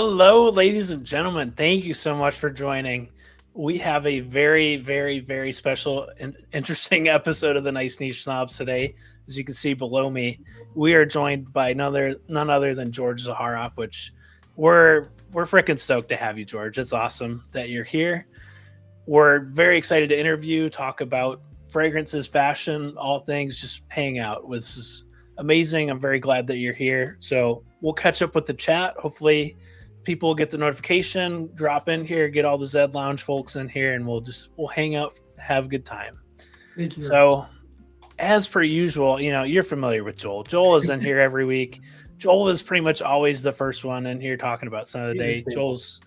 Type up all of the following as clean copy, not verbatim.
Hello, ladies and gentlemen. Thank you so much for joining. We have a very, very, very special and interesting episode of the Nice Niche Snobs today. As you can see below me, we are joined by none other than George Zaharoff, which we're freaking stoked to have you, George. It's awesome that you're here. We're very excited to interview, talk about fragrances, fashion, all things, just hang out. This is amazing. I'm very glad that you're here. So we'll catch up with the chat. Hopefully people will get the notification, drop in here, get all the Zed Lounge folks in here, and we'll hang out, have a good time. Thank you. So as per usual, you're familiar with Joel. Joel is in here every week. Joel is pretty much always the first one in here talking about some of the day. Joel's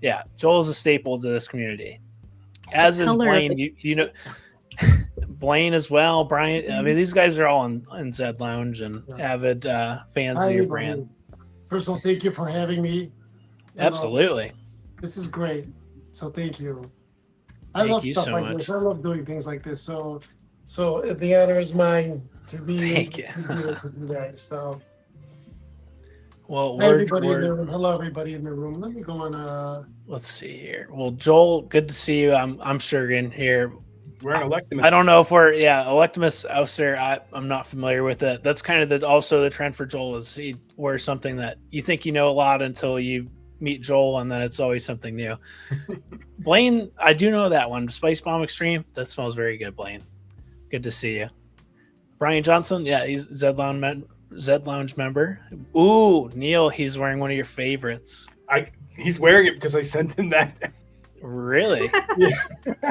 a staple to this community. As is Blaine, Blaine as well. Brian, I mean, these guys are all in Zed Lounge and avid fans of your brand. First of all, thank you for having me. Absolutely. This is great. So thank you. I love stuff like this. I love doing things like this. So the honor is mine to be with you guys. So well, hello everybody in the room. Let me go on. Let's see here. Well, Joel, good to see you. I'm sure in here. We're an Electimus. I don't know if we're Electimus Ouster. I'm not familiar with it. That's kind of also the trend for Joel is he wears something that you think you know a lot until you meet Joel, and then it's always something new. Blaine, I do know that one. Spice Bomb Extreme. That smells very good, Blaine. Good to see you. Brian Johnson, he's Zed Lounge member. Ooh, Neil, he's wearing one of your favorites. He's wearing it because I sent him that. Really? Yeah.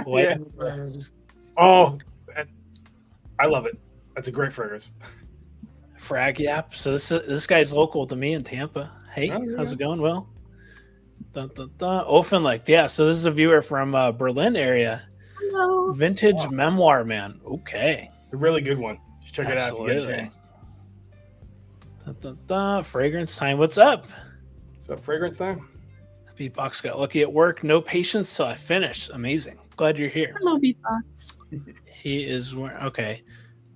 Yeah. Oh, I love it. That's a great fragrance. Frag Yap. So this guy's local to me in Tampa. Hey, how's it going? Well, Offenlicht. Yeah. So this is a viewer from Berlin area. Hello. Vintage Memoir, man. Okay. A really good one. Just check it out if you get a chance. Fragrance time. What's up? What's up, fragrance time? Beatbox got lucky at work. No patience till I finish. Amazing. Glad you're here. Hello, Beatbox. He is okay.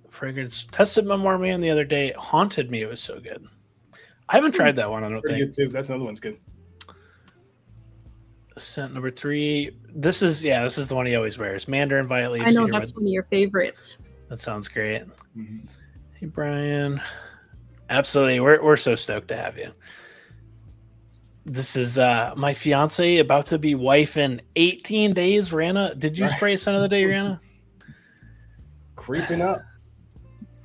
Fragrance tested Memoir Man the other day. It haunted me. It was so good. I haven't tried that one. I don't think. Good too. That's another one's good. Scent number 3. This is the one he always wears. Mandarin Violet Leaf. I know that's one of your favorites. That sounds great. Mm-hmm. Hey, Brian. Absolutely. We're so stoked to have you. This is my fiance about to be wife in 18 days. Rihanna, did you spray scent of the day, Rihanna? Creeping up.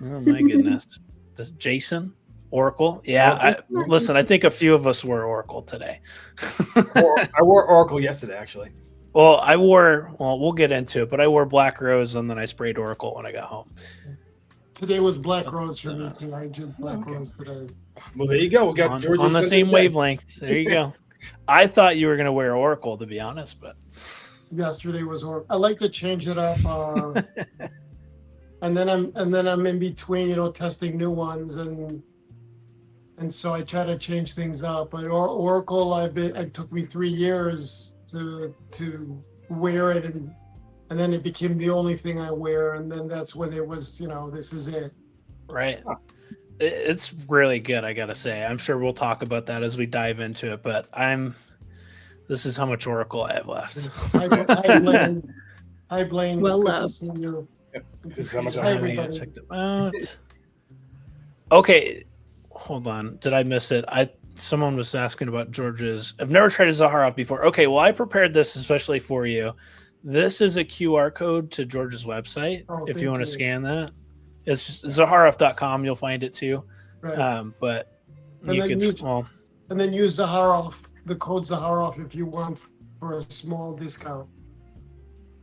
Oh my goodness. This Jason Oracle. Yeah. Listen, I think a few of us wore Oracle today. I wore Oracle yesterday, actually. Well, we'll get into it, but I wore Black Rose and then I sprayed Oracle when I got home. Today was Black Rose for me too. I did Black Rose today. Well, there you go. We got George on the same wavelength. There you go. I thought you were going to wear Oracle, to be honest, but yesterday was Oracle. I like to change it up, and then I'm in between, testing new ones, and so I try to change things up. But Oracle, it took me 3 years to wear it, and then it became the only thing I wear, and then that's when it was, this is it. Right. It's really good, I gotta say. I'm sure we'll talk about that as we dive into it, but this is how much Oracle I have left. I blame. Well loved. This is how much check them out. Okay, hold on. Did I miss it? Someone was asking about George's. I've never tried a Zaharoff before. Okay, well, I prepared this especially for you. This is a QR code to George's website. If you want to scan that. It's just Zaharoff.com. You'll find it too. Right. But and you can and then use Zaharoff, the code Zaharoff, if you want for a small discount.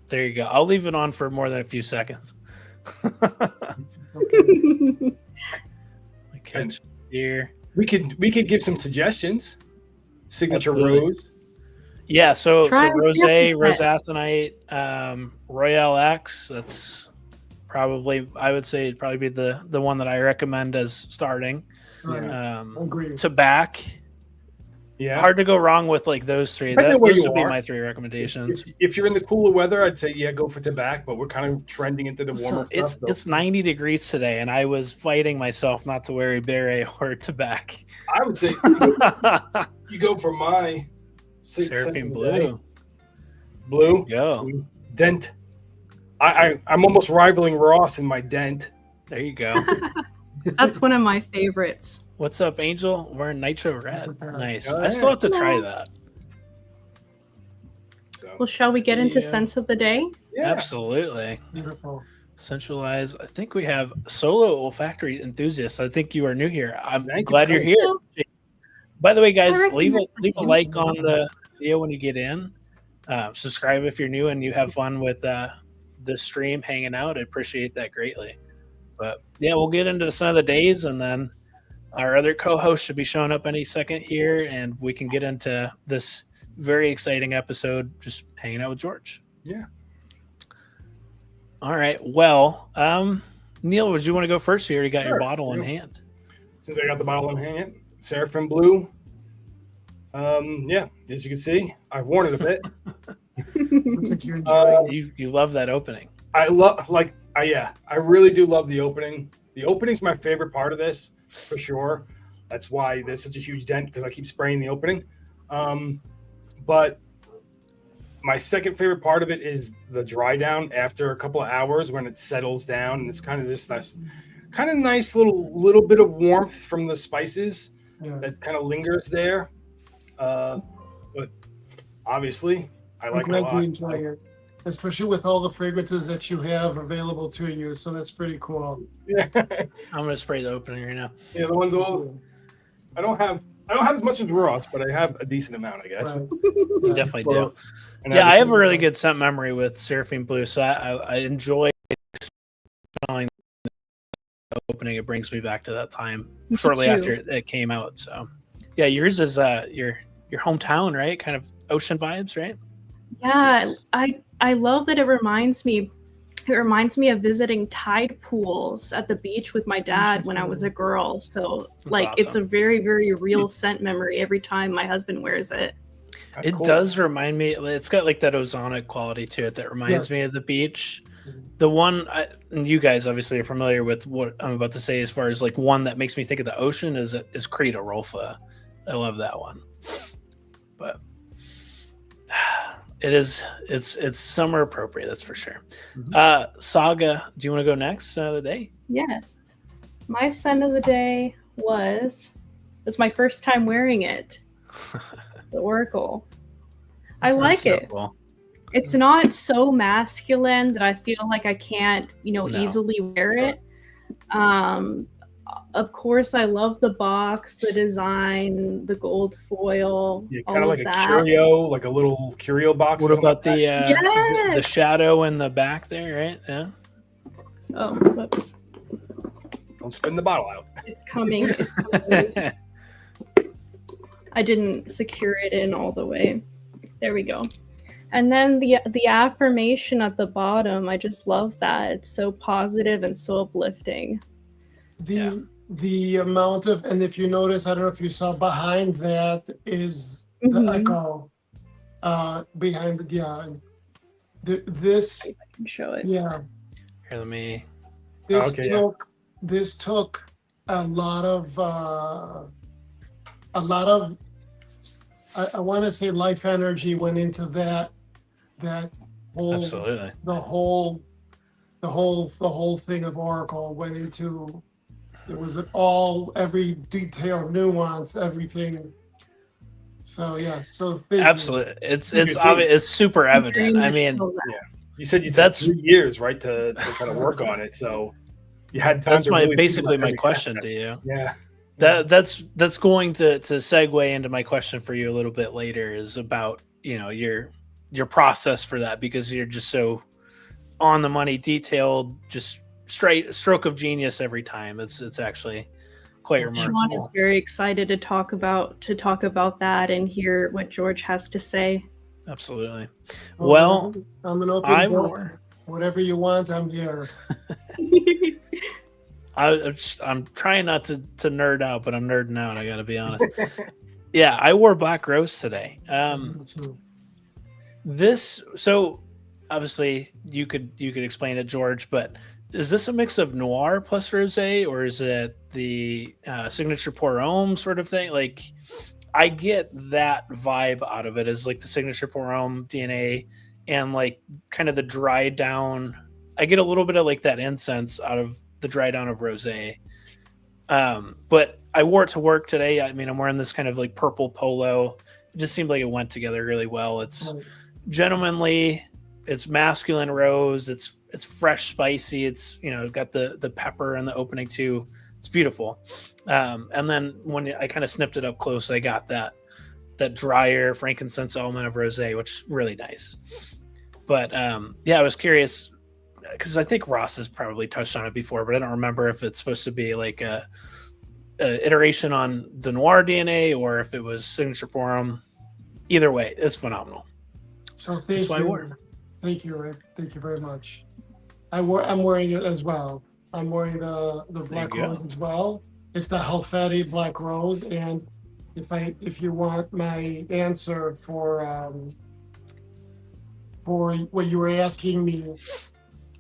There you go. I'll leave it on for more than a few seconds. Okay. Here. We could give some suggestions. Signature Rose. Yeah, so Rosé, Rosathanite, Royale X. That's probably, I would say, it'd probably be the one that I recommend as starting. Right. To back. Yeah. hard to go wrong with like those three. Depending on where Those you would be are. my 3 recommendations. If you're in the cooler weather, I'd say go for Tabac, but we're kind of trending into the warmer It's stuff. it's 90 degrees today, and I was fighting myself not to wear a beret or tobacco. I would say you go for my Seraphim Blue. Blue. Go. Dent. I'm almost rivaling Ross in my Dent. There you go. That's one of my favorites. What's up, Angel? We're in Nitro Red. Nice. Oh, I still have to try yeah. that. So, Well, shall we get into Yeah. scents of the day? yeah. Absolutely. Beautiful. Centralized. I think we have solo olfactory enthusiasts. I think you are new here. I'm Thank you glad for you're here. By the way, guys, I leave recognize a you. like on the video when you get in. Subscribe if you're new and you have fun with this stream, hanging out. I appreciate that greatly. But yeah, we'll get into some of the days, and then our other co-host should be showing up any second here, and we can get into this very exciting episode, just hanging out with George. Yeah. All right. Well, Neil, would you want to go first? You already got your Sure. bottle in Yeah. hand. Since I got the bottle in hand, Seraphim Blue. Yeah, as you can see, I've worn it a bit. Looks like you enjoy it. You love that opening. I love, I really do love the opening. The opening's my favorite part of this, for sure. That's why there's such a huge dent, because I keep spraying the opening. But my second favorite part of it is the dry down after a couple of hours when it settles down, and it's kind of this nice little bit of warmth from the spices Yeah. that kind of lingers there. But obviously, I I'm like it a glad lot. you enjoy it, especially with all the fragrances that you have available to you. So that's pretty cool. Yeah, I'm gonna spray the opening right now. yeah, the ones all. I don't have as much as Ross, but I have a decent amount, I guess. Right. You definitely do. Well, and Yeah, I have a really everything- good scent memory with Seraphim Blue, so I enjoy smelling the opening. It brings me back to that time Me shortly too. after it came out. So, yeah, yours is your hometown, right? Kind of ocean vibes, right? Yeah, I love that it reminds me of visiting tide pools at the beach with my dad when I was a girl. So That's it's a awesome. very, very real scent memory every time my husband wears it. That's It cool. does remind me. It's got like that ozonic quality to it that reminds Yes. me of the beach. The one, and you guys obviously are familiar with what I'm about to say, as far as like one that makes me think of the ocean is Creta Rolfa. I love that one, but it's summer appropriate, that's for sure. Saga, do you want to go next of the day? Yes. My scent of the day was my first time wearing it. The Oracle. I like So it. cool. It's not so masculine that I feel like I can't, No. easily wear it. Of course, I love the box, the design, the gold foil, Yeah, all kind of of like a that. curio, like a little curio box. What or something about like the the Yes! shadow in the back there, right? Yeah. Oh, whoops. that? Don't spin the bottle out. It's coming. It's coming. I didn't secure it in all the way. There we go. And then the affirmation at the bottom, I just love that. It's so positive and so uplifting. The amount of, and if you notice, I don't know if you saw behind that is the Mhm. echo. Behind this, I can show it. yeah. Here, let me. This Okay, yeah. took a lot of I want to say life energy went into that whole Absolutely. the whole thing of Oracle went into. It was every detail, nuance, everything. So yeah, so thank you. Absolutely. It's You can see it's super Very evident. I much mean, feel that. You said you took That's- 3 years, right, to kind of work on it. So you had time. that's to my really think basically about my every question aspect. to you. Yeah. That's going to segue into my question for you a little bit later, is about your process for that, because you're just so on the money, detailed, just straight stroke of genius every time. It's actually quite Sean is remarkable. very excited to talk about that and hear what George has to say. Absolutely. Well, I'm an open I'm book. more. Whatever you want, I'm here. I'm trying not to nerd out, but I'm nerding out. I got to be honest. Yeah, I wore black rose today. So, This so obviously you could explain it, George, but is this a mix of noir plus rosé, or is it the signature pour homme sort of thing? Like, I get that vibe out of it as like the signature pour homme DNA and like kind of the dry down. I get a little bit of like that incense out of the dry down of rosé. But I wore it to work today. I mean, I'm wearing this kind of like purple polo. It just seemed like it went together really well. It's gentlemanly, it's masculine rose, it's fresh, spicy, it's got the pepper in the opening too. It's beautiful. And then when I kind of sniffed it up close, I got that drier frankincense element of rosé, which is really nice. But yeah, I was curious because I think Ross has probably touched on it before, but I don't remember if it's supposed to be like a iteration on the noir DNA or if it was signature pour homme. Either way, it's phenomenal. So thank you. Thank you, Rick. Thank you very much. I'm wearing it as well. I'm wearing the black rose as well. It's the Halfeti black rose. And if you want my answer for what you were asking me,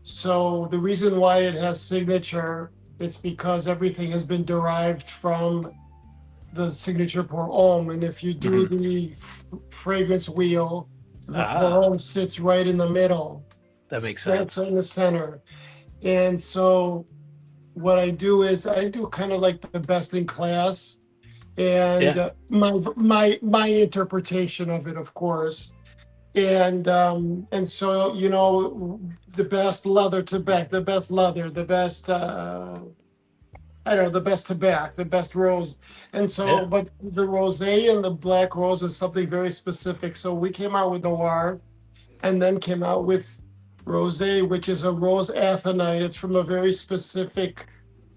so the reason why it has signature, it's because everything has been derived from the signature pour homme. And if you do the fragrance wheel, the pour homme sits right in the middle. That makes sense. In the center. And so what I do is I do kind of like the best in class, and my interpretation of it, of course. And so the best leather to back, the best leather, the best the best to back, the best rose. And so but the rosé and the black rose is something very specific. So we came out with noir and then came out with rosé, which is a rose athonite. It's from a very specific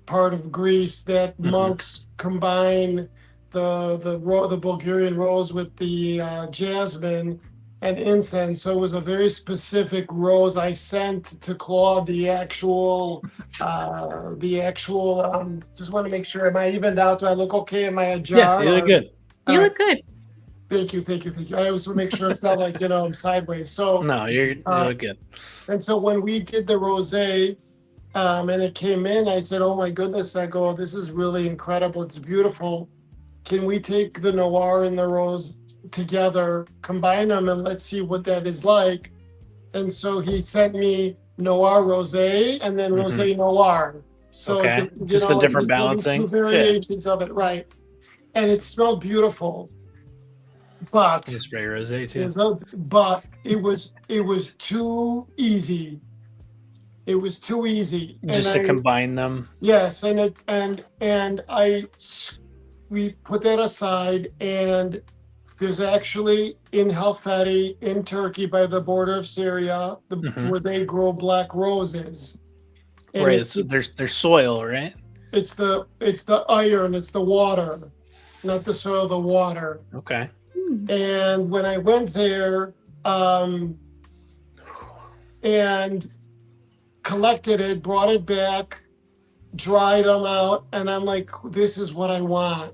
part of Greece that monks combine the Bulgarian rose with the jasmine and incense. So it was a very specific rose. I sent to Claude the actual just want to make sure, am I evened out? Do I look okay? Am I a jar? Yeah, you look good. You look good. Thank you. I always want to make sure it's not like, I'm sideways. So no, you look good. And so when we did the rosé, and it came in, I said, oh my goodness, I go, this is really incredible. It's beautiful. Can we take the noir and the rose together, combine them, and let's see what that is like? And so he sent me noir rosé and then rosé noir. So just a different balancing. Two variations of it, right? And it smelled beautiful. But you spray rosé too. But it was too easy. It was too easy. Just to combine them. Yes, we put that aside, and there's actually in Halfeti in Turkey by the border of Syria, where they grow black roses. And right, there's soil, right? It's the iron, it's the water, not the soil, the water. Okay. And when I went there, and collected it, brought it back, dried them out, and I'm like, this is what I want.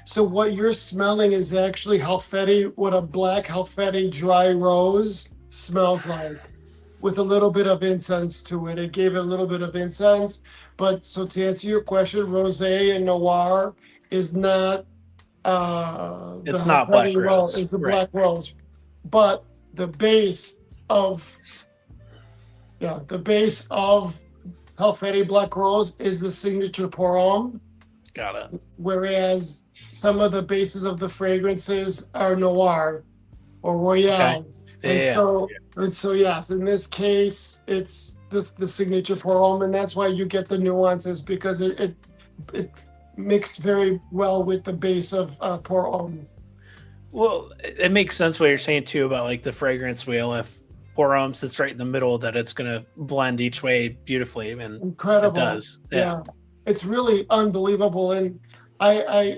So what you're smelling is actually Halfeti, what a black Halfeti dry rose smells like, with a little bit of incense to it. It gave it a little bit of incense. But so to answer your question, rosé and noir is not it's not black rose. It's the black rose. But the base of Halfeti black rose is the signature pour homme. Got it. Whereas some of the bases of the fragrances are noir or royale. Okay. So yes, in this case, it's the signature pour homme, and that's why you get the nuances, because it mixed very well with the base of pour homme. Well, it makes sense what you're saying too about like the fragrance wheel. If pour homme sits right in the middle, that it's going to blend each way beautifully, and incredible. It does. Yeah. It's really unbelievable. And I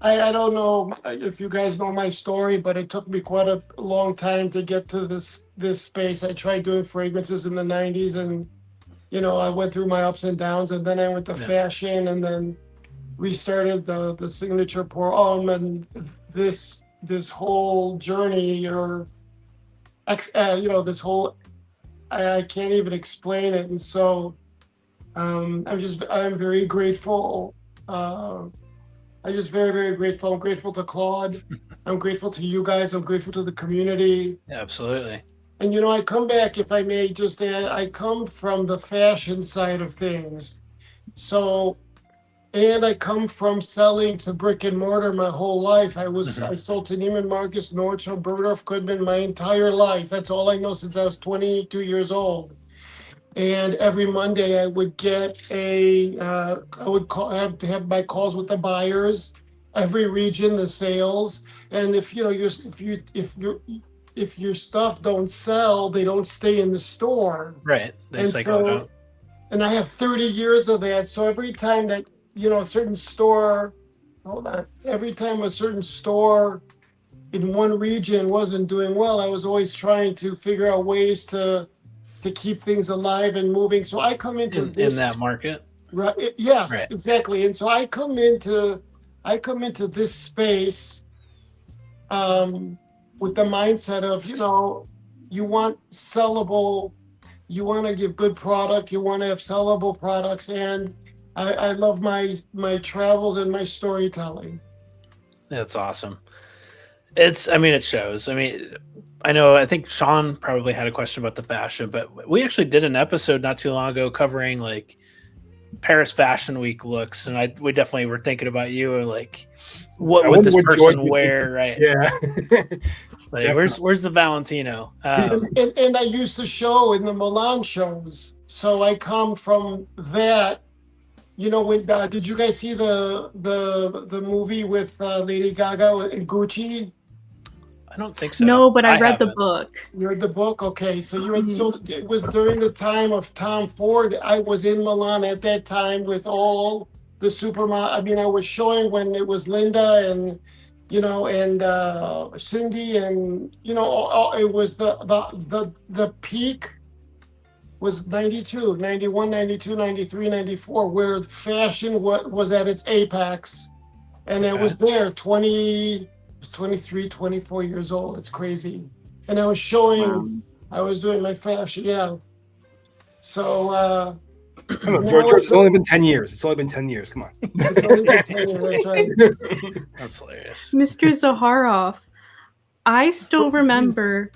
don't know if you guys know my story, but it took me quite a long time to get to this space. I tried doing fragrances in the 90s, and I went through my ups and downs, and then I went to fashion, and then restarted the signature pour on, and this whole journey, or this whole, I can't even explain it. And so I'm very grateful. I'm just very, very grateful. I'm grateful to Claude. I'm grateful to you guys. I'm grateful to the community. Absolutely. And I come back, if I may just add, I come from the fashion side of things. So, and I come from selling to brick and mortar my whole life. I sold to Neiman Marcus, Nordstrom, Bergdorf Goodman my entire life. That's all I know since I was 22 years old. And every Monday I would get I would have my calls with the buyers, every region, the sales. And if your stuff don't sell, they don't stay in the store. Right. They And cycle it so, out. and I have 30 years of that. So every time that, a certain store, every time a certain store in one region wasn't doing well, I was always trying to figure out ways to keep things alive and moving. So I come into In that market. right. Yes, Right. exactly. And so I come into this space with the mindset of, you want sellable, you want to give good product, you want to have sellable products. And I love my travels and my storytelling. That's awesome. It shows. I think Sean probably had a question about the fashion, but we actually did an episode not too long ago covering like Paris Fashion Week looks, and we definitely were thinking about you, or like, what would this person wear, right? Yeah. Like, where's the Valentino? And I used to show in the Milan shows, so I come from that. When did you guys see the movie with Lady Gaga and Gucci? I don't think so. No, but I read the book. You read the book? Okay. So so it was during the time of Tom Ford. I was in Milan at that time with all the supermodels. I was showing when it was Linda and, and Cindy, and, it was the peak was 92, 91, 92, 93, 94, where fashion was at its apex. And I was there 23, 24 years old. It's crazy. And I was showing, I was doing my fashion. Yeah. So, George, it's only been 10 years. It's only been 10 years. Come on. It's only been 10 years. That's right. That's hilarious. Mr. Zaharoff, I still remember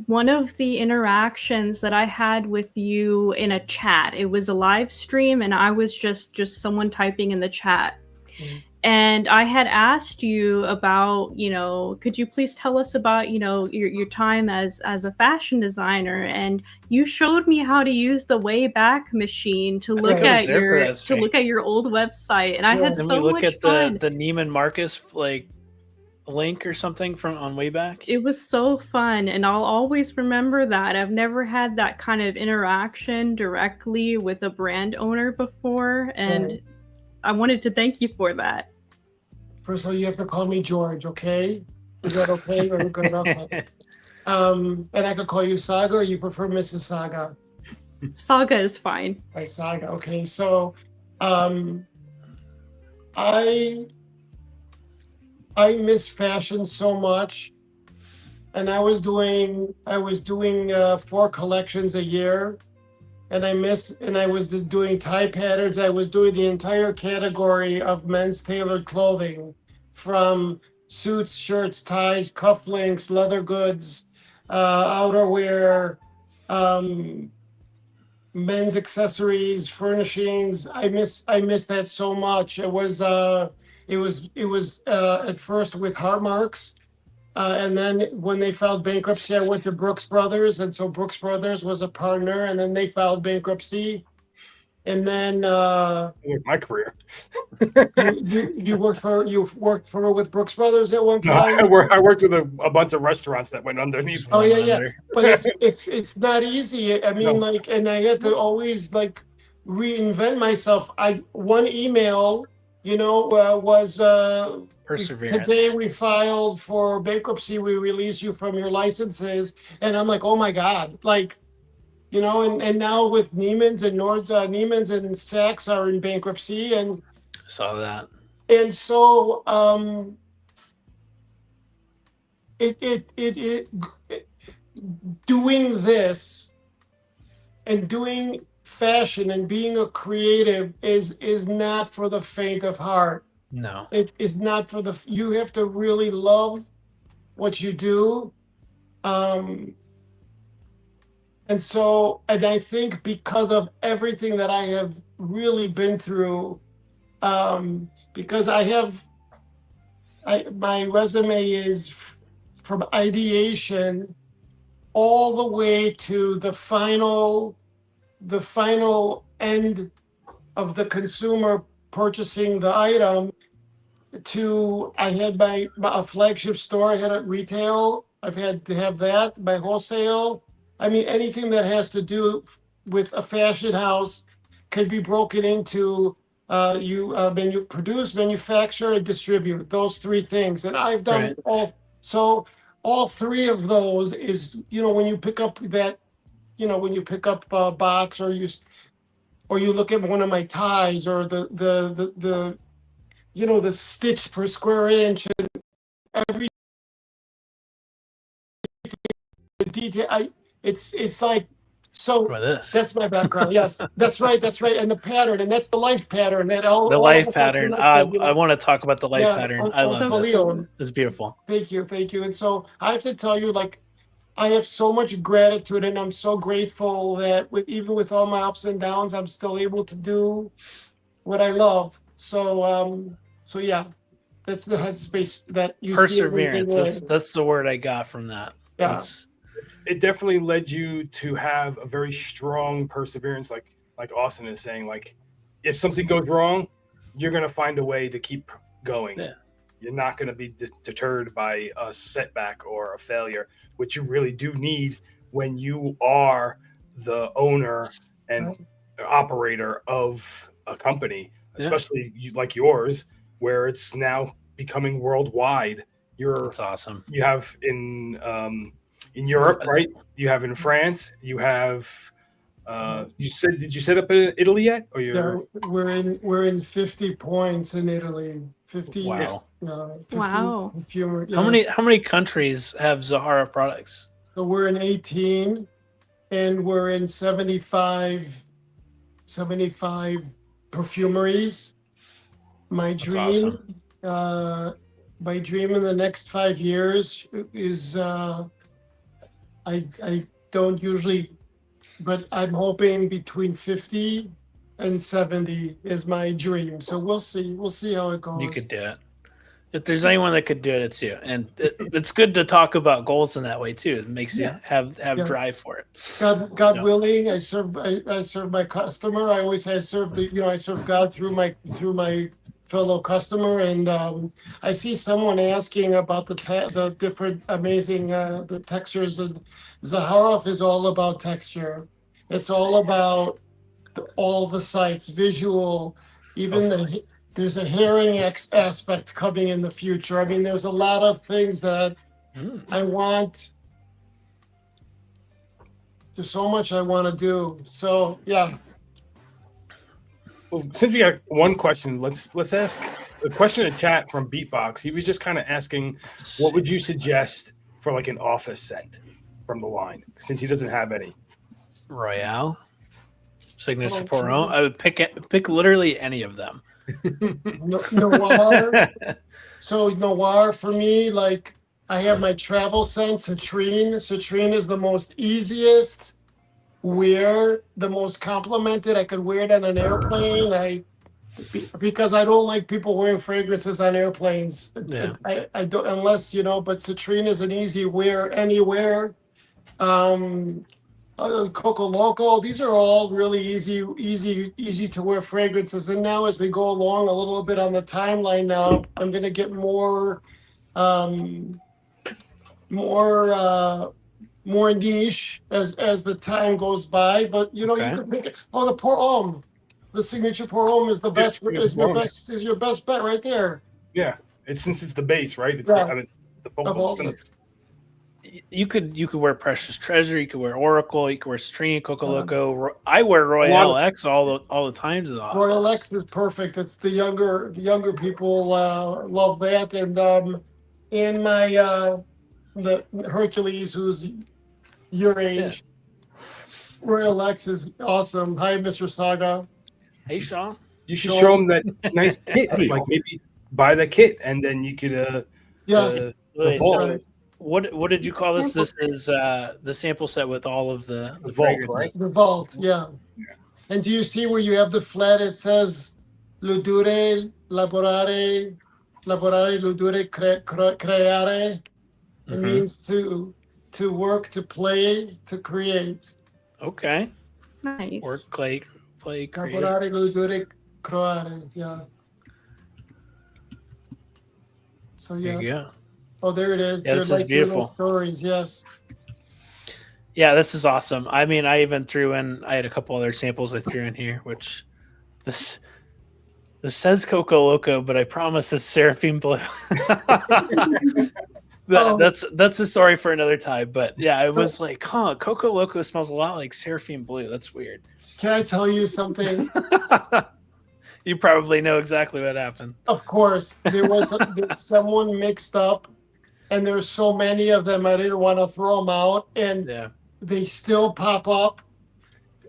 one of the interactions that I had with you in a chat. It was a live stream, and I was just someone typing in the chat. Mm-hmm. And I had asked you about, could you please tell us about, your time as a fashion designer? And you showed me how to use the Wayback Machine to look at your old website, and I had so much fun. The Neiman Marcus link or something on Wayback. It was so fun, and I'll always remember that. I've never had that kind of interaction directly with a brand owner before, and I wanted to thank you for that. First of all, you have to call me George, okay? Is that okay? Or good enough? And I could call you Saga, or you prefer Mrs. Saga? Saga is fine. Right, Saga. Okay, so I miss fashion so much, and I was doing 4 collections a year, and I was doing tie patterns. I was doing the entire category of men's tailored clothing, from suits, shirts, ties, cufflinks, leather goods, outerwear, men's accessories, furnishings. I miss that so much. It was at first with Hartmarks, and then when they filed bankruptcy, I went to Brooks Brothers, and so Brooks Brothers was a partner, and then they filed bankruptcy. And then my career. you worked with Brooks Brothers at one time. No, I worked with a bunch of restaurants that went underneath. Oh yeah. But it's not easy. I mean, no. And I had to always reinvent myself. One email, was perseverance. Today we filed for bankruptcy. We release you from your licenses, and I'm like, oh my God, and now with Neiman's and Saks are in bankruptcy, and Saw that. And so it doing this and doing fashion and being a creative is not for the faint of heart. No. It is not for the, you have to really love what you do. And I think because of everything that I have really been through, because my resume is from ideation all the way to the final end of the consumer purchasing the item. To I had a flagship store, I had a retail, I've had to have that, my wholesale. I mean, anything that has to do with a fashion house could be broken into you produce, manufacture, and distribute, those three things. And I've done all three of those is, when you pick up a box, or you look at one of my ties, or the the stitch per square inch, and every detail. It's like, so this. That's my background. Yes, that's right. And the pattern, and that's the life pattern. That all the all life of us have pattern. connected, I want to talk about the life Yeah, pattern. I love this. Leon. It's beautiful. Thank you. And so I have to tell you, like, I have so much gratitude, and I'm so grateful that even with all my ups and downs, I'm still able to do what I love. So yeah, that's the headspace that you Perseverance. see. That's the word I got from that. Yeah. It definitely led you to have a very strong perseverance, like Austin is saying. Like, if something goes wrong, you're going to find a way to keep going. Yeah. You're not going to be deterred by a setback or a failure, which you really do need when you are the owner and operator of a company, especially like yours, where it's now becoming worldwide. That's awesome. You have in Europe, right? You have in France. You have. Did you set up in Italy yet? Or we're in 50 points in Italy. 50. Wow. 50 Wow. Perfumer, How many countries have Zaharoff products? So we're in 18, and we're in 75 perfumeries. My dream in the next 5 years is I don't usually, but I'm hoping between 50 and 70 is my dream. So we'll see how it goes. You could do it. If there's anyone that could do it, it's you. And it's good to talk about goals in that way too. It makes you have drive for it. God willing, I serve my customer. I serve God through my fellow customer. And I see someone asking about the different amazing the textures. And Zaharoff is all about texture. It's all about all the sites, visual, even there's a hearing aspect coming in the future. I mean, there's a lot of things that I want. There's so much I want to do. So yeah. Well, since we got one question, let's ask the question in chat from Beatbox. He was just kind of asking, what would you suggest for like an office scent from the line, since he doesn't have any? Royale, Signature Pour Homme. I would pick literally any of them. Noir. So Noir for me, like, I have my travel scent, Citrine. Citrine is the most easiest wear, the most complimented. I could wear it on an airplane. Because I don't like people wearing fragrances on airplanes. I don't, unless but Citrine is an easy wear anywhere. Coco Loco, these are all really easy to wear fragrances. And now as we go along a little bit on the timeline now, I'm going to get more niche as the time goes by. But you can pick it. The Pour Homme, the Signature Pour Homme is the best. Is your best bet right there. Yeah, since it's the base, right? It's the you could wear Precious Treasure, you could wear Oracle, you could wear Citrine, Coco Loco. I wear Royale X all the time to the office. Royal X is perfect. It's the younger people love that. And in my the Hercules, who's your age, Royal X is awesome. Hi, Mr. Saga. Hey, Sean. You should show them that nice kit. Like maybe buy the kit and then you could. Yes. Wait, vault. so what did you call this? This is the sample set with all of the vault, fragrances. right? The vault, yeah. And do you see where you have the flat? It says ludure, lavorare, ludure, creare. It means to work, to play, to create. Okay. Nice. Work, play, create. Lavorare, ludure, creare. Yeah. So There yes. you go. Oh, there it is. Yeah, They're this is like beautiful. little stories. Yes. Yeah, this is awesome. I mean, I even threw in. I had a couple other samples I threw in here, which this says Coco Loco, but I promise it's Seraphim Blue. That's a story for another time. But yeah, it was like, Coco Loco smells a lot like Seraphim Blue. That's weird. Can I tell you something? You probably know exactly what happened. Of course, there's someone mixed up, and there's so many of them. I didn't want to throw them out, and they still pop up.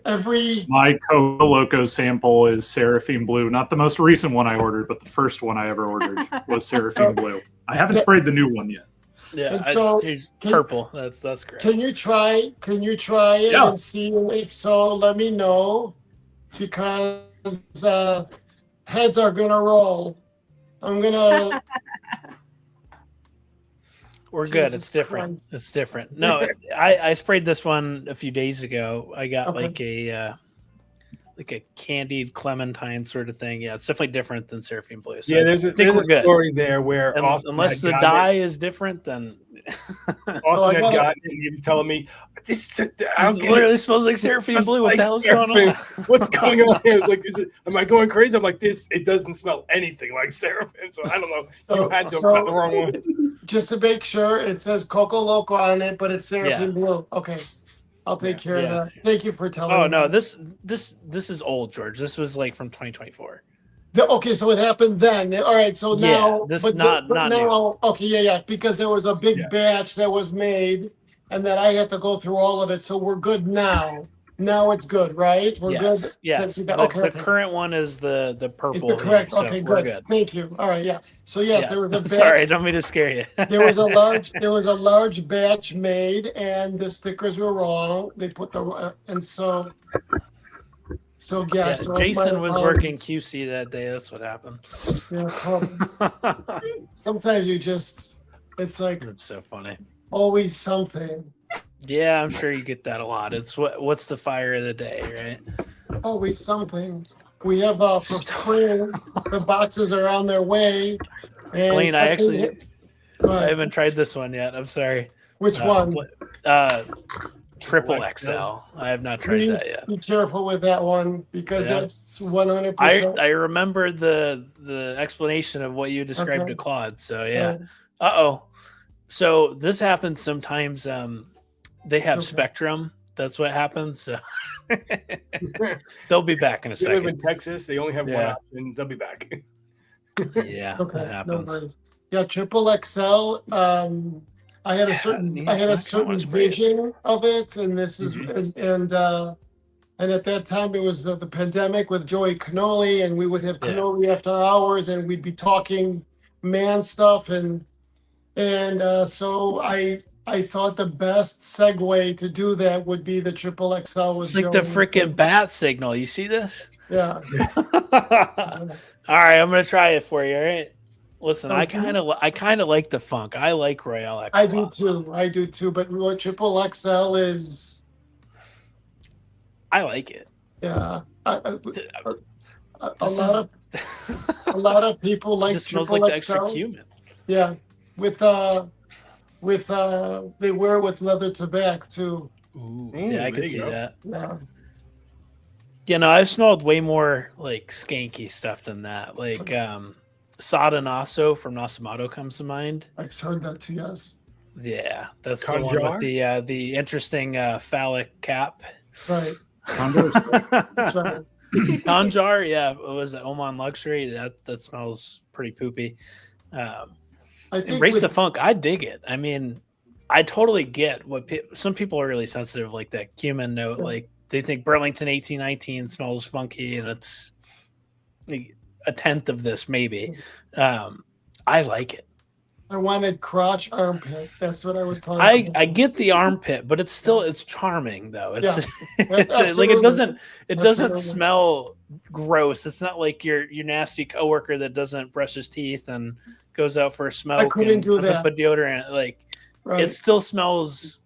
My Coco Loco sample is Seraphim Blue, not the most recent one I ordered, but the first one I ever ordered was Seraphim Blue. I haven't sprayed the new one yet. Yeah, so purple. That's correct. Can you try it and see if so? Let me know, because heads are gonna roll. I'm gonna. We're good. Jesus It's different. Christ. It's different. No, I sprayed this one a few days ago. I got like a candied clementine sort of thing. Yeah, it's definitely different than Seraphim Blue. So Yeah, there's a story there where unless the dye is different, then Austin had gotten it and he was telling me this literally smells like Seraphim Blue. What the hell's going on? What's going on here? I was like, am I going crazy? I'm like, it doesn't smell anything like Seraphim. So I don't know. You had to have got the wrong one. Just to make sure, it says Coco Loco on it, but it's Seraphim Blue. Okay. I'll take care of that. Thank you for telling me. Oh no, this is old, George. This was like from 2024. Okay, so it happened then. All right, so now not now. new. Okay, because there was a big batch that was made, and then I had to go through all of it. So we're good now. Now it's good, right? We're good. Yes. The current one is the purple. Is the correct? Here, so okay, we're good. Thank you. All right, yeah. So there was a batch. Sorry, I don't mean to scare you. there was a large batch made, and the stickers were wrong. They put and so Jason was working QC that day. That's what happened. Yeah, sometimes it's like it's so funny. Always something. Yeah, I'm sure you get that a lot. It's what's the fire of the day, right? Always something. We have for spring. The boxes are on their way. And Glenn, I haven't tried this one yet. I'm sorry. Which one? Triple XL. I have not tried that yet. Be careful with that one because that's 100%. I remember the explanation of what you described to Claude. So yeah. So this happens sometimes. They have Spectrum. That's what happens. So they'll be back in a second. They live in Texas. They only have one option. They'll be back. Yeah, that happens. Triple XL. I had a certain vision of it, and this is and at that time it was the pandemic with Joey Cannoli, and we would have Cannoli after hours, and we'd be talking man stuff, and so I thought the best segue to do that would be the Triple XL. It's like the freaking bat signal. You see this? Yeah. All right, I'm gonna try it for you. All right. Listen, I kind of like the funk. I like Royale X. I do too. But what Triple XL is, I like it. Yeah. A lot of people like. It just smells like the extra cumin. Yeah, with they wear it with leather tobacco too. Ooh, yeah, I can see that. Yeah. You know, I've smelled way more like skanky stuff than that. Like Sada Naso from Nasamato comes to mind. I've heard that too, yes. Yeah, that's the one with the interesting phallic cap. Right. That's right. Conjar, yeah. What was it? Oman Luxury. That smells pretty poopy. I think Embrace the Funk. I dig it. I mean, I totally get what some people are really sensitive, like that cumin note. Like they think Burlington 1819 smells funky, and it's a tenth of this maybe. I like it. I wanted crotch armpit. That's what I was talking about. I get the armpit, but it's charming though. It's like it doesn't smell gross. It's not like your nasty coworker that doesn't brush his teeth and goes out for a smoke and doesn't put deodorant. Like it still smells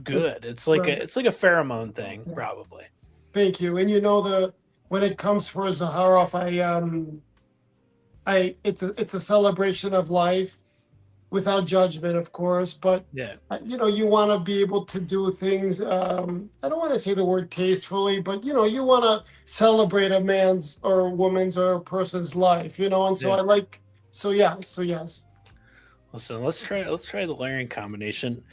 good. It's like a pheromone thing, probably. Thank you. And when it comes for Zaharoff, it's a celebration of life. Without judgment, of course, but you want to be able to do things. I don't want to say the word tastefully, but you want to celebrate a man's or a woman's or a person's life, and so I like. So yes. Listen, let's try the layering combination.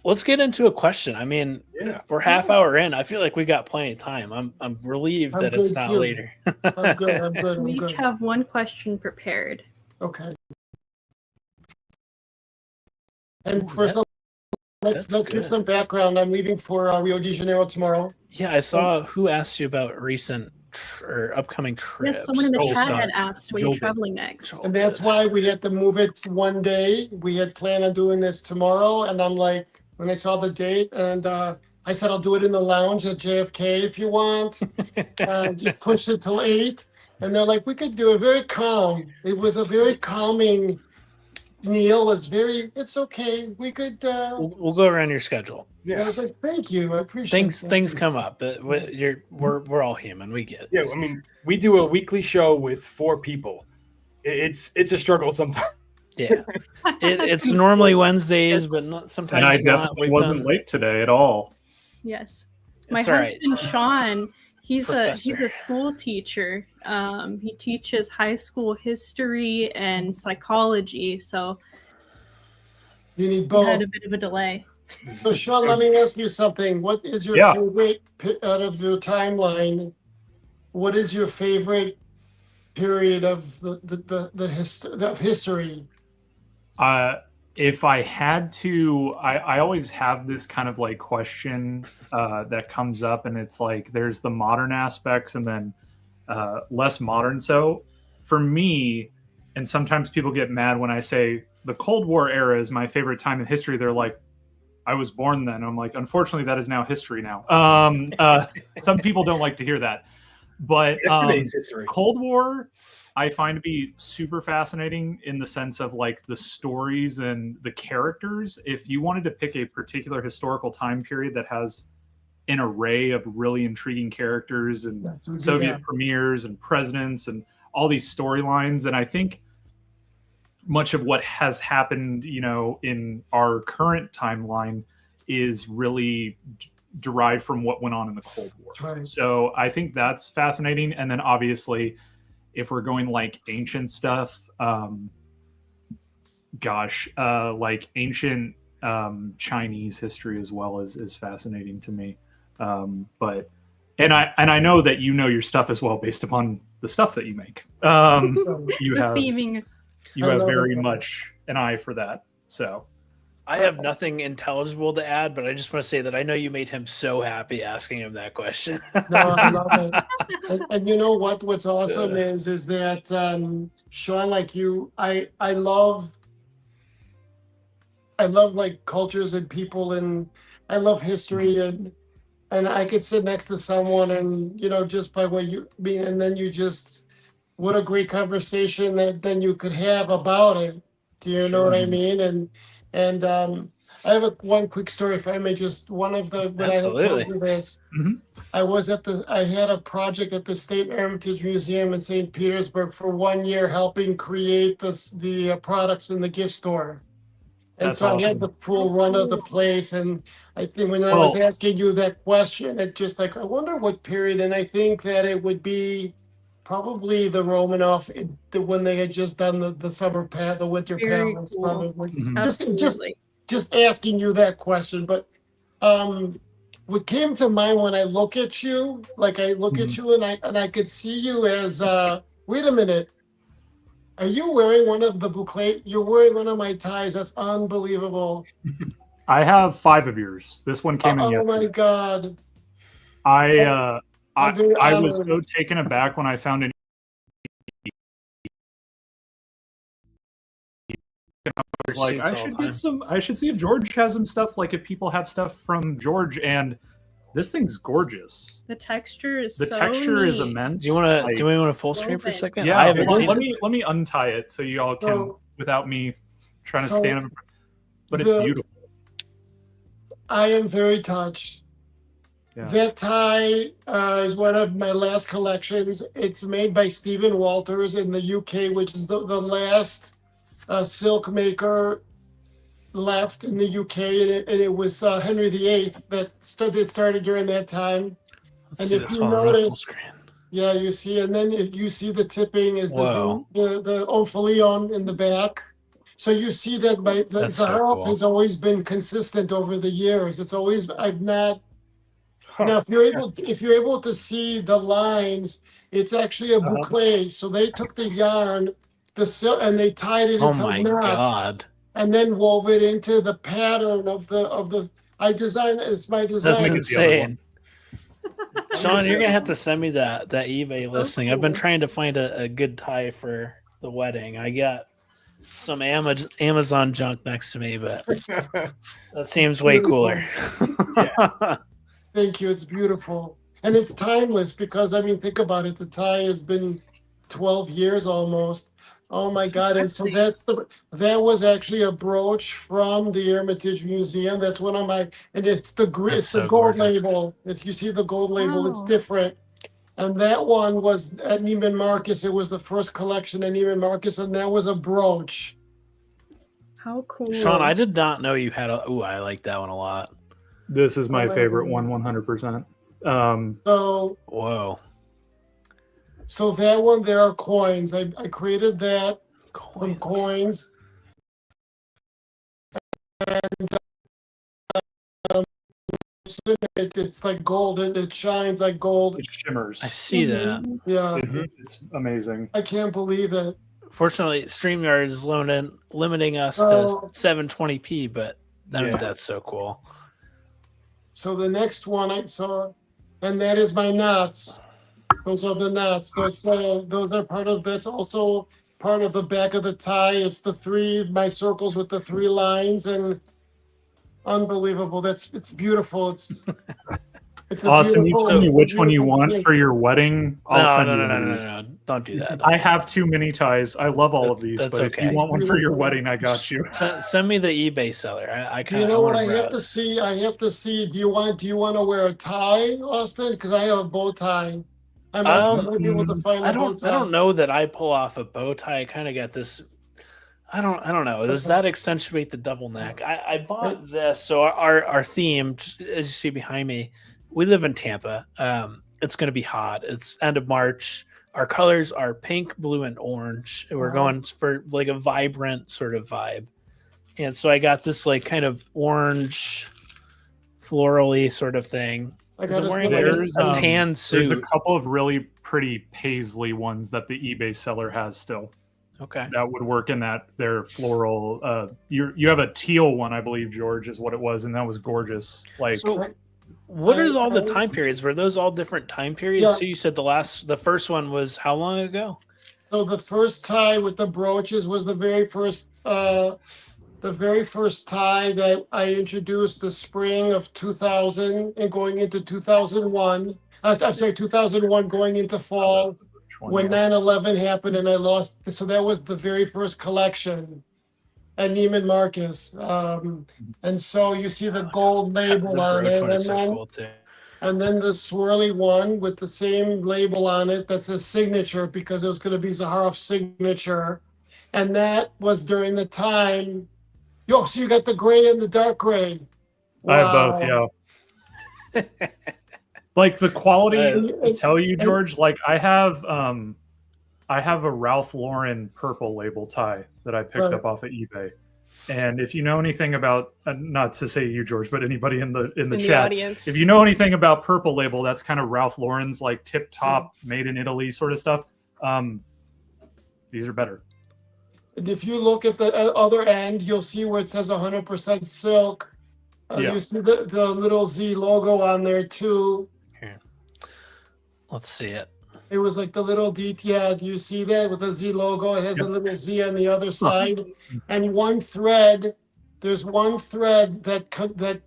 Let's get into a question. I mean, we're half hour in. I feel like we got plenty of time. I'm relieved that it's not later. I'm good. We each have one question prepared. Okay. And first, let's give some background. I'm leaving for Rio de Janeiro tomorrow. Yeah, I saw who asked you about recent or upcoming trips. Yes, someone in the chat had asked when you're traveling next. And that's why we had to move it one day. We had planned on doing this tomorrow, and I'm like, when I saw the date, and I said I'll do it in the lounge at JFK if you want. Just push it till 8, and they're like, we could do it very calm. It was a very calming. Neil was it's okay. We could. We'll go around your schedule. Yeah. I was like, thank you. I appreciate things come up. But we're all human. We get it. Yeah, I mean, we do a weekly show with 4 people. It's a struggle sometimes. Yeah, it's normally Wednesdays, but sometimes. And I definitely wasn't late today at all. Yes, my husband Sean. He's a school teacher. He teaches high school history and psychology, so you need both. Had a bit of a delay. So Sean, let me ask you something. What is your favorite out of your timeline? What is your favorite period of the history? If I had to, I always have this kind of like question that comes up, and it's like there's the modern aspects and then less modern. So for me, and sometimes people get mad when I say the Cold War era is my favorite time in history. They're like, I was born then. I'm like, unfortunately, that is now history now. Some people don't like to hear that. But yesterday's history. Cold War, I find to be super fascinating in the sense of like the stories and the characters. If you wanted to pick a particular historical time period that has an array of really intriguing characters and Soviet premiers and presidents and all these storylines, and I think much of what has happened, in our current timeline is really derived from what went on in the Cold War. Right. So I think that's fascinating. And then obviously, if we're going like ancient stuff, like ancient Chinese history as well is fascinating to me. But I know that you know your stuff as well based upon the stuff that you make. You have very much an eye for that. So I have nothing intelligible to add, but I just want to say that I know you made him so happy asking him that question. No, I love it. And you know what? What's awesome is that Sean, like you, I love like cultures and people, and I love history, and I could sit next to someone and just by what you mean, and then what a great conversation that then you could have about it. Do you know what I mean? And I have one quick story, if I may. Just one of the when Absolutely. I told you this, I had a project at the State Hermitage Museum in St. Petersburg for 1 year, helping create the products in the gift store. And That's so awesome. I had the full run of the place. And I think when I was asking you that question, it just like, I wonder what period. And I think that it would be probably the Romanov, when they had just done the summer pad, the winter Very palace, cool. probably. Mhm. Just just asking you that question, but what came to mind when I look at you, like I look at you and I could see you as wait a minute. Are you wearing one of the boucle? You're wearing one of my ties. That's unbelievable. I have 5 of yours. This one came in Oh yesterday. my God. I very I was honored. so taken aback when I found an. I was like, Receipts I all should the time. get some. I should see if George has some stuff. Like if people have stuff from George, and this thing's gorgeous. The texture is The so texture is neat. immense. Do you want to? Like, Do we want to full screen for a second? yeah, I haven't hold on, seen it. let me untie it so you all can, So- without me trying to so stand up. But it's the- beautiful. I am very touched. Yeah. That tie is one of my last collections. It's made by Stephen Walters in the UK, which is the last silk maker left in the UK, and it was Henry VIII that started during that time. Let's And see if this you one on full notice- screen. Yeah, you see, and then if you see the tipping is Whoa. the Ophidian in the back. So you see that the That's so Zaharoff cool. has always been consistent over the years. It's always I've not. Huh. Now, if you're able to see the lines, it's actually a boucle. So they took the yarn, the silk, and they tied it Oh into my knots, God. and then wove it into the pattern of the. I designed it. It's my That's design. Look at the other insane. Sean, you're gonna have to send me that eBay listing. I've been cool. trying to find a good tie for the wedding. I got some Amazon junk next to me, but that seems way cooler. Thank you. It's beautiful. And it's timeless because, I mean, think about it. The tie has been 12 years almost. Oh my God. And so that was actually a brooch from the Hermitage Museum. That's one of my, and it's the so gold gorgeous. label. If you see the gold label, it's Wow. different. And that one was at Neiman Marcus. It was the first collection at Neiman Marcus, and that was a brooch. How cool. Sean, I did not know you had a. Ooh, I like that one a lot. This is my Oh, favorite one, 100%. So Whoa, So that one, there are coins. I created that, some coins. coins. And it's like gold, and it shines like gold. It shimmers. I see that. Yeah, It's amazing. I can't believe it. Fortunately, StreamYard is limiting us Oh. to 720p, but I mean, Yeah. that's so cool. So the next one I saw, and that is my knots. Those are the knots. Those are part of. That's also part of the back of the tie. It's my circles with the 3 lines, and unbelievable. It's beautiful. It's a Awesome. You beautiful- tell me it's a which one you beautiful want thing. for your wedding. I'll No, send no, you no, one no, of no, these. no, don't do that. I have too many ties. I love all of these, That's but if okay. you want one for your Beautiful. wedding, I got you. Send me the eBay seller. I Do you kind know of what want I have to see? I have to see. Do you want to wear a tie, Austin? Because I have a bow tie. I'm not able to find a bow tie. I don't know that I pull off a bow tie. I kind of got this. I don't know. Does that accentuate the double neck? I bought this. So our theme, as you see behind me, we live in Tampa. It's going to be hot. It's end of March. Our colors are pink, blue, and orange. And we're going for like a vibrant sort of vibe. And so I got this like kind of orange, florally sort of thing. I 'Cause I'm got wearing to like There's, a tan There's a suit. couple of really pretty paisley ones that the eBay seller has still. Okay. That would work in their floral. You have a teal one, I believe, George, is what it was, and that was gorgeous. Like So what are all the I- time periods? Were those all different time periods? Yeah. So you said the first one was how long ago? So the first tie with the brooches was the very first tie that I introduced the spring of 2000 and going into 2001. I'm sorry, 2001 going into fall when 9/11 happened, and I lost. So that was the very first collection at Neiman Marcus. And so you see the gold label The on brooch it, one is and so then cool too. and then the swirly one with the same label on it. That's a signature because it was going to be Zaharoff's signature. And that was during the time. Yo, so you got the gray and the dark gray. I have both, yeah. Like the quality, to tell you, George, like I have a Ralph Lauren purple label tie that I picked Right. up off of eBay. And if you know anything about, not to say you, George, but anybody in the In the chat, audience. if you know anything about Purple Label, that's kind of Ralph Lauren's like tip top, made in Italy sort of stuff. These are better. And if you look at the other end, you'll see where it says 100% silk. Yeah. You see the little Z logo on there too. Here. Let's see it. It was like the little detail. You see that with the Z logo? It has a little Z on the other side. And one thread, there's one thread that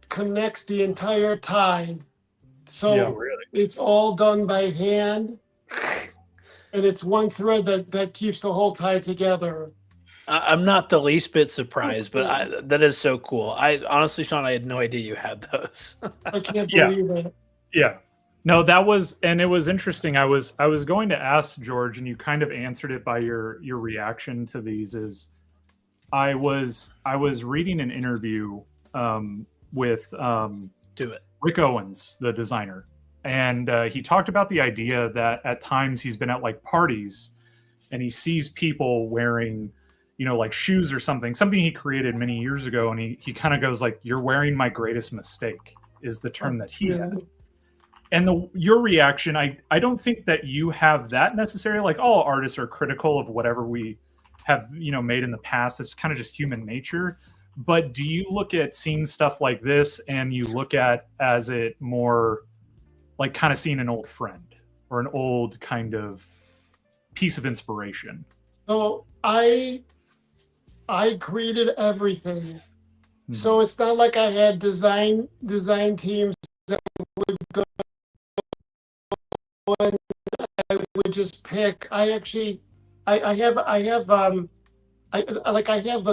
connects the entire tie. So Yeah, really. it's all done by hand. And it's one thread that keeps the whole tie together. I'm not the least bit surprised, but that is so cool. I honestly, Sean, I had no idea you had those. I can't Yeah. believe it. Yeah. No, that was, and it was interesting. I was going to ask George, and you kind of answered it by your reaction to these. Is I was reading an interview with Do it. Rick Owens, the designer, and he talked about the idea that at times he's been at like parties, and he sees people wearing, you know, like shoes or something he created many years ago, and he kind of goes like, "You're wearing my greatest mistake," is the term that he had. And your reaction, I don't think that you have that necessarily. Like, all artists are critical of whatever we have, you know, made in the past. It's kind of just human nature. But do you look at seeing stuff like this and you look at as it more like kind of seeing an old friend or an old kind of piece of inspiration? So I created everything. So it's not like I had design teams that would go and I would just pick. I have the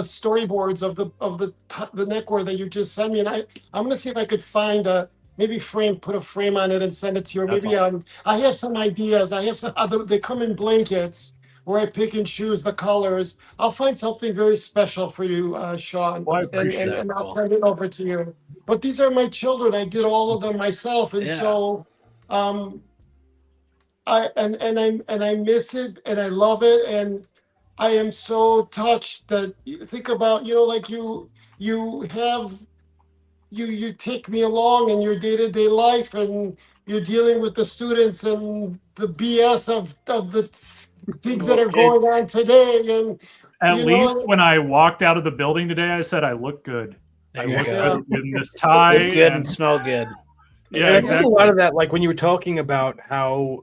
storyboards of the neckwear that you just sent me, and I'm gonna see if I could find put a frame on it and send it to you. Or maybe I have some ideas. I have some other. They come in blankets where I pick and choose the colors. I'll find something very special for you, Sean, Well, I appreciate and I'll that. send it over to you. But these are my children. I did all of them myself, and so I miss it and I love it, and I am so touched that you think about, you know, like you take me along in your day-to-day life, and you're dealing with the students and the BS of the things that are going on today. And at least when I walked out of the building today, I said I look good. I look good in this tie. Look good and smell good. Yeah, and I exactly. think a lot of that, like when you were talking about how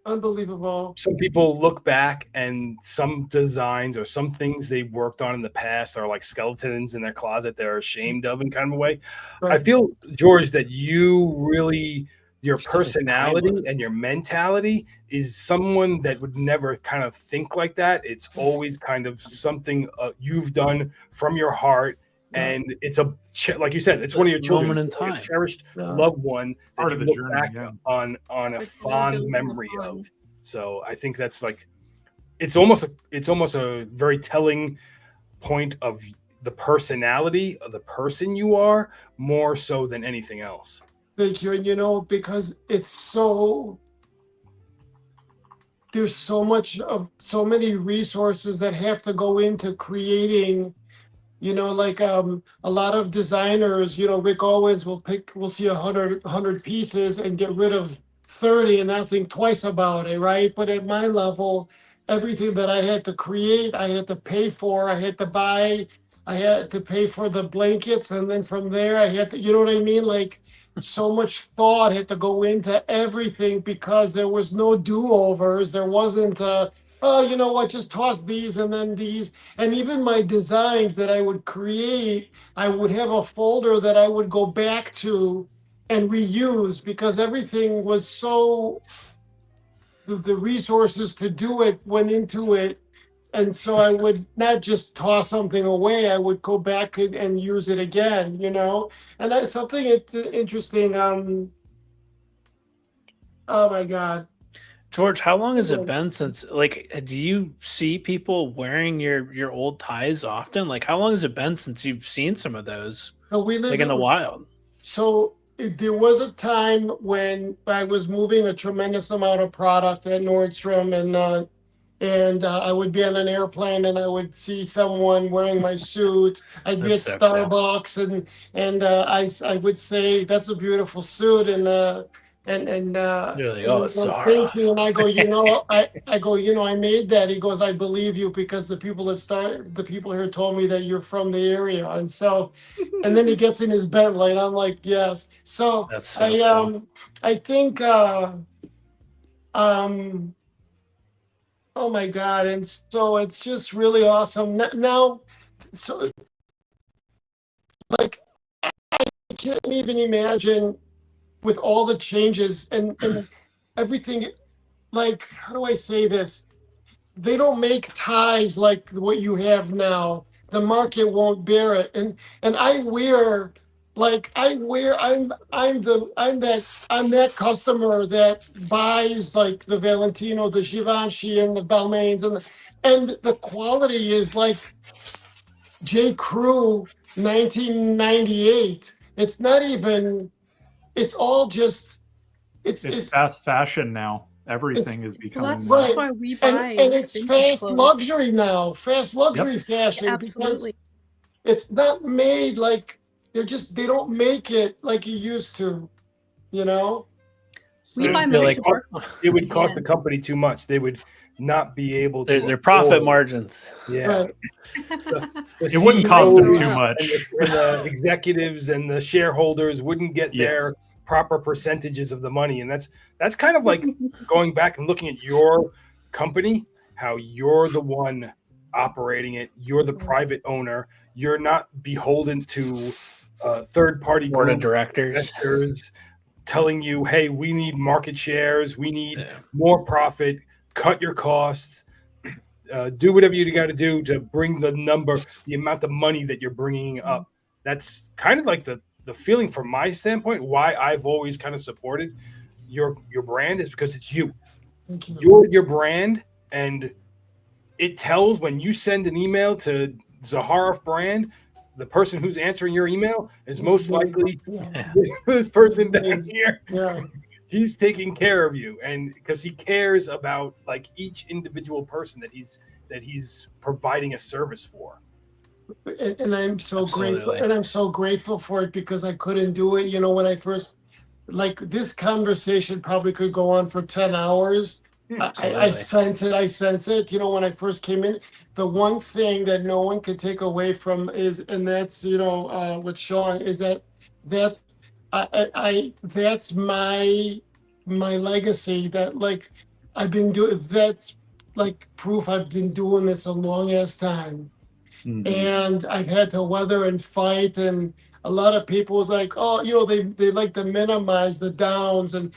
unbelievable, some people look back and some designs or some things they worked on in the past are like skeletons in their closet they're ashamed of in kind of a way. Right. I feel, George, that you really, your Stuff is personality timeless. and your mentality is someone that would never kind of think like that. It's always kind of something you've done from your heart. And it's like you said, it's one of your children, moment in time. a cherished loved one that Part you of the look journey, back yeah. on a Like fond building memory a of. bond. So I think that's like, it's almost a very telling point of the personality of the person you are, more so than anything else. Thank you. And you know, because there's so many resources that have to go into creating, you know, like a lot of designers, you know, Rick Owens will see 100 pieces and get rid of 30 and not think twice about it, right? But at my level, everything that I had to create, I had to pay for, I had to buy, I had to pay for the blankets, and then from there I had to, you know what I mean? Like, so much thought had to go into everything because there was no do-overs. There wasn't oh, you know what, just toss these and then these. And even my designs that I would create, I would have a folder that I would go back to and reuse, because everything was so, the resources to do it went into it. And so I would not just toss something away, I would go back and use it again, you know? And that's something interesting. Oh my God. George, how long has it been since, like, do you see people wearing your old ties often? Like, how long has it been since you've seen some of those, So we live like in the wild? So there was a time when I was moving a tremendous amount of product at Nordstrom, and I would be on an airplane and I would see someone wearing my suit. I'd be at That's so cool. Starbucks and I would say, "That's a beautiful suit," and You're like, he oh, goes, Zaharoff. "Thank you." And I go, I go, I made that. He goes, "I believe you because the people here told me that you're from the area." And so, and then he gets in his Bentley, and I'm like, "Yes." So That's so cool. I think oh my God. And so it's just really awesome. Now, so like, I can't even imagine with all the changes and everything. Like, how do I say this? They don't make ties like what you have now. The market won't bear it. And I'm that customer that buys like the Valentino, the Givenchy, and the Balmains, and the quality is like J. Crew 1998. It's not even. It's all just. It's fast fashion now. Everything is becoming. Well, that's Right. why we buy. And it's vintage fast clothes. luxury now. Fast luxury fashion. Absolutely. Because it's not made like they don't make it like you used to, We So- buy You're most like, of our It would cost Yeah. the company too much. They would not be able to. their profit afford- margins. Yeah. Right. The It wouldn't cost them CEOs too and much. the executives and the shareholders wouldn't get Yes. their proper percentages of the money, and that's kind of like going back and looking at your company, how you're the one operating it, you're the private owner, you're not beholden to third-party Board of groups, directors. investors telling you, hey, we need market shares, we need Yeah. more profit, cut your costs, do whatever you got to do to bring the amount of money that you're bringing up. That's kind of like the feeling from my standpoint, why I've always kind of supported your brand is because it's you. Thank you. You're your brand, and it tells when you send an email to Zaharoff brand, the person who's answering your email is most likely Yeah. this person down here. Yeah. He's taking care of you, and because he cares about like each individual person that he's providing a service for. And I'm so grateful, Absolutely. and I'm so grateful for it because I couldn't do it. When I first, like, this conversation probably could go on for 10 hours. I Absolutely. sense it. When I first came in, the one thing that no one could take away from and that's, with Sean, is that's that's my legacy, that like I've been doing, that's like proof I've been doing this a long ass time. Mhm. And I've had to weather and fight, and a lot of people was like, oh, they like to minimize the downs, and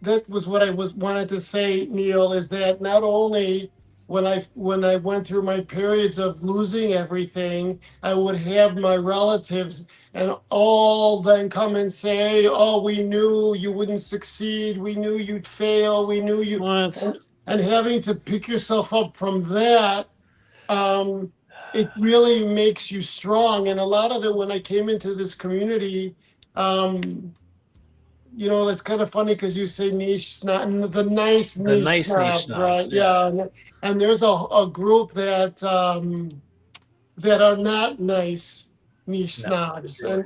that was what I wanted to say, Neil, is that not only when I went through my periods of losing everything, I would have my relatives and all then come and say, oh, we knew you wouldn't succeed, we knew you'd fail, we knew you, What? and having to pick yourself up from that, it really makes you strong. And a lot of it, when I came into this community, it's kind of funny because you say niche snob, the nice The niche nice snob, niche snobs, right? Yeah. And there's a group that are not nice niche No, snobs, sure.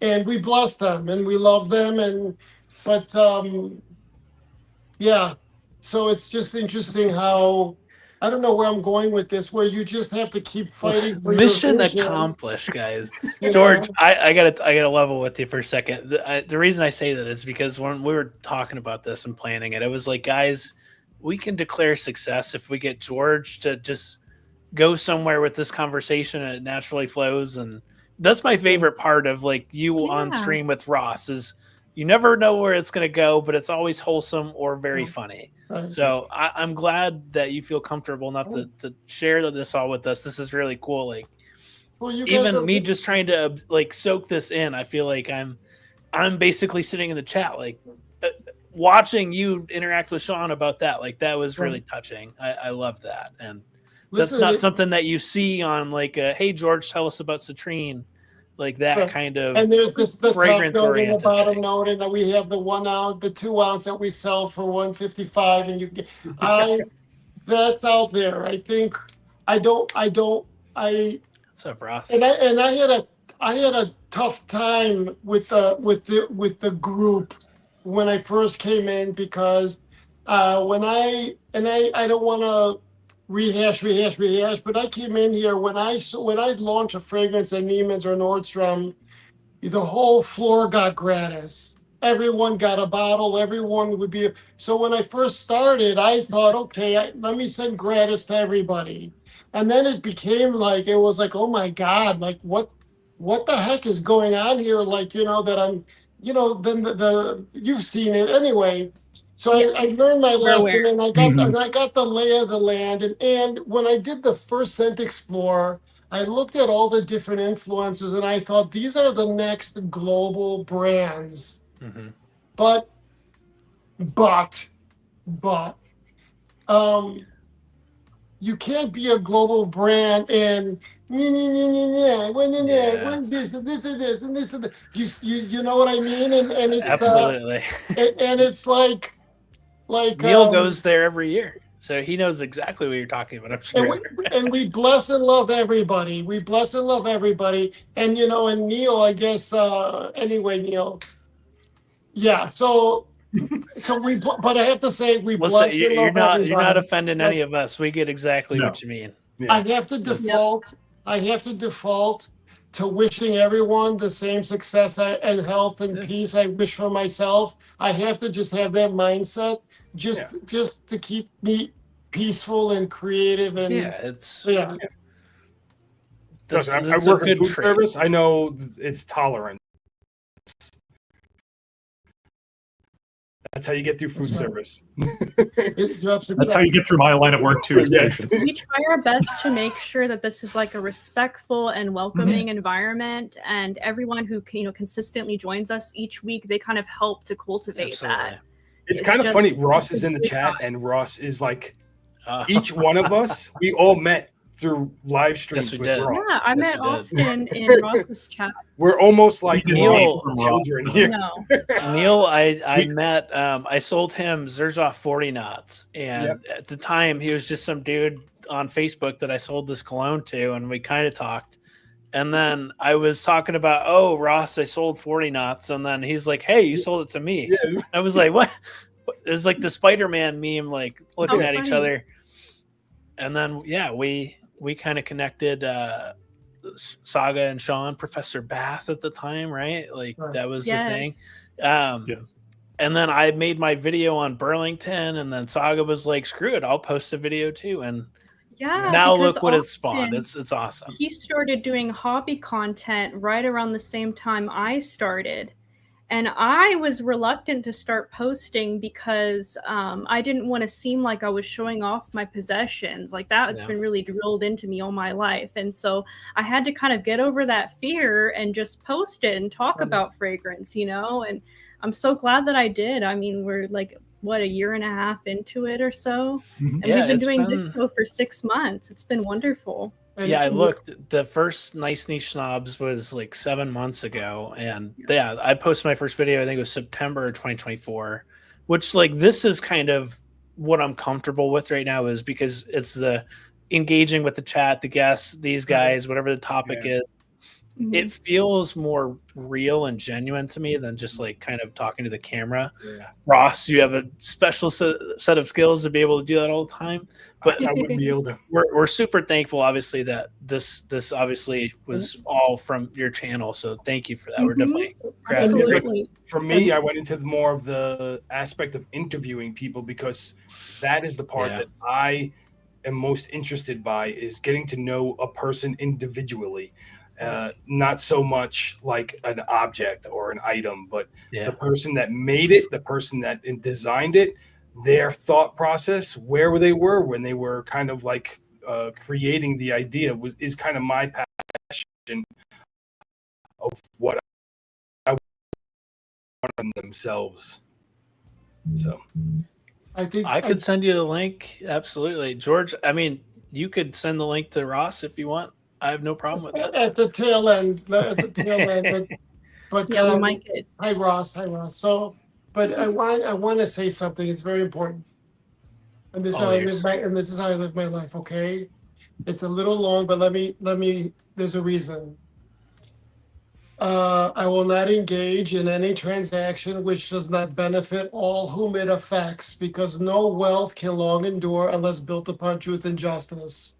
and we bless them and we love them, but yeah. So it's just interesting how, I don't know where I'm going with this, where you just have to keep fighting for Mission your vision. accomplished, guys. you George, know? I gotta level with you for a second. The reason I say that is because when we were talking about this and planning it, it was like, guys, we can declare success if we get George to just go somewhere with this conversation and it naturally flows. And that's my favorite part of like you on Yeah. stream with Ross is you never know where it's gonna go, but it's always wholesome or very funny. Right. So I'm glad that you feel comfortable enough to share this all with us. This is really cool. Like, Well, you guys even are- me just trying to like soak this in, I feel like I'm basically sitting in the chat, like watching you interact with Sean about that. Like that was really touching. I love that, and that's Listen, not something that you see on like, hey George, tell us about Citrine, like that Right. kind of. And there's the top fragrance note and the oriented bottom thing. note, and then we have the 1 ounce, the 2 ounce that we sell for $155, and you get. that's out there. I think I What's up, Ross? and I had a tough time with the group when I first came in, because when I don't want to rehash, but I came in here when I launched a fragrance at Neiman's or Nordstrom, the whole floor got gratis. Everyone got a bottle. Everyone would be. So when I first started, I thought, okay, let me send gratis to everybody. And then it became like, it was like, oh my God, like what the heck is going on here? Like, that I'm, then you've seen it anyway. So I learned my lesson, and I got the lay of the land. And when I did the first Scent Explore, I looked at all the different influencers, and I thought these are the next global brands. Mm-hmm. But, you can't be a global brand and when's this and this and this and this and this. You know what I mean? And it's Absolutely. And it's like Neil goes there every year, so he knows exactly what you're talking about. I'm sure. And we bless and love everybody. We bless and love everybody. And and Neil, I guess anyway, Neil. Yeah, so but I have to say we bless and love everybody. You're not offending any of us. We get exactly what you mean. Yeah. I have to default to wishing everyone the same success and health and peace I wish for myself. I have to just have that mindset just to keep me peaceful and creative and That's I work in food service. I know it's tolerance. That's how you get through food service. That's how you get through my line of work too. Yes. We try our best to make sure that this is like a respectful and welcoming environment, and everyone who consistently joins us each week, they kind of help to cultivate that. It's kind of funny. Ross is in the chat, and Ross is like, each one of us, we all met through live streams with Ross. Yeah, I met Austin in Ross's chat. We're almost like Neil children here. No. Neil, I met, I sold him Zaharoff 40 knots, and at the time he was just some dude on Facebook that I sold this cologne to, and we kind of talked. And then I was talking about, oh, Ross, I sold 40 knots, and then he's like, hey, you sold it to me. Yeah. I was like, what? It was like the Spider-Man meme, like looking at each other. And then we kind of connected. Saga and Sean, Professor Bath at the time, right? Like that was the thing. And then I made my video on Burlington, and then Saga was like, screw it, I'll post a video too. And now look what it's spawned. It's awesome. He started doing hobby content right around the same time I started. And I was reluctant to start posting because I didn't want to seem like I was showing off my possessions. Like that's been really drilled into me all my life. And so I had to kind of get over that fear and just post it and talk about fragrance, and I'm so glad that I did. I mean, we're like, what, a year and a half into it or so? And we've been doing this show for 6 months. It's been wonderful. Yeah, I looked. The first Nice Niche Snobs was like 7 months ago, and I posted my first video. I think it was September 2024, which like this is kind of what I'm comfortable with right now, is because it's the engaging with the chat, the guests, these guys, whatever the topic is. It feels more real and genuine to me than just like kind of talking to the camera. Ross, you have a special set of skills to be able to do that all the time. But I wouldn't be able to. We're super thankful, obviously, that this obviously was all from your channel. So thank you for that. We're definitely grateful. For me, I went into more of the aspect of interviewing people, because that is the part that I am most interested by, is getting to know a person individually. Not so much like an object or an item, but the person that made it, the person that designed it, their thought process, where they were when they were kind of like creating the idea is kind of my passion of what I want from themselves. So I think I could send you the link. Absolutely. George, I mean, you could send the link to Ross if you want. I have no problem with that. At the tail end. But we might get. Hi Ross. So, but I want to say something. It's very important. And this is All how I ears. live my life. Okay, it's a little long, but let me. There's a reason. I will not engage in any transaction which does not benefit all whom it affects, because no wealth can long endure unless built upon truth and justice.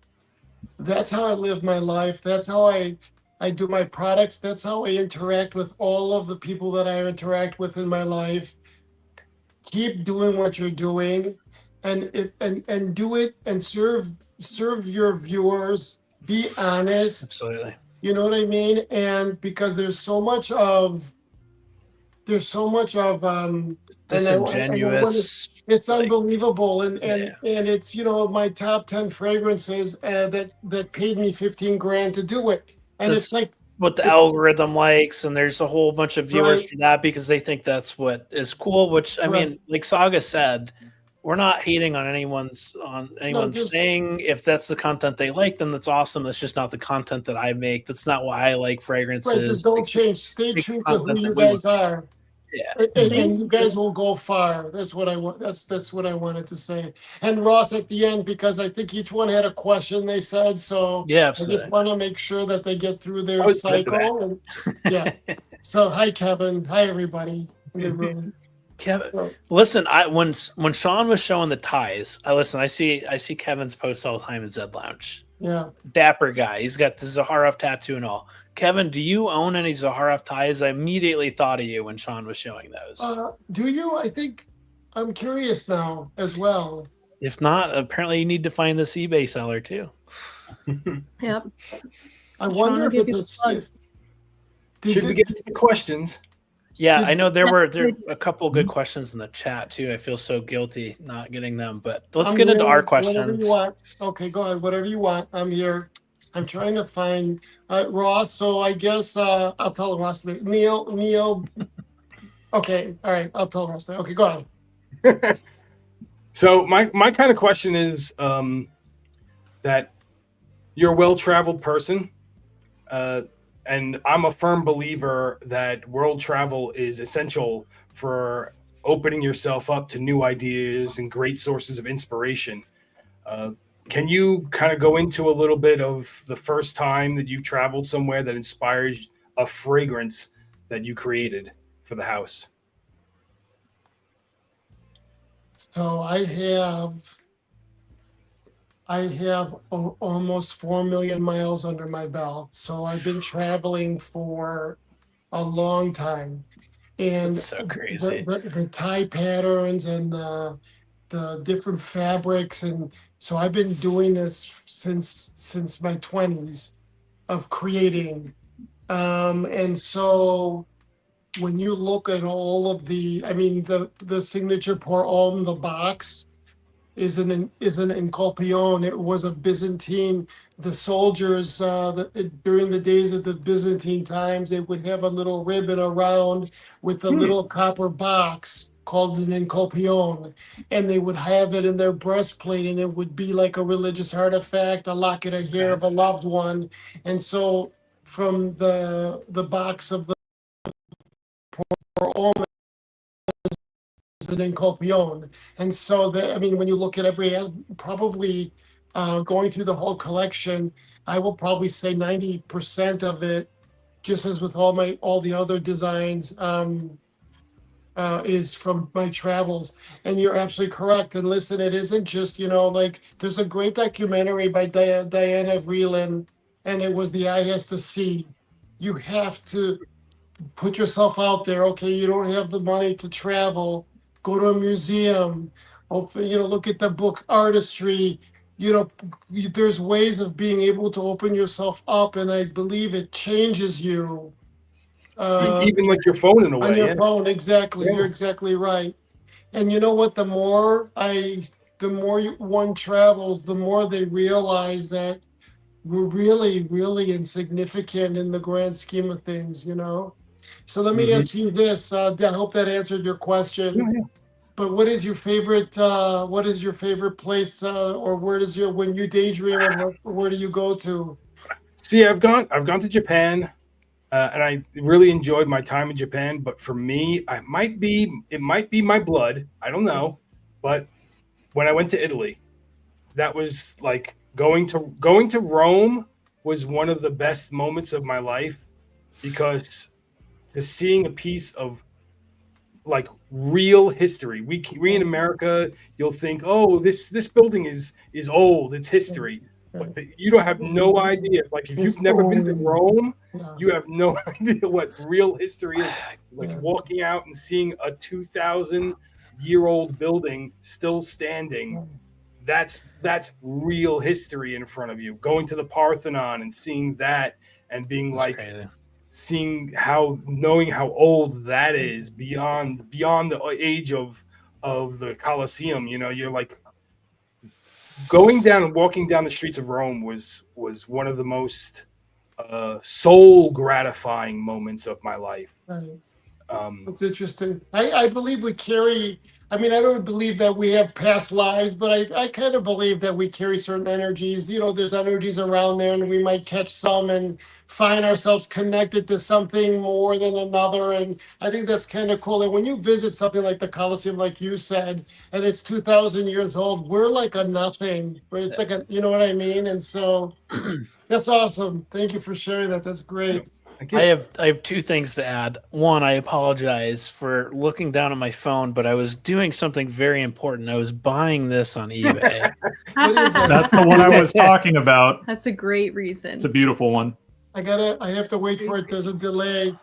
That's how I live my life. That's how I do my products. That's how I interact with all of the people that I interact with in my life. Keep doing what you're doing, and do it and serve your viewers. Be honest. Absolutely. You know what I mean? And because there's so much of and I want to, Disingenuous. it's like, unbelievable, and yeah. it's my top 10 fragrances that paid me 15 grand to do it, and That's it's like what the it's algorithm likes, and there's a whole bunch of viewers right, for that because they think that's what is cool. Which I mean, correct. like Saga said, we're not hating on anyone's No, just thing. If that's the content they like, then that's awesome. That's just not the content that I make. That's not why I like right. fragrances. Just don't Like, change. Stay make true to who content you that we want. guys are. Yeah. And you guys will go far. That's what I want. That's what I wanted to say. And Ross at the end, because I think each one had a question they said. So Yeah, I just absolutely. want to make sure that they get through I their was good to that. cycle. And yeah. So hi Kevin. Hi everybody in the room. Kevin, So listen, when Sean was showing the ties, I see Kevin's posts all the time in Zed Lounge. yeah. Dapper guy. He's got the Zaharoff tattoo and all. Kevin, do you own any Zaharoff ties? I immediately thought of you when Sean was showing those. Do you? I think I'm curious now as well. If not, apparently you need to find this eBay seller too. Yep. I wonder Sean if will it's give a you the plugs. Should we get to the questions? Yeah, Did- I know there were Yeah. a couple good questions in the chat too. I feel so guilty not getting them, but let's I'm get into here, our Whatever questions. you want. Okay, go ahead. Whatever you want. I'm here. I'm trying to find Ross. So I guess I'll tell Ross. Neil. Okay. All right. I'll tell Ross. Okay, go ahead. So my kind of question is that you're a well-traveled person, and I'm a firm believer that world travel is essential for opening yourself up to new ideas and great sources of inspiration. Can you kind of go into a little bit of the first time that you traveled somewhere that inspired a fragrance that you created for the house? So I have almost 4 million miles under my belt. So I've been traveling for a long time, and That's so crazy. the tie patterns and the different fabrics, and so I've been doing this since my 20s of creating, and so when you look at all of the signature pour homme, the box is an Encolpion. It was a Byzantine. The soldiers during the days of the Byzantine times, they would have a little ribbon around with a little copper box called an Encolpion, and they would have it in their breastplate, and it would be like a religious artifact, a locket of hair of a loved one. And so from the box of the pour homme is an Encolpion. And so when you look at probably going through the whole collection, I will probably say 90% of it, just as with all the other designs, is from my travels. And you're absolutely correct. And listen, it isn't just, like there's a great documentary by Diana Vreeland, and it was The Eye Has to See. You have to put yourself out there. Okay, you don't have the money to travel, go to a museum, look at the book artistry. There's ways of being able to open yourself up, and I believe it changes you. Even like your phone in a way. On your Yeah. phone, exactly. Yeah. You're exactly right. And you know what? The more one travels, the more they realize that we're really, really insignificant in the grand scheme of things. So let me ask you this. I hope that answered your question. Yeah. But what is your favorite? What is your favorite place, or when you daydream, where do you go to? See, I've gone to Japan, and I really enjoyed my time in Japan. But for me, it might be my blood. I don't know, but when I went to Italy, that was like going to Rome was one of the best moments of my life, because to seeing a piece of like real history. We in America, you'll think, oh, this building is old, it's history. But you don't have no idea. Like if you've never been to Rome, you have no idea what real history is. Like walking out and seeing a 2,000-year-old building still standing. That's real history in front of you. Going to the Parthenon and seeing that and being like crazy. Knowing how old that is beyond the age of the Colosseum. You know, you're like going down and walking down the streets of Rome was one of the most soul gratifying moments of my life. Right. That's interesting. I believe we carry, I mean, I don't believe that we have past lives, but I kind of believe that we carry certain energies. You know, there's energies around there, and we might catch some and find ourselves connected to something more than another. And I think that's kind of cool. And when you visit something like the Colosseum, like you said, and it's 2,000 years old, we're like a nothing, but it's like you know what I mean? And so that's awesome. Thank you for sharing that. That's great. I have two things to add. One, I apologize for looking down at my phone, but I was doing something very important. I was buying this on eBay. That's the one I was talking about. That's a great reason. It's a beautiful one. I have to wait for it. There's a delay.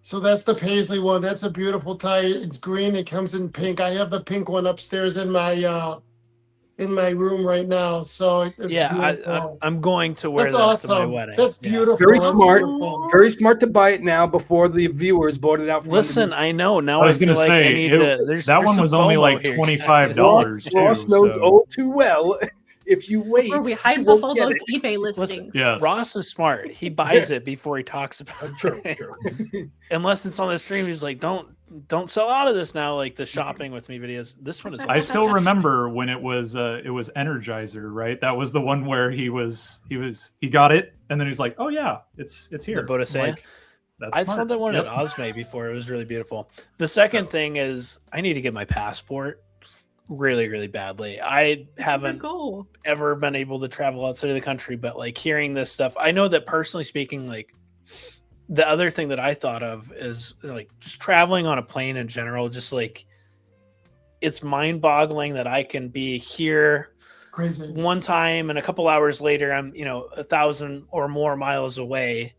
So that's the Paisley one. That's a beautiful tie. It's green. It comes in pink. I have the pink one upstairs in my room right now. So it's I'm going to wear that's that awesome. to my wedding. That's beautiful. Very That's smart. beautiful. Very smart to buy it now before the viewers bought it out. Listen, I know now. I was going to say that one was only like $25. Ross knows all too well. If you wait, before we hype up all those eBay listings. Listen, yes. Ross is smart. He buys it before he talks about it. True. Unless it's on the stream, he's like, don't sell out of this now. Like the shopping with me videos. This one is. I still remember when it was Energizer, right? That was the one where he got it, and then he's like, oh yeah, it's here. The Bodicea. Like, I saw that one at Osme before. It was really beautiful. The second thing is I need to get my passport. Really, really badly. I haven't ever been able to travel outside of the country, but like hearing this stuff, I know that personally speaking, like the other thing that I thought of is like just traveling on a plane in general, just like it's mind boggling that I can be here crazy one time and a couple hours later, I'm, 1,000 or more miles away.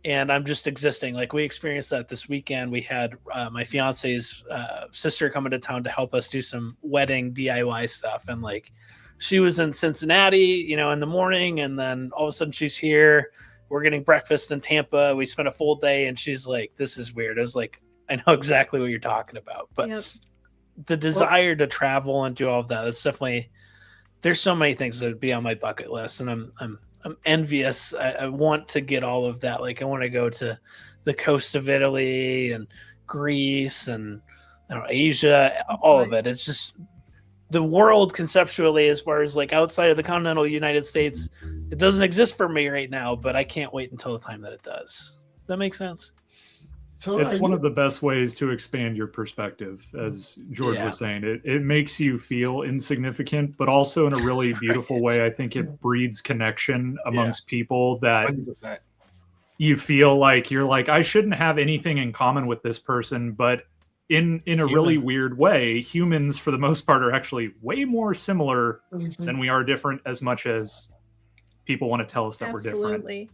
And I'm just existing. Like we experienced that this weekend. We had my fiance's sister come into town to help us do some wedding DIY stuff. And like, she was in Cincinnati, in the morning. And then all of a sudden she's here. We're getting breakfast in Tampa. We spent a full day and she's like, this is weird. I was like, I know exactly what you're talking about. But the desire to travel and do all of that, it's definitely, there's so many things that would be on my bucket list. And I'm envious. I want to get all of that. Like I want to go to the coast of Italy and Greece and Asia, all of it. It's just the world conceptually, as far as like outside of the continental United States, it doesn't exist for me right now, but I can't wait until the time that it does. Does that make sense? So it's one of the best ways to expand your perspective, as George was saying. It makes you feel insignificant, but also in a really beautiful way. I think it breeds connection amongst people that 100%. You feel like you're like, I shouldn't have anything in common with this person, but in a really weird way, humans for the most part are actually way more similar than we are different, as much as people want to tell us that we're different.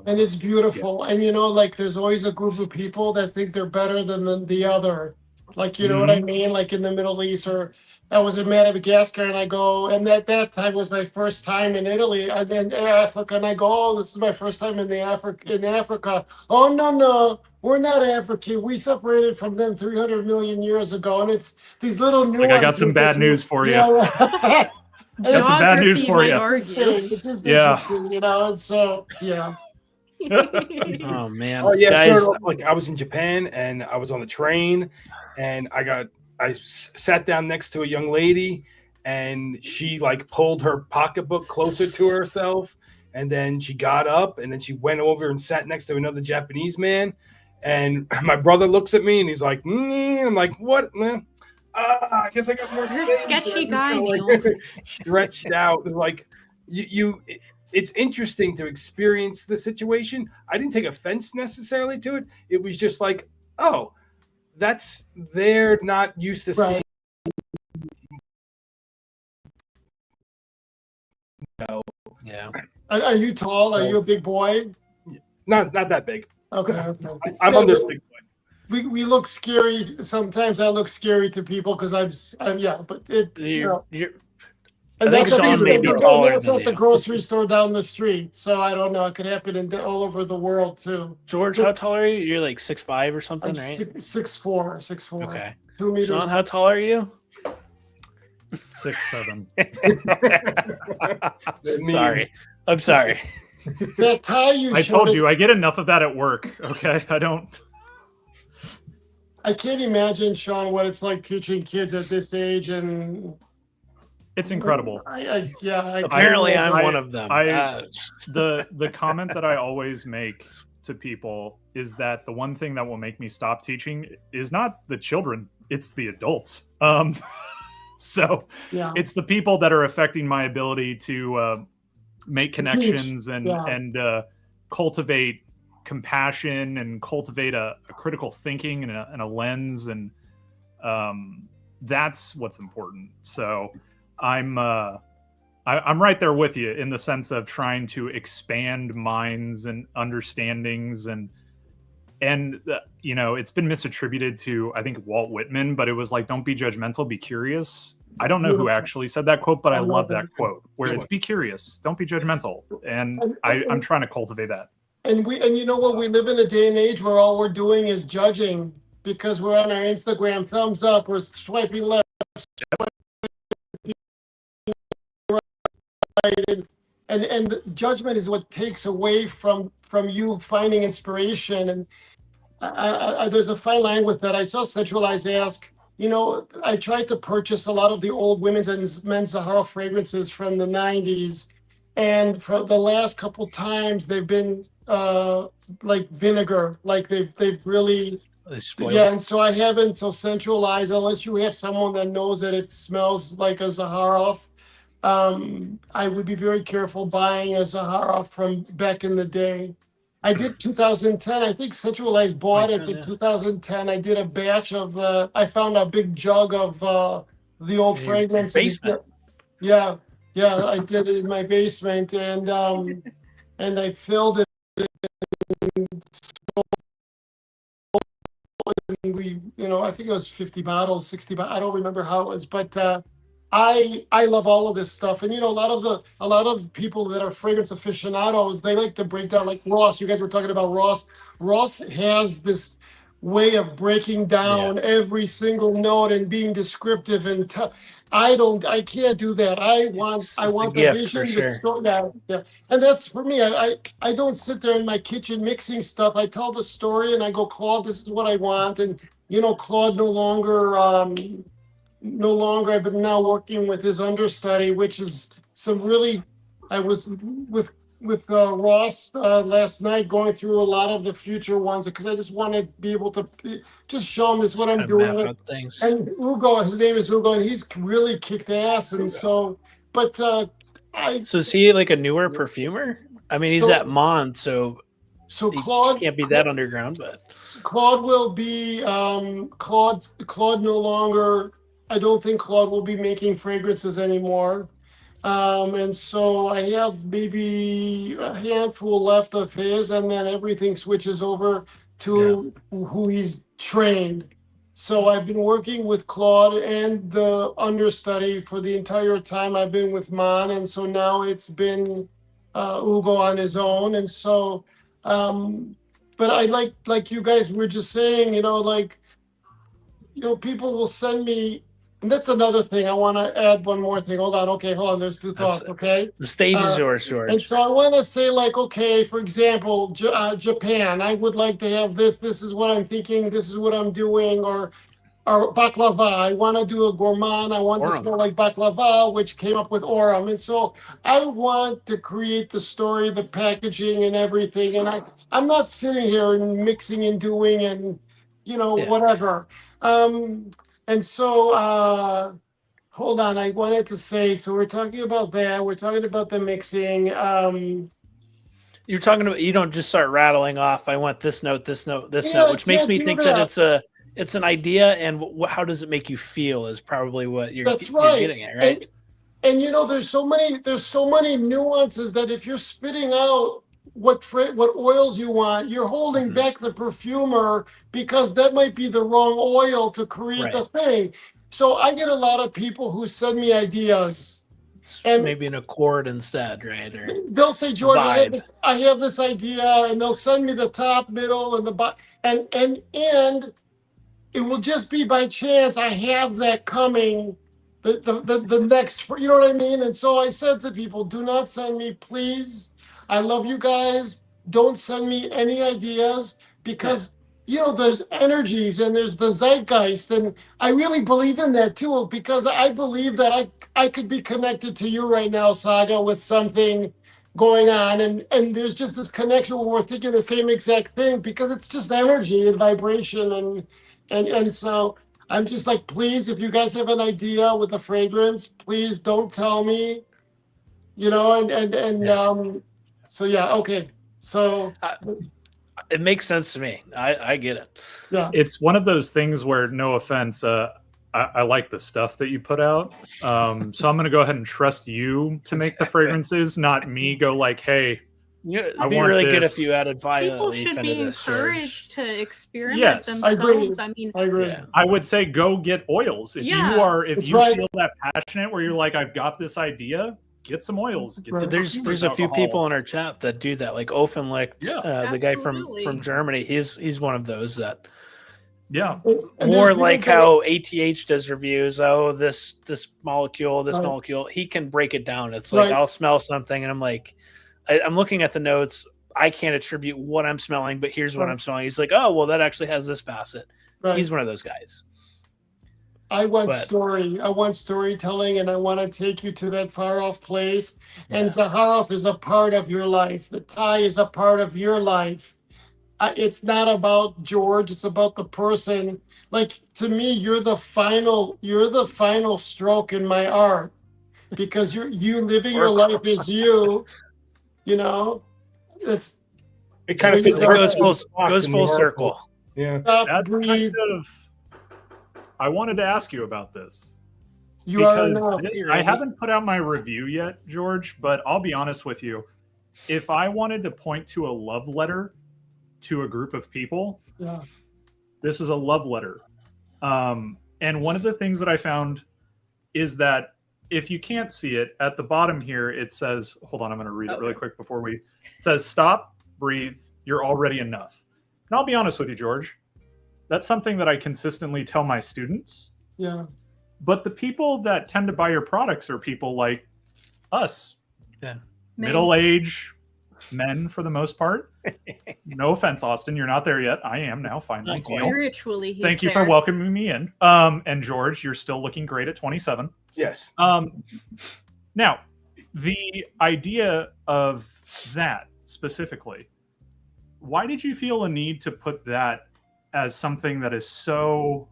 And it's beautiful. And like there's always a group of people that think they're better than the other. Like, you know what I mean? Like in the Middle East, or I was in Madagascar and I go, and at that time was my first time in Italy and then Africa. And I go, oh, this is my first time in Africa. Oh, no, we're not African. We separated from them 300 million years ago. And it's these little nuances. Like I got some bad news for you. Yeah, That's some bad news for you. It's just interesting, and so, Oh man! Oh yeah, guys. sure. Like I was in Japan and I was on the train, and I sat down next to a young lady, and she like pulled her pocketbook closer to herself, and then she got up, and then she went over and sat next to another Japanese man, and my brother looks at me and he's like, I'm like, what, man? I guess I got more You're a space. sketchy I'm just guy, kinda, like, stretched out. It's like it's interesting to experience the situation. I didn't take offense necessarily to it. It was just like, oh, they're not used to seeing. Yeah. Are you tall? Are you a big boy? Not that big. Okay. I'm Yeah, under but 6 foot. we look scary. Sometimes I look scary to people because I'm yeah, but You're, and I think that's Sean may be not taller that's than not the you. grocery store down the street. So I don't know. It could happen all over the world too. George, how tall are you? You're like 6'5" or something, I'm right? 6'4". Okay. 2 meters. Sean, how tall are you? 6'7". Sorry. I'm sorry. That tie you I showed told us, you I get enough of that at work. Okay, I don't. I can't imagine, Sean, what it's like teaching kids at this age, and It's incredible. Apparently, I'm one of them. The comment that I always make to people is that the one thing that will make me stop teaching is not the children, it's the adults. So it's the people that are affecting my ability to make connections and cultivate compassion and cultivate a critical thinking and a lens, and that's what's important. So I'm right there with you in the sense of trying to expand minds and understandings, and you know, it's been misattributed to, I think, Walt Whitman, but it was like, don't be judgmental, be curious. I don't know who actually said that quote, but I love that quote where it's be curious, don't be judgmental. And I'm trying to cultivate that. And you know what, we live in a day and age where all we're doing is judging, because we're on our Instagram, thumbs up, we're swiping left, right, and judgment is what takes away from you finding inspiration. And there's a fine line with that. I saw Centralized ask, you know, I tried to purchase a lot of the old women's and men's Zaharoff fragrances from the 90s. And for the last couple times, they've been like vinegar, like they've really, and so I haven't so Centralized, unless you have someone that knows that it smells like a Zaharoff. I would be very careful buying a Zaharoff from back in the day. I did 2010. I think Centralized bought it in 2010. I did a batch of. I found a big jug of the old fragrance. Basement. Yeah, I did it in my basement, and I filled it. And we, you know, I think it was 50 bottles, 60 bottles. I don't remember how it was, but I love all of this stuff. And you know, a lot of people that are fragrance aficionados, they like to break down, like Ross. You guys were talking about Ross. Ross has this way of breaking down every single note and being descriptive, and I can't do that. I want the vision, the story. Yeah. And that's for me. I don't sit there in my kitchen mixing stuff. I tell the story and I go, Claude, this is what I want. And you know, Claude no longer I've been now working with his understudy, which is some really, I was with Ross last night going through a lot of the future ones, because I just want to be able to just show him this what I'm doing. And Ugo, his name is Ugo, and he's really kicked ass. And so, but so is he like a newer perfumer? I mean, he's at Mond, so Claude can't be that underground, but Claude will be Claude no longer. I don't think Claude will be making fragrances anymore. And so I have maybe a handful left of his, and then everything switches over to who he's trained. So I've been working with Claude and the understudy for the entire time I've been with Mon, and so now it's been Ugo on his own. And so, but I like you guys were just saying, you know, people will send me. And that's another thing. I want to add one more thing. Hold on. There's two thoughts, okay? The stage is yours, George. And so I want to say, like, okay, for example, Japan, I would like to have this. This is what I'm thinking. This is what I'm doing. Or baklava. I want to do a gourmand. I want to smell like baklava, which came up with Oram. And so I want to create the story, the packaging, and everything. And I'm not sitting here and mixing and doing and, whatever. And so, hold on, I wanted to say, so we're talking about that. We're talking about the mixing. You're talking about, you don't just start rattling off. I want this note, this note, this Yeah, note, I which makes can't me do think that it's an idea, and how does it make you feel is probably what you're That's right. getting at, right? And you know, there's so many nuances that if you're spitting out what oils you want, you're holding back the perfumer because that might be the wrong oil to create the thing. So I get a lot of people who send me ideas, and Maybe an accord instead, right? Or they'll say, George, vibe. I have this idea, and they'll send me the top, middle, and the bottom, and it will just be by chance I have that coming. The next, you know what I mean? And so I said to people, do not send me, please. I love you guys. Don't send me any ideas because, you know, there's energies and there's the zeitgeist. And I really believe in that too, because I believe that I could be connected to you right now, Saga, with something going on. And there's just this connection where we're thinking the same exact thing because it's just energy and vibration. And so I'm just like, please, if you guys have an idea with a fragrance, please don't tell me, you know, so yeah, okay. So it makes sense to me. I get it. Yeah. It's one of those things where, no offense, I like the stuff that you put out. So I'm going to go ahead and trust you to make the fragrances, not me go like, hey, it'd be really good if you added violet People leaf should into be this, encouraged George. to experiment Yes. themselves. I mean, I agree. Yeah. I would say go get oils. If That's you right. feel that passionate where you're like, I've got this idea, get some oils. Get some There's perfumers a few alcohol. people in our chat that do that, like Offenlicht, the guy from Germany. He's one of those that. Yeah. And More there's like people how ATH does reviews. Oh, this molecule, this Right. molecule. He can break it down. It's like, Right. I'll smell something and I'm like, I'm looking at the notes. I can't attribute what I'm smelling, but here's what Right. I'm smelling. He's like, oh, well, that actually has this facet. Right. He's one of those guys. I want But- story. I want storytelling, and I want to take you to that far off place. And Yeah. Zaharoff is a part of your life. The Thai is a part of your life. It's not about George. It's about the person. Like, to me, you're the final stroke in my art, because you living your life is you. You know, it kind of It fits goes goes full circle. Yeah. That's breathe. kind of. I wanted to ask you about this. You are Because now. I haven't put out my review yet, George, but I'll be honest with you. If I wanted to point to a love letter to a group of people, Yeah. this is a love letter. And one of the things that I found is that if you can't see it, at the bottom here, it says, hold on, I'm going to read it really quick before it says, stop, breathe, you're already enough. And I'll be honest with you, George, that's something that I consistently tell my students. Yeah. But the people that tend to buy your products are people like us. Yeah. Middle-aged men for the most part. No offense, Austin, you're not there yet. I am now, finally. Spiritually, he's Thank you for welcoming me in. And George, you're still looking great at 27. Yes. Now, the idea of that specifically, why did you feel a need to put that as something that is so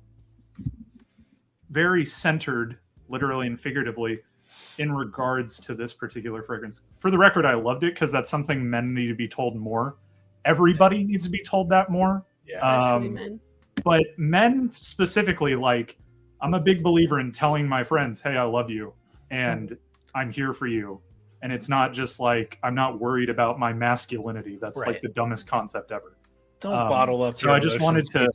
very centered, literally and figuratively, in regards to this particular fragrance? For the record, I loved it because that's something men need to be told more. Everybody needs to be told that more. Especially men. But men specifically, like, I'm a big believer in telling my friends, hey, I love you and I'm here for you. And it's not just like, I'm not worried about my masculinity. That's like the dumbest concept ever. Don't bottle up. So I just wanted to,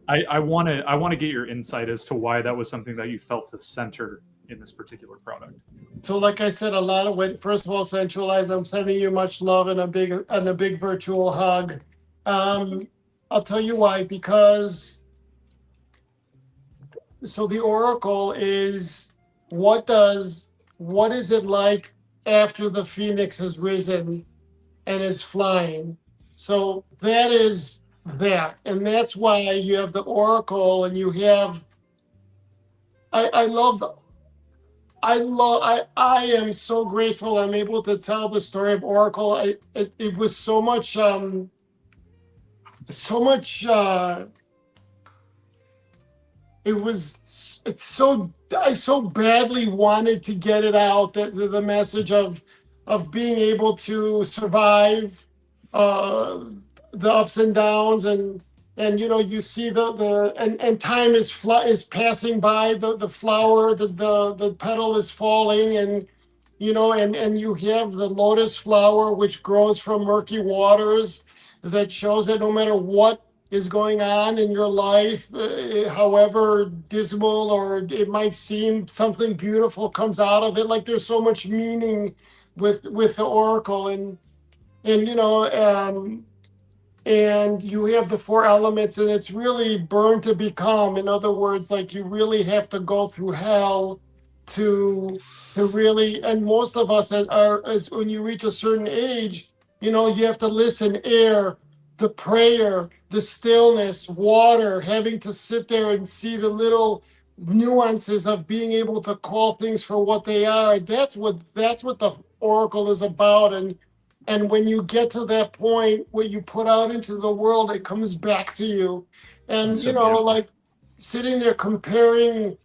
I want to get your insight as to why that was something that you felt to center in this particular product. So, like I said, a lot of weight. First of all, Centralize, I'm sending you much love and a big virtual hug. I'll tell you why. Because so the Oracle is what is it like after the Phoenix has risen and is flying? So that is that, and that's why you have the Oracle, and you have. I am so grateful I'm able to tell the story of Oracle. It was so much it's so, I so badly wanted to get it out, that the message of being able to survive the ups and downs, and you know, you see and time is passing by, the flower, the petal is falling, and you know, and you have the lotus flower which grows from murky waters, that shows that no matter what is going on in your life, however dismal or it might seem, something beautiful comes out of it. Like, there's so much meaning with the oracle, and you know, and you have the four elements, and it's really burn to become. In other words, like, you really have to go through hell to really, and most of us as when you reach a certain age, you know, you have to listen, air, the prayer, the stillness, water, having to sit there and see the little nuances of being able to call things for what they are. That's what the oracle is about. And when you get to that point, what you put out into the world, it comes back to you. And That's so you know, beautiful. like, sitting there comparing,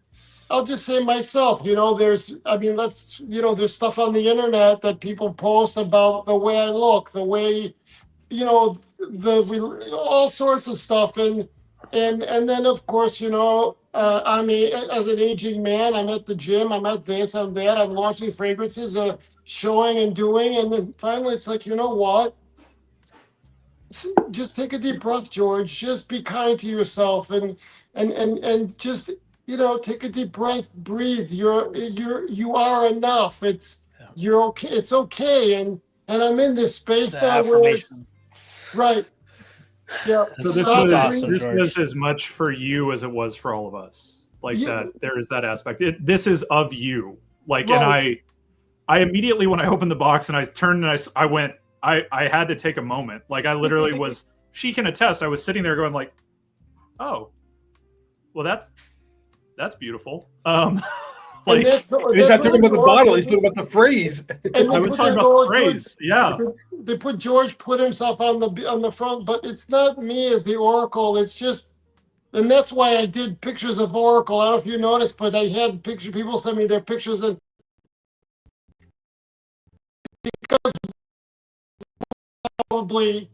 I'll just say myself, you know, there's stuff on the internet that people post about the way I look, the way, you know, all sorts of stuff. And then, of course, you know, as an aging man, I'm at the gym, I'm at this, I'm that, I'm launching fragrances, showing and doing. And then finally it's like, you know what? Just take a deep breath, George. Just be kind to yourself, and just, you know, take a deep breath, breathe. You are enough. Yeah. You're okay. It's okay. And I'm in this space The now where it's affirmation. right. Yeah. So That's this Stop, was awesome, this George. was as much for you as it was for all of us. Like Yeah. that, there is that aspect. This is of you. Like, and Right. I immediately, when I opened the box and I turned and I went, I had to take a moment. Like, I literally was. She can attest. I was sitting there going like, oh, well, that's beautiful. And Like, that's He's not talking about the bottle. He's talking. talking about the phrase. And I was talking about the phrase. Yeah. They put George put himself on the front, but it's not me as the oracle. It's just, and that's why I did pictures of oracle. I don't know if you noticed, but I had people send me their pictures, and because probably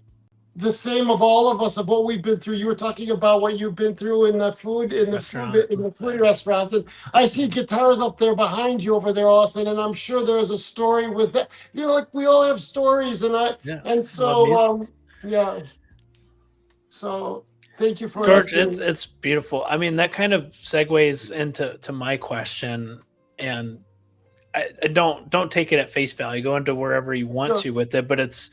the same of all of us of what we've been through. You were talking about what you've been through in the food Restaurants. restaurants, and I see guitars up there behind you over there, Austin, and I'm sure there's a story with that. You know, like, we all have stories, and Yeah. and Love so yeah. So thank you for George, asking. it's beautiful. I mean, that kind of segues into my question, and I don't take it at face value. Go into wherever you want Sure. to with it, but it's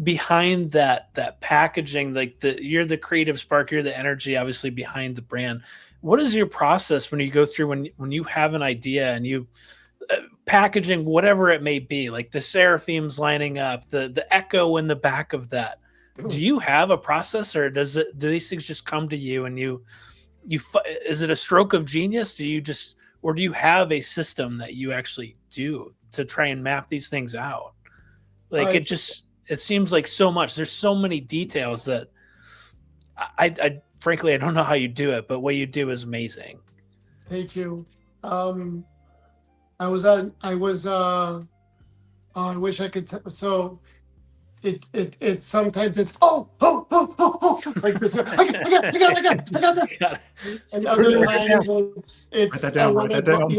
behind that packaging. Like, you're the creative spark, you're the energy, obviously, behind the brand. What is your process when you go through, when you have an idea and you packaging, whatever it may be, like the seraphims lining up, the echo in the back of that? Do you have a process, or do these things just come to you and is it a stroke of genius? Or do you have a system that you actually do to try and map these things out? Like, it seems like so much. There's so many details that I frankly, I don't know how you do it, but what you do is amazing. Thank you. I wish I could. So it sometimes it's like this. I got this. And other times it's Write that down, write that down.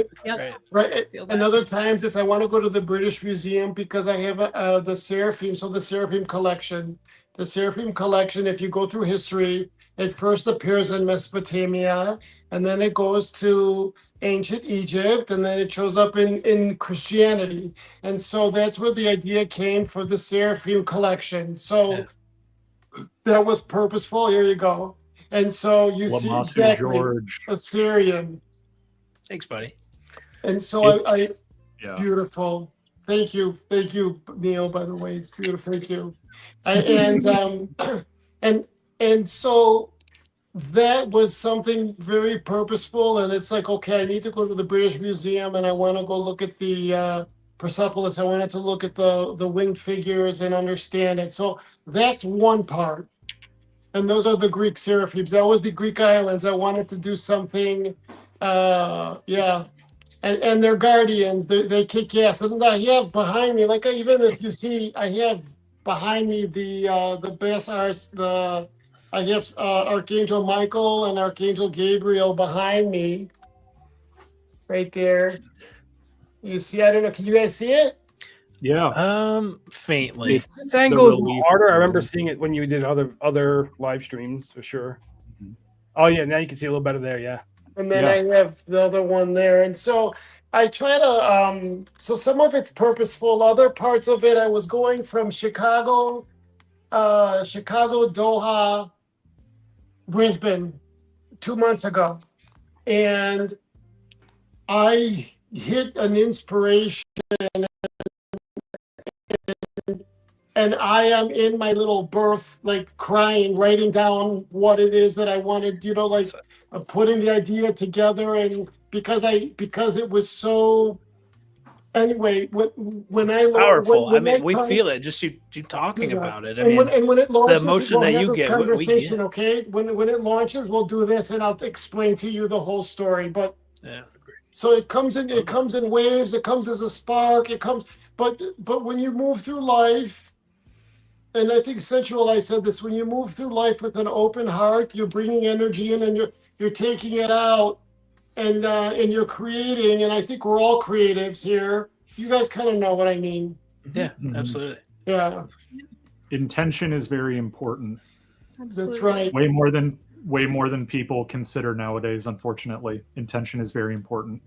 right. Feel And that. other times it's I want to go to the British Museum because I have the Seraphim. So the Seraphim collection. The Seraphim collection, if you go through history, it first appears in Mesopotamia, and then it goes to ancient Egypt, and then it shows up in Christianity. And so that's where the idea came for the Seraphim collection. So that was purposeful. Here you go. And so you see Lamasu exactly George. Assyrian. Thanks, buddy. And so Yeah. beautiful. Thank you, Neil. By the way, it's beautiful. Thank you. And so that was something very purposeful. And it's like, okay, I need to go to the British Museum, and I want to go look at the Persepolis. I wanted to look at the winged figures and understand it. So that's one part. And those are the Greek seraphims. That was the Greek islands. I wanted to do something, yeah. And they're guardians. They kick ass. And I have behind me, like even if you see, I have behind me the best arts. I have Archangel Michael and Archangel Gabriel behind me, right there. You see? I don't know. Can you guys see it? Yeah. Faintly. This angle is relief. harder. I remember seeing it when you did other live streams for sure. Oh yeah, now you can see a little better there. Yeah. And then I have the other one there. And so I try to, so some of it's purposeful. Other parts of it, I was going from Chicago, Doha, Brisbane 2 months ago. And I hit an inspiration and I am in my little berth, like crying, writing down what it is that I wanted, like putting the idea together. And because it was so, anyway, when I Powerful. when we feel it. Just you talking about it. When it launches, the emotion we'll that have you this get, conversation, we get. okay? When it launches, we'll do this, and I'll explain to you the whole story. But yeah. So it comes in waves. It comes as a spark. But when you move through life. And I think Sensual, I said this, when you move through life with an open heart, you're bringing energy in and you're taking it out and you're creating. And I think we're all creatives here. You guys kind of know what I mean. Yeah, absolutely. Yeah. Intention is very important. Absolutely. That's right. Way more than people consider nowadays, unfortunately. Intention is very important.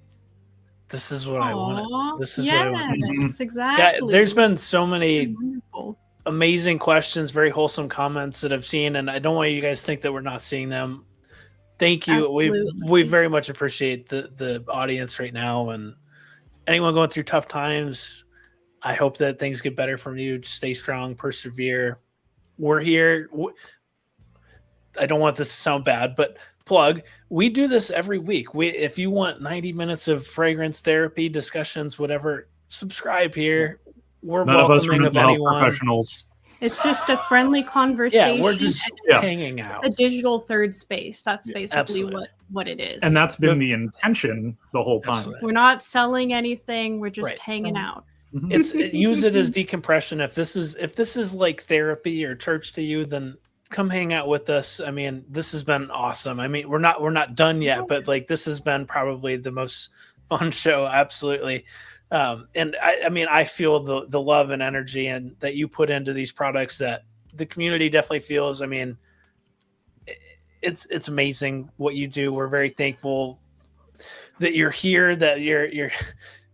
This is what I wanted. This is yes, what I wanted. Exactly. Yeah, there's been so many wonderful, amazing questions, very wholesome comments that I've seen, and I don't want you guys to think that we're not seeing them. Thank you. Absolutely. We very much appreciate the audience right now, and anyone going through tough times, I hope that things get better from you. Just stay strong, persevere. We're here. I don't want this to sound bad, but plug. We do this every week. If you want 90 minutes of fragrance therapy discussions, whatever, subscribe here. We're None of us are welcoming of mental health anyone. professionals. It's just a friendly conversation. Yeah, we're just hanging out. A digital third space. That's basically absolutely. what it is. And that's been the intention the whole time. Absolutely. We're not selling anything. We're just hanging out. It's use it as decompression. If this is like therapy or church to you, then come hang out with us. I mean, this has been awesome. I mean, we're not done yet, but like this has been probably the most fun show. Absolutely. And I feel the love and energy and that you put into these products that the community definitely feels. I mean, it's amazing what you do. We're very thankful that you're here, that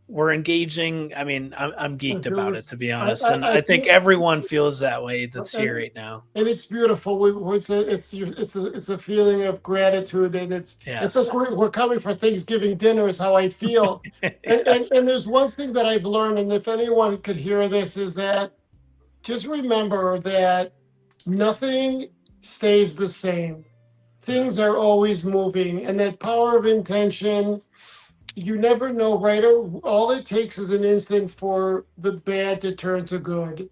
we're engaging. I mean, I'm geeked about it, to be honest. I think everyone feels that way that's here right now. And it's beautiful. It's a feeling of gratitude, and it's like we're coming for Thanksgiving dinner is how I feel. and there's one thing that I've learned, and if anyone could hear this, is that just remember that nothing stays the same. Things are always moving, and that power of intention. You never know, right? All it takes is an instant for the bad to turn to good.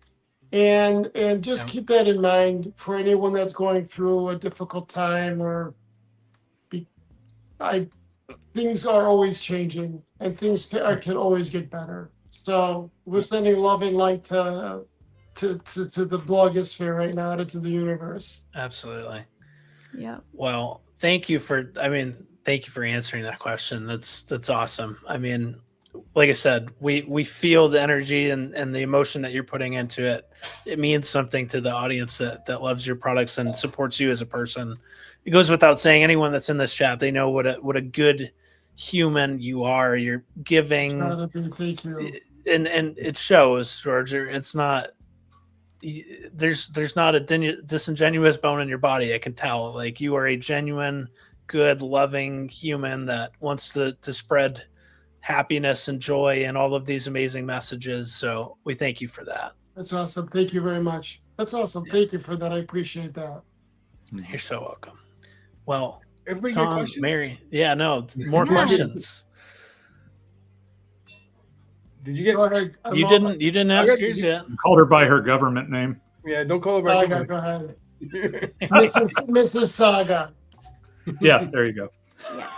And just keep that in mind for anyone that's going through a difficult time things are always changing and things can always get better. So we're sending love and light to the blogosphere right now, to the universe. Absolutely. Yeah. Well, thank you for answering that question. That's awesome. I mean, like I said, we feel the energy and the emotion that you're putting into it. It means something to the audience that loves your products and supports you as a person. It goes without saying, anyone that's in this chat, they know what a good human you are. You're giving. Thank you. And it shows, George. It's not. There's not a disingenuous bone in your body. I can tell. Like, you are a genuine, good, loving human that wants to spread happiness and joy and all of these amazing messages. So we thank you for that. That's awesome. Thank you very much. That's awesome. Thank you for that. I appreciate that. You're so welcome. Well, everybody Tom, got a question? Mary. Yeah, no, more questions. Did you get? Go ahead. You didn't ask yours yet. Called her by her government name. Yeah, don't call her by. Go ahead. Mrs. Saga. Yeah, there you go. Yes.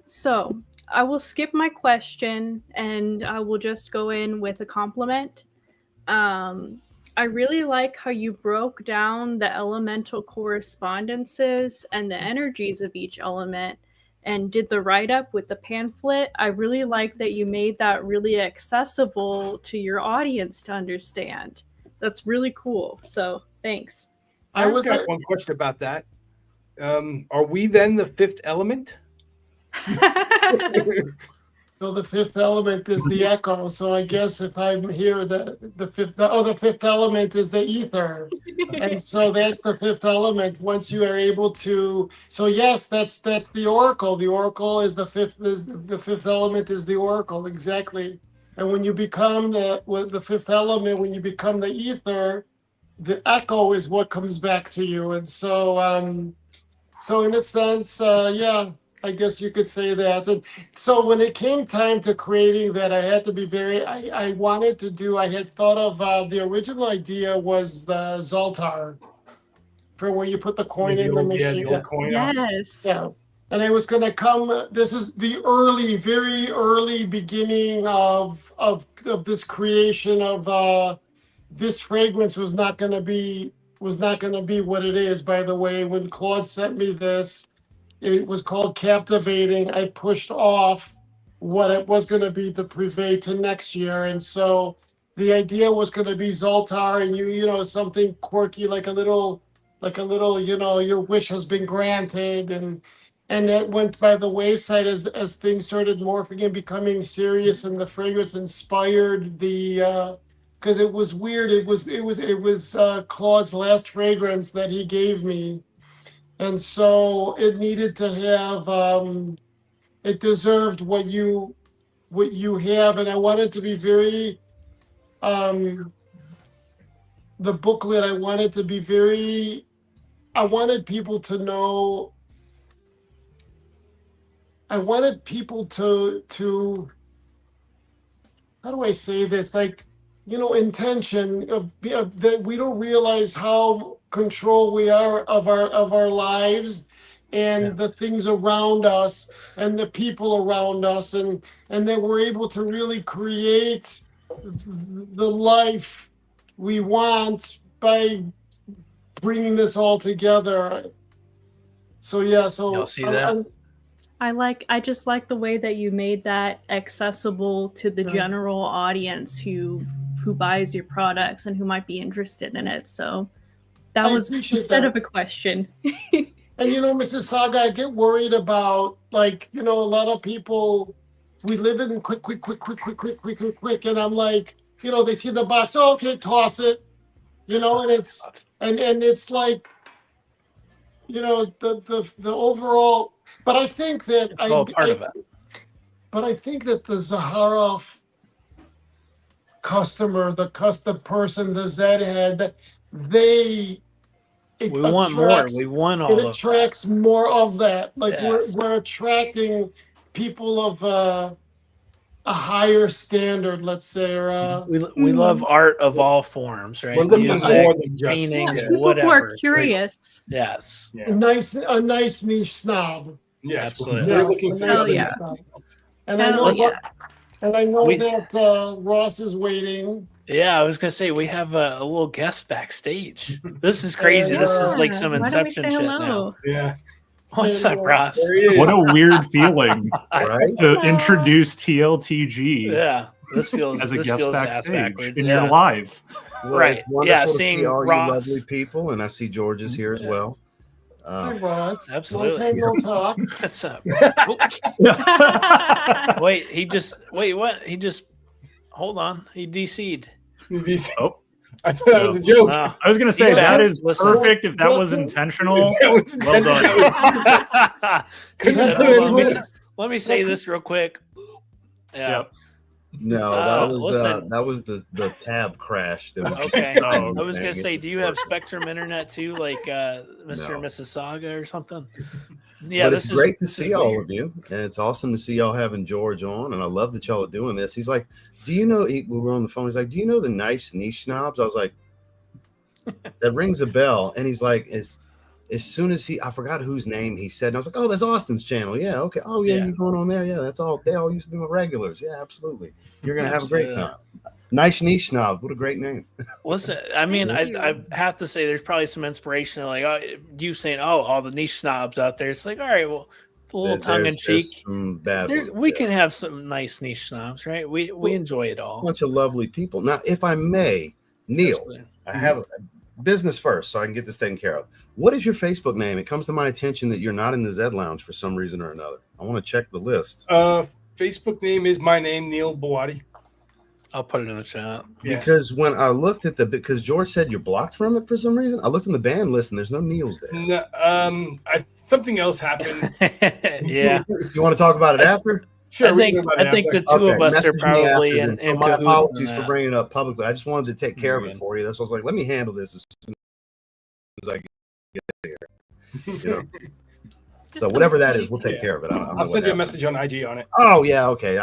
So I will skip my question and I will just go in with a compliment. I really like how you broke down the elemental correspondences and the energies of each element and did the write-up with the pamphlet. I really like that you made that really accessible to your audience to understand. That's really cool. So thanks. I've got one question about that. Are we then the fifth element? So the fifth element is the echo. So I guess if I'm here, the fifth element is the ether, and so that's the fifth element. Once you are able to, so yes, that's the oracle. The oracle is the fifth. The fifth element is the oracle, exactly. And when you become the fifth element, when you become the ether, the echo is what comes back to you. And so, so in a sense, yeah. I guess you could say that. And so when it came time to creating that, I had to be I had thought of the original idea was the Zoltar for where you put the coin in the machine. The old coin. Yes. Yeah. And it was going to come, this is the very early beginning of this creation of this fragrance was not going to be what it is. By the way, when Claude sent me this, it was called Captivating. I pushed off what it was going to be to Privé to next year. And so the idea was going to be Zoltar and you know, something quirky, like a little, you know, your wish has been granted. And that went by the wayside as things started morphing and becoming serious, and the fragrance inspired the, because it was weird. It was Claude's last fragrance that he gave me. And so it needed to have, it deserved what you have. And I wanted to be very, the booklet, I wanted people to know, I wanted people to, how do I say this? Like, you know, intention of that we don't realize how control we are of our lives and the things around us and the people around us, and that we're able to really create the life we want by bringing this all together. So yeah, so You'll see that. I just like the way that you made that accessible to the general audience who buys your products and who might be interested in it. So that was instead of a question. And you know, Mrs. Saga, I get worried about, like, you know, a lot of people, we live in quick. And I'm like, you know, they see the box, oh, okay, toss it. You know, and it's like, you know, the overall, but I think that part of it. But I think that the Zaharoff customer, the person, the Zhead, we want more. We want all of that. It attracts more of that. Like, yes. we're attracting people of a higher standard, let's say. Or we love art of all forms, right? We're looking Music, more than just paintings, People whatever. who are curious. Yes. Yeah. a nice niche snob. Yes, absolutely. We're looking for Hell yeah. And I know We- that Ross is waiting. Yeah, I was gonna say we have a little guest backstage. This is crazy. This is like some Why don't we Inception say shit hello? now. Yeah. What's up, Ross? There he is. What a weird feeling Right? to introduce TLTG Yeah, this feels as a this guest feels ass backstage backwards. and Yeah. you're live. Well, Right. It's wonderful Yeah, to seeing see all Ross. you lovely people, and I see George is here as well. Hi, Ross. absolutely. Long time no talk. What's up? Wait, what? He just hold on. He DC'd. Oh, I thought that was a joke. Wow. I was going to say Yeah. that is Listen. perfect if that was intentional. That was Well done. He said, That's "Hold what on, it was. let me say this real quick." Yeah. Yep. No, listen. that was the tab crashed. It was just Okay. Oh, I was gonna dang, it say, just do you have worked. Spectrum Internet too, like Mr. No. and Mrs. Saga or something? Yeah, But this it's is great to this is see all weird. of you, and it's awesome to see y'all having George on, and I love that y'all are doing this. He's like, "Do you know?" We were on the phone. He's like, "Do you know the Nice Niche Snobs?" I was like, That rings a bell. And he's like, as soon as I forgot whose name he said, and I was like, oh, that's Austin's channel. Yeah, okay. Oh, yeah, you're going on there. Yeah, that's all. They all used to be my regulars. Yeah, absolutely. You're going to have a great time. Nice Niche Snobs. What a great name. Listen, I mean, I have to say there's probably some inspiration, like you saying, oh, all the niche snobs out there. It's like, all right, well, a little tongue in cheek. We can have some nice niche snobs, right? We enjoy it all. A bunch of lovely people. Now, if I may, Neil, Absolutely. I have business first, so I can get this taken care of. What is your Facebook name? It comes to my attention that you're not in the Zed Lounge for some reason or another. I want to check the list. Facebook name is my name, Neil Bawadi. I'll put it in the chat. Because when I looked at because George said you're blocked from it for some reason, I looked in the band list and there's no Neils there. No, something else happened. Yeah. You want to talk about it after? Sure. I think the two of us are probably in my apologies for bringing it up publicly. I just wanted to take care of it for you. That's why I was like, let me handle this as soon as I get here. You know? So whatever that is, we'll take care of it. I'll send you a message on IG on it. Oh yeah, okay.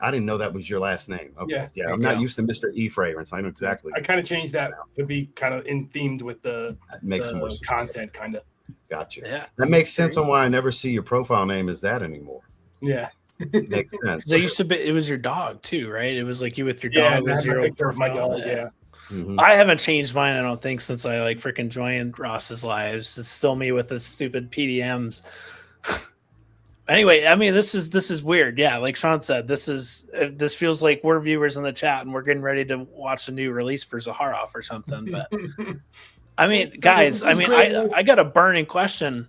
I didn't know that was your last name. Okay. Yeah. I'm not used to Mr. E Fragrance. I know exactly. I kind of changed that to be kind of in themed with the more sense. Content, kind of. Gotcha. Yeah. That makes sense on why I never see your profile name as that anymore. Yeah. Makes sense. So it was your dog too, right? It was like you with your dog. Yeah, was your picture of my dog. Yeah. Mm-hmm. I haven't changed mine, I don't think, since I like freaking joined Ross's lives. It's still me with the stupid PDMs. Anyway, I mean, this is weird. Yeah, like Sean said, this feels like we're viewers in the chat and we're getting ready to watch a new release for Zaharoff or something. But I mean, guys, I got a burning question.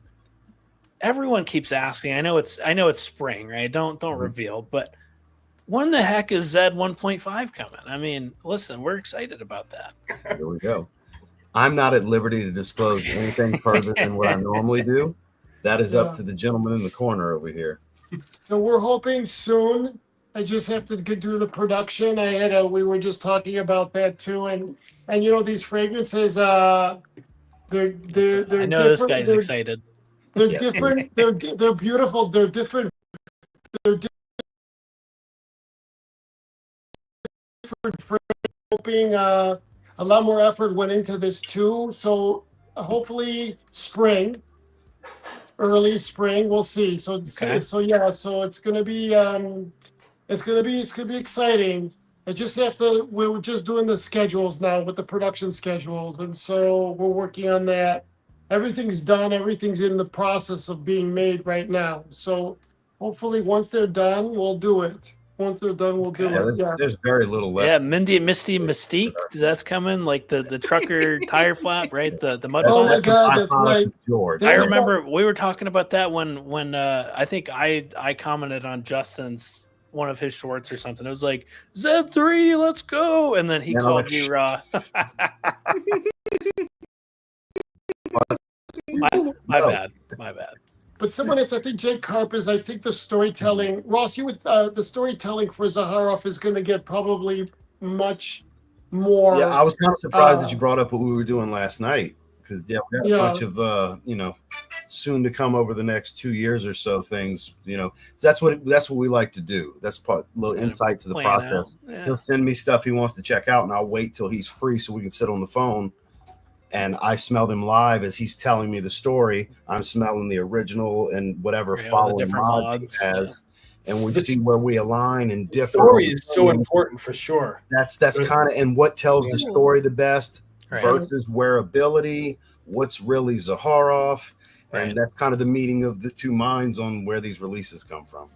Everyone keeps asking. I know it's spring, right? Don't reveal, but when the heck is Zed 1.5 coming? I mean, listen, we're excited about that. Here we go. I'm not at liberty to disclose anything further than what I normally do. That is up to the gentleman in the corner over here. So we're hoping soon. I just have to do the production. We were just talking about that too, and you know these fragrances. They're I know this guy's excited. They're different. They're beautiful. They're different. They're different. Hoping a lot more effort went into this too. So hopefully early spring, we'll see. So it's gonna be exciting. We're just doing the schedules now with the production schedules, and so we're working on that. Everything's done. Everything's in the process of being made right now. So hopefully, once they're done, we'll do it. Once they're done, we'll do it. Yeah. There's very little left. Yeah, Misty Mystique, that's coming. Like the trucker tire flap, right? The mud. Oh flap. my God, that's right. George. I remember we were talking about that when I think I commented on Justin's one of his shorts or something. It was like Z3, let's go, and then he called you raw. My bad. But someone else, I think Jake Karp is. I think the storytelling, Ross, you with the storytelling for Zaharoff is going to get probably much more. Yeah, I was kind of surprised that you brought up what we were doing last night because we got a bunch of soon to come over the next 2 years or so things. That's what we like to do. That's a little insight to the process. Yeah. He'll send me stuff he wants to check out, and I'll wait till he's free so we can sit on the phone. And I smell them live as he's telling me the story. I'm smelling the original and whatever following mods he has. And we see where we align and differ. The story is so important for sure. That's kind of, and what tells the story the best versus wearability, what's really Zaharoff. And that's kind of the meeting of the two minds on where these releases come from.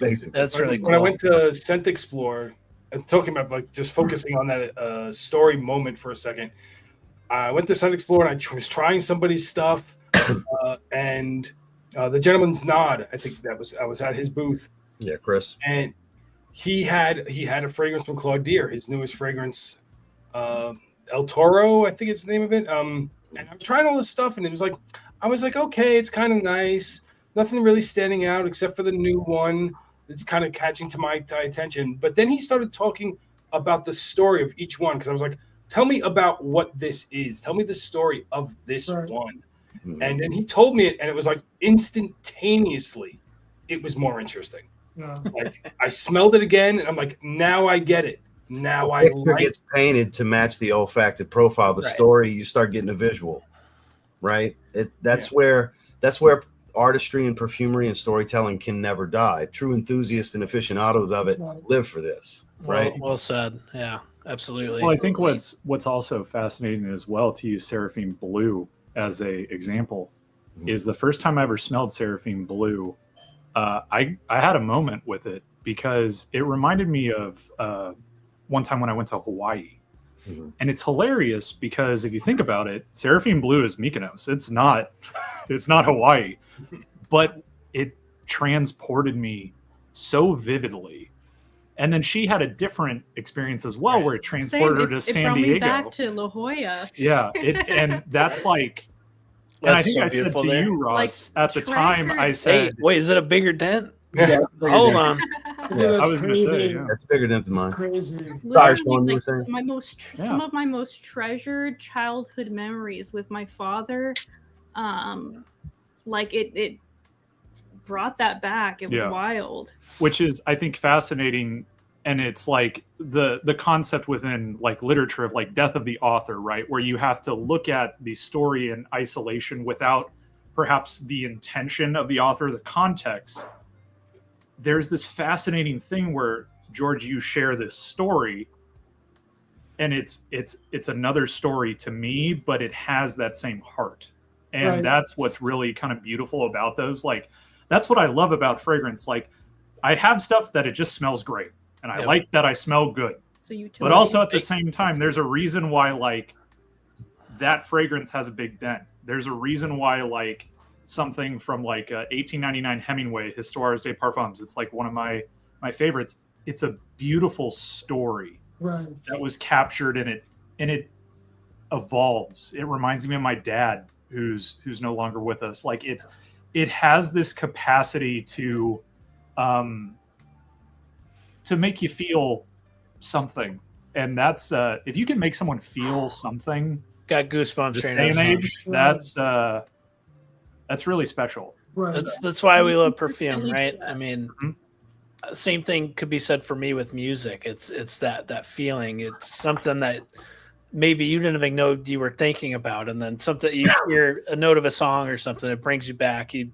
Basically. That's really cool. When I went to Scent Explore and talking about like just focusing on that story moment for a second, I went to Scent Explore and I was trying somebody's stuff, and the gentleman's nod. I think I was at his booth. Yeah, Chris. And he had a fragrance from Claude Deer, his newest fragrance, El Toro, I think it's the name of it. And I was trying all this stuff, and I was like, okay, it's kind of nice. Nothing really standing out except for the new one. It's kind of catching to my attention. But then he started talking about the story of each one because I was like, tell me about what this is. Tell me the story of this one. Mm-hmm. And then he told me it, and it was like instantaneously, it was more interesting. Yeah. Like I smelled it again, and I'm like, now I get it. now The I picture like gets painted to match the olfactive profile, the Right. story. You start getting a visual, right? That's where artistry and perfumery and storytelling can never die. True enthusiasts and aficionados of it live for this, right? Well said. Yeah, absolutely. Well, I think what's also fascinating as well, to use Seraphine Blue as a example, is the first time I ever smelled Seraphine Blue, I had a moment with it because it reminded me of one time when I went to Hawaii. And it's hilarious because if you think about it, Seraphine Blue is Mykonos. It's not Hawaii, but it transported me so vividly. And then she had a different experience as well, where it transported her to San Diego. It brought me back to La Jolla. Yeah, and that's like, and I think I said to you, Ross, at the time, I said, "Hey, wait, is it a bigger dent?" Yeah, Hold on. Yeah, I was going to say, yeah. That's bigger than mine. Crazy. Sorry, Literally, Sean, you were saying? Some of my most treasured childhood memories with my father, like it brought that back. It was wild. Which is, I think, fascinating. And it's like the concept within like literature of like death of the author, right? Where you have to look at the story in isolation without perhaps the intention of the author, the context. There's this fascinating thing where, George, you share this story, and it's another story to me, but it has that same heart. And that's what's really kind of beautiful about those. Like, that's what I love about fragrance. Like, I have stuff that it just smells great, and I like that I smell good. But also at the same time, there's a reason why like that fragrance has a big dent. There's a reason why like something from like 1899 Hemingway, Histoires des Parfums. It's like one of my favorites. It's a beautiful story that was captured in it, and it evolves. It reminds me of my dad, who's no longer with us. Like it has this capacity to make you feel something, and that's if you can make someone feel something. Got goosebumps. This day and age, that's really special. That's why we love perfume, right? I mean, same thing could be said for me with music. It's that feeling. It's something that maybe you didn't even know you were thinking about, and then something you hear a note of a song or something, it brings you back. You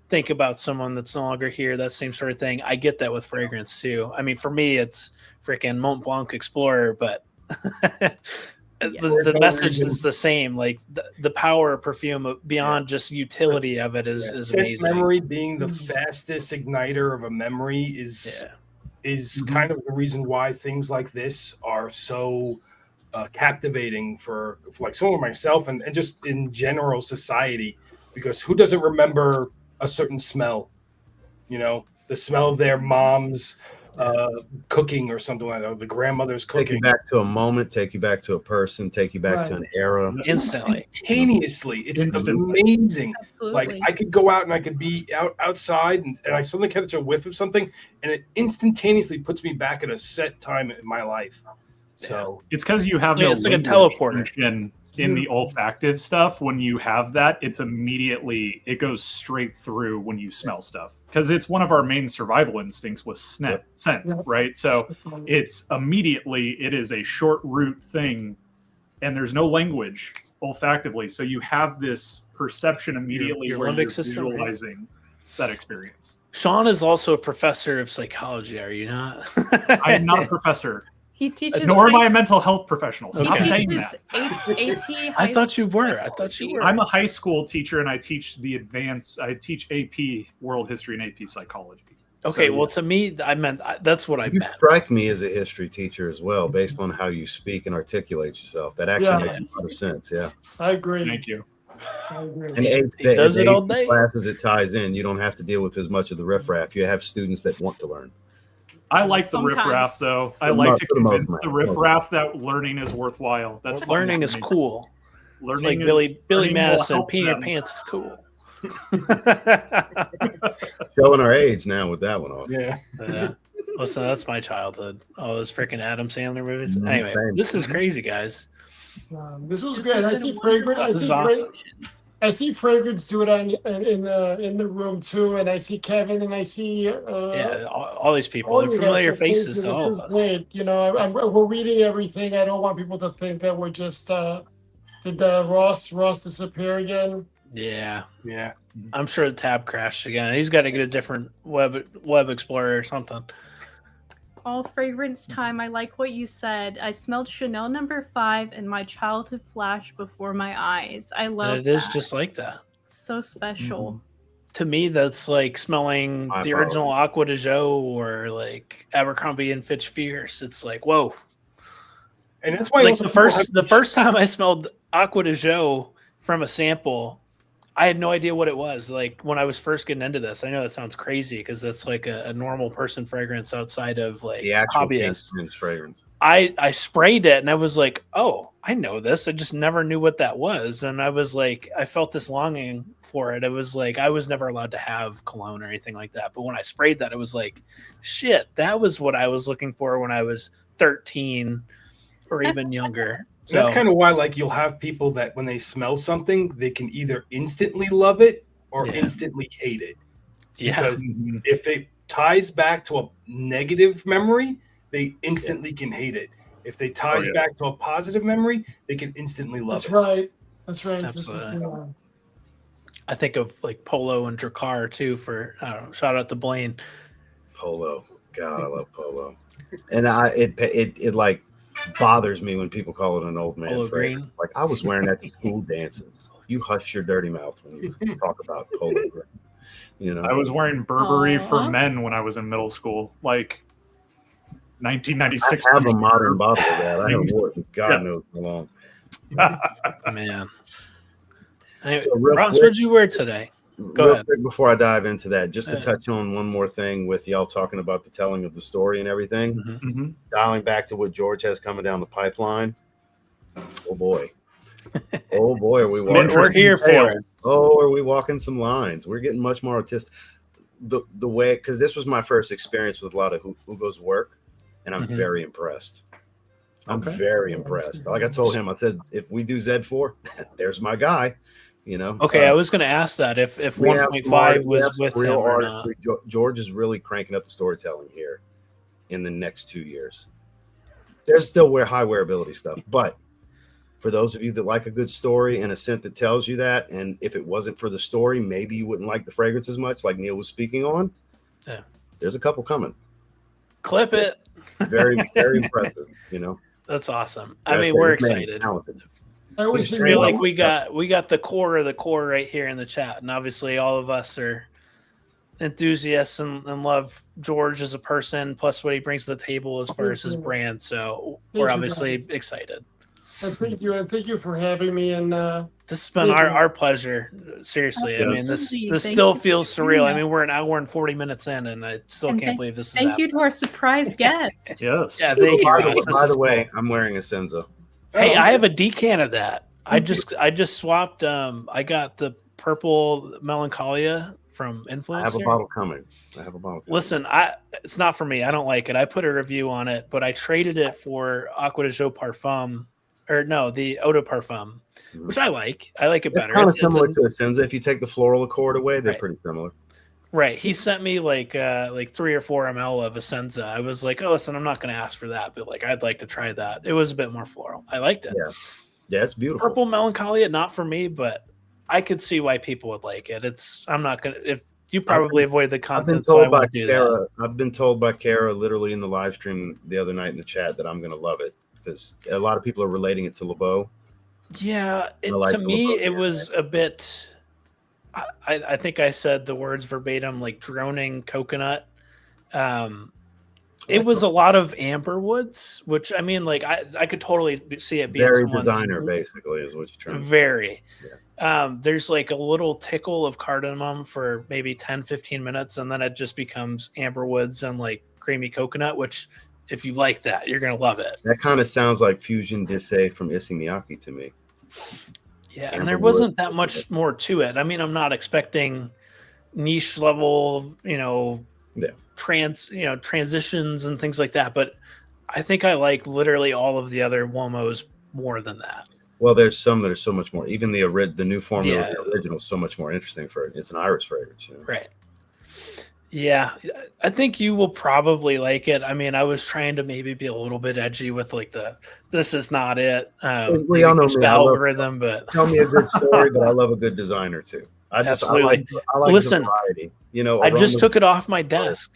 think about someone that's no longer here. That same sort of thing. I get that with fragrance too. I mean, for me, it's freaking Mont Blanc Explorer, but. The message is the same. Like the power of perfume beyond just utility of it is amazing. Memory being the fastest igniter of a memory is kind of the reason why things like this are so captivating for like someone like myself and just in general society, because who doesn't remember a certain smell? You know, the smell of their mom's cooking or something like that, or the grandmother's cooking. Take you back to a moment, take you back to a person, take you back to an era. Instantly. Instantaneously. It's amazing. Absolutely. Like I could go out and I could be outside and I suddenly catch a whiff of something and it instantaneously puts me back at a set time in my life. So it's because you have it's like a teleporter. In the olfactive stuff, when you have that, it's immediately, it goes straight through when you smell stuff, because it's one of our main survival instincts was scent, right? So it's immediately, it is a short route thing, and there's no language olfactively, so you have this perception immediately your where limbic you're system, visualizing that experience. Sean is also a professor of psychology, are you not? I am not a professor. He teaches. Nor am I a mental health professional. Stop saying that. I thought you were. I'm a high school teacher, and I teach I teach AP World History and AP Psychology. Okay, so, well, to me, that's what I meant. You strike me as a history teacher as well, based on how you speak and articulate yourself. That actually makes a lot of sense. Yeah, I agree. Thank you. And he does it all day. Classes it ties in. You don't have to deal with as much of the riffraff. You have students that want to learn. I like the riffraff, though. I like to convince the riffraff that learning is worthwhile. That's learning is cool. Learning, like Billy Madison, peeing your pants is cool. Showing our age now with that one, also. Yeah. Listen, that's my childhood. All those freaking Adam Sandler movies. Anyway, this is crazy, guys. This was good. I see fragrance. I see Fragrance do it in the room too, and I see Kevin, and I see Yeah, all these people, all they're you guys. familiar So thank faces you. to This all is of us. great. You know, we're reading everything. I don't want people to think that we're just did Ross disappear again? Yeah, Yeah. I'm sure the tab crashed again. He's got to get a different web explorer or something. All fragrance time. I like what you said. I smelled Chanel No. 5 and my childhood flashed before my eyes. I love And it is that. just like that. So special. To me, that's like smelling My the original Aqua de Jo or like Abercrombie and Fitch Fierce. It's like, whoa. And that's why Like also the first time I smelled Aqua de Jo from a sample, I had no idea what it was. Like when I was first getting into this, I know that sounds crazy because that's like a normal person fragrance outside of like The actual hobbyists. Kingston's fragrance. I sprayed it and I was like, oh, I know this. I just never knew what that was. And I was like, I felt this longing for it. It was like, I was never allowed to have cologne or anything like that. But when I sprayed that, it was like, shit, that was what I was looking for when I was 13 or even younger. So that's kind of why, like, you'll have people that when they smell something, they can either instantly love it or instantly hate it. yeah. Because if it ties back to a negative memory, they instantly can hate it. If they ties back to a positive memory, they can instantly love That's it. right. That's right. Absolutely. I think of like Polo and Drakkar too for, I don't know, shout out to Blaine. Polo. God, I love Polo. And it like bothers me when people call it an old man Polo fragrance. green. Like I was wearing that to school dances. You hush your dirty mouth when you talk about Polo green. You know, I was wearing Burberry for Aw. men when I was in middle school, like 1996. I have a modern bottle of that. I have wore it for God knows how long. Man. Anyway, So real Ross, quick- what'd you wear today? Go Real ahead. quick before I dive into that, just to Yeah. touch on one more thing with y'all talking about the telling of the story and everything, Mhm. dialing back to what George has coming down the pipeline. Oh boy. Oh boy, are we walking? We're here for it. Oh, are we walking some lines? We're getting much more artistic. The way, because this was my first experience with a lot of Hugo's work, and I'm Mhm. very impressed. I'm Okay. very impressed. Like I told him, I said, if we do Z4, there's my guy. You know. Okay, I was going to ask that if We have 1.5 some we have was some with real him or artistry. not. George is really cranking up the storytelling here in the next 2 years. There's still high wearability stuff, but for those of you that like a good story and a scent that tells you that, and if it wasn't for the story, maybe you wouldn't like the fragrance as much, like Neil was speaking on. Yeah. There's a couple coming. Clip it. Very, very impressive. You know, That's awesome. I Gotta mean, say, we're this man is excited. talented. I always He's I feel Well, like we got the core of the core right here in the chat, and obviously all of us are enthusiasts and love George as a person, plus what he brings to the table as far as his brand. So we're you, obviously guys. excited. Thank you, and thank you for having me. And This has been Thank you. our pleasure. Seriously, I mean, this Absolutely. Thank still you feels for doing surreal. I that. mean, we're an hour and 40 minutes in, and I still And can't believe this is Thank happening. you to our surprise guest. Yes. Yeah, thank you. By Ross. This the is way, cool. I'm wearing a Senza. Hey, Oh, I have a decan of that. I Thank just swapped. I got the purple Melancholia from Influencer. I have a bottle coming. Listen, it's not for me. I don't like it. I put a review on it, but I traded it for Aqua de Jo Parfum, or no, the Eau de Parfum, which I like. I like it It's better. kind of similar to a Senza. If you take the floral accord away, they're Right. pretty similar. Right. He sent me like 3 or 4 ml of Essenza. I was like, oh, listen, I'm not going to ask for that, but like, I'd like to try that. It was a bit more floral. I liked it. Yeah, it's beautiful. Purple Melancholia, not for me, but I could see why people would like it. I'm not going to, if you probably avoid the I've been content, so I told by won't do that. Kara. I've been told by Kara literally in the live stream the other night in the chat that I'm going to love it because a lot of people are relating it to LeBeau. Yeah, like to the me, LeBeau it here, was a bit. I think I said the words verbatim, like droning coconut. It was a lot of amber woods, which I mean, like I could totally see it being Very someone's designer, basically, is what you're trying to say. very. There's like a little tickle of cardamom for maybe 10-15 minutes, and then it just becomes amber woods and like creamy coconut, which if you like that, you're gonna love it. That kind of sounds like Fusion Disse from Issey Miyake to me. Yeah, Amber and there wood. wasn't that much more to it. I mean, I'm not expecting niche level, transitions and things like that, but I think I like literally all of the other Womos more than that. Well, there's some that are so much more. Even the new formula, Yeah. the original, is so much more interesting for it. It's an iris fragrance, you know? Right. Yeah, I think you will probably like it. I mean, I was trying to maybe be a little bit edgy with like this is not it. We all know use me. the I love- algorithm, but Tell me a good story, but I love a good designer too. Absolutely. I like Listen, the variety. You know, I just aromas- took it off my desk.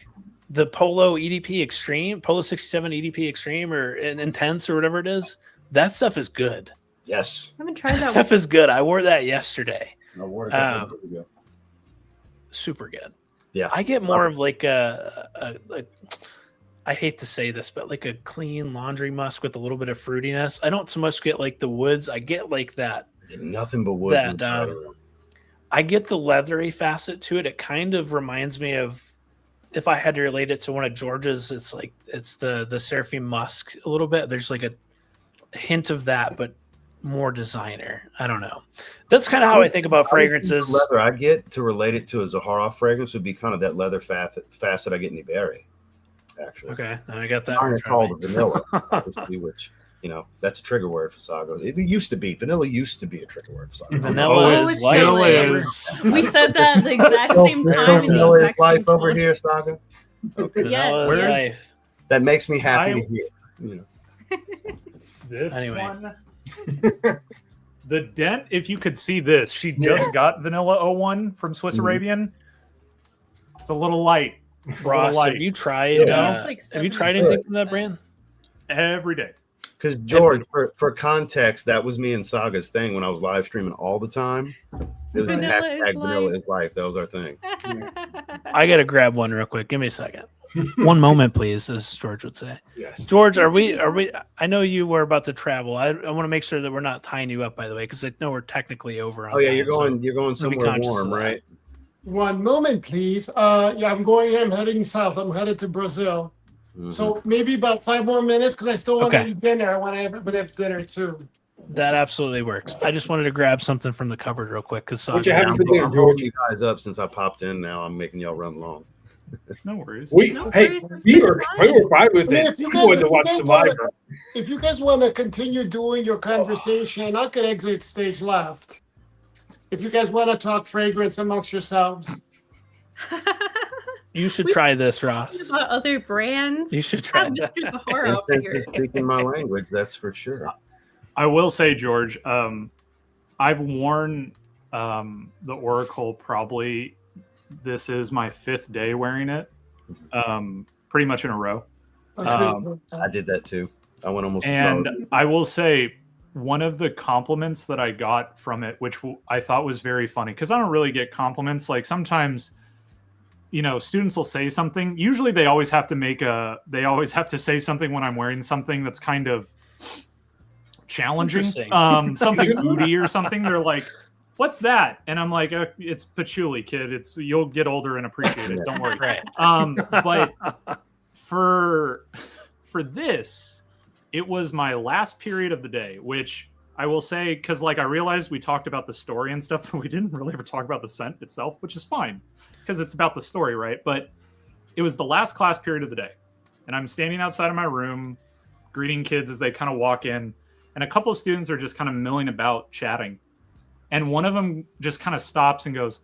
The Polo EDP Extreme, Polo 67 EDP Extreme, or Intense, or whatever it is. That stuff is good. Yes. I haven't tried That that stuff is good. I wore that yesterday. I wore it a couple days ago. Super good. Yeah. I get more of like a I hate to say this, but like a clean laundry musk with a little bit of fruitiness. I don't so much get like the woods. I get like that. Nothing but woods. That I get the leathery facet to it. It kind of reminds me of, if I had to relate it to one of George's, it's like it's the Seraphim Musk a little bit. There's like a hint of that, but more designer. I don't know. That's kind of how I think about fragrances. Leather I get to relate it to a Zaharoff fragrance would be kind of that leather facet I get in the berry. Actually, Okay, I got that. mine is called vanilla, obviously, which that's a trigger word for Saga. It used to be vanilla. Used to be a trigger word for Saga. Vanilla Oh, is it's life. still remember? is. We said that at the exact same time. in the Vanilla is exact same life over tone. here, Saga. Vanilla is Where's- life. That makes me happy I- to hear. You know. This Anyway. one. The dent, if you could see this, she just got Vanilla 01 from Swiss Mhm. Arabian. It's a little light. Ross, light. have you tried? Yeah. It's like Have you 70. tried anything from that brand? Every day. Because George, for context, that was me and Saga's thing when I was live streaming all the time. It was Vanilla is hashtag vanilla life. is life. That was our thing. I gotta grab one real quick. Give me a second. One moment, please, as George would say. Yes. George, are we? I know you were about to travel. I want to make sure that we're not tying you up, by the way, because I know we're technically over on. Oh yeah, time, you're going be somewhere conscious warm, of that. right? One moment, please. Yeah, I'm heading south. I'm headed to Brazil. Mhm. So maybe about 5 more minutes because I still want Okay. to eat dinner. I want to have dinner too. That absolutely works. I just wanted to grab something from the cupboard real quick because What you having for I'm dinner, holding George? you guys up since I popped in. Now I'm making y'all run long. No worries. No worries, that's we were fine. fine with I mean, it. if you We guys- wanted to if you watch guys Survivor. If you guys want to continue doing your conversation, I could exit stage left. If you guys want to talk fragrance amongst yourselves. you should We- try this, Ross. About other brands. You should try Have that. Mr. Zaharoff Incense here. is speaking my language, that's for sure. I will say, George, I've worn the Oracle probably. This is my 5th day wearing it, pretty much in a row. That's really Um, cool. I did that too. I went almost a And solid. I will say, one of the compliments that I got from it, which I thought was very funny, because I don't really get compliments. Like sometimes, students will say something. Usually, they always have to say something when I'm wearing something that's kind of challenging, Interesting. something moody or something. They're like, "What's that?" And I'm like, "It's patchouli, kid. You'll get older and appreciate it. Don't worry." Right. But for this, it was my last period of the day, which I will say, because I realized we talked about the story and stuff, but we didn't really ever talk about the scent itself, which is fine because it's about the story, right? But it was the last class period of the day, and I'm standing outside of my room greeting kids as they kind of walk in, and a couple of students are just kind of milling about chatting, and one of them just kind of stops and goes,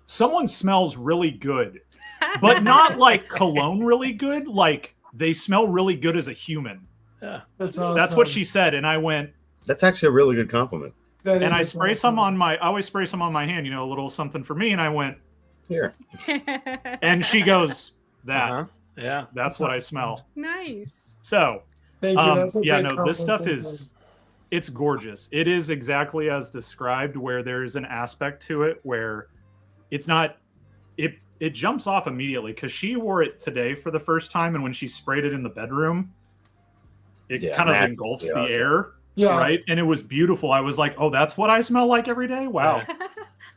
"Someone smells really good." But not like cologne really good, like they smell really good as a human. Yeah. That's awesome. That's what she said, and I went, That's actually a really good compliment. That and is I spray awesome. some on my, I always spray some on my hand, a little something for me, and I went, Here. and she goes, Uh-huh. Yeah. that's what I smell. Nice. So, Thank you. That's a yeah, great no, this stuff compliment. it's gorgeous. It is exactly as described, where there's an aspect to it where it's not, it jumps off immediately, because she wore it today for the first time, and when she sprayed it in the bedroom, it Yeah, kind of naturally, engulfs yeah. the air, Yeah. right? And it was beautiful. I was like, oh, that's what I smell like every day? Wow.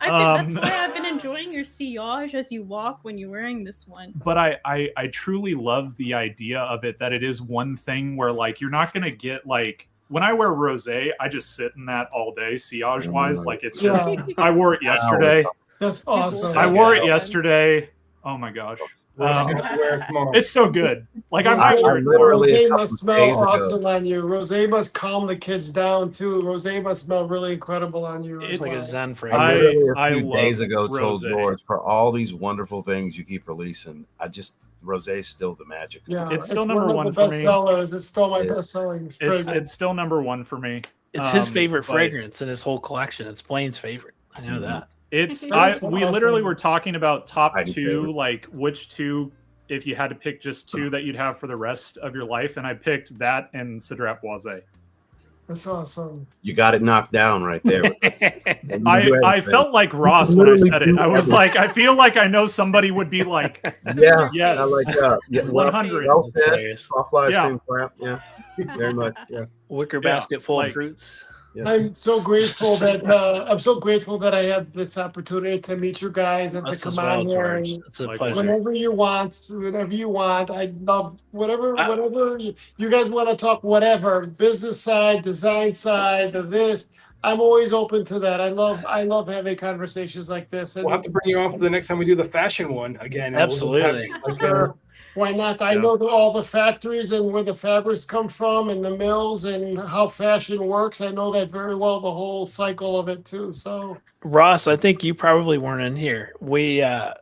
That's why I've been enjoying your sillage as you walk when you're wearing this one. But I truly love the idea of it, that it is one thing where you're not going to get when I wear rosé, I just sit in that all day, sillage wise. It's just, Yeah. I wore it yesterday. That's awesome. I wore it Yeah. yesterday. Oh my gosh. We're gonna have to wear it tomorrow. It's so good. Like I'm I wearing it literally- tomorrow. Rosé a couple must days smell ago. awesome on you. Rosé must calm the kids down too. Rosé must smell really incredible on you. as It's like a well. Zen I fragrance. literally I a few days love ago told rosé. George, for all these wonderful things you keep releasing, rosé is still the magic. Yeah, It's still number one one of the for best me. sellers. It's still my Yeah. best selling fragrance. It's still number one for me. It's his Um, favorite but fragrance in his whole collection. It's Blaine's favorite. I know that. It's That's we awesome. literally were talking about top Heidi two, favorite. like which two, if you had to pick just two that you'd have for the rest of your life, and I picked that and Cedrat Boisé. That's awesome. You got it knocked down right there. I felt like Ross when I said it. I was like, I feel like I know somebody would be like, Yeah, yes, I like that. Yeah, 100. Well That's said. hilarious. Soft live Yeah. stream clap. Yeah, very much. Yeah. Wicker Yeah, basket full like- of fruits. Yes. I'm so grateful that I had this opportunity to meet you guys and Us to as come well, on here. George. And It's a Likewise. pleasure. whenever you want. I love whatever I- you guys want to talk. Whatever business side, design side, this. I'm always open to that. I love having conversations like this. And We'll have to bring you on for the next time we do the fashion one again. and we'll just Absolutely. have, like, Sure. Why not? I Yeah. know all the factories and where the fabrics come from and the mills and how fashion works. I know that very well, the whole cycle of it too. So Ross, I think you probably weren't in here. We had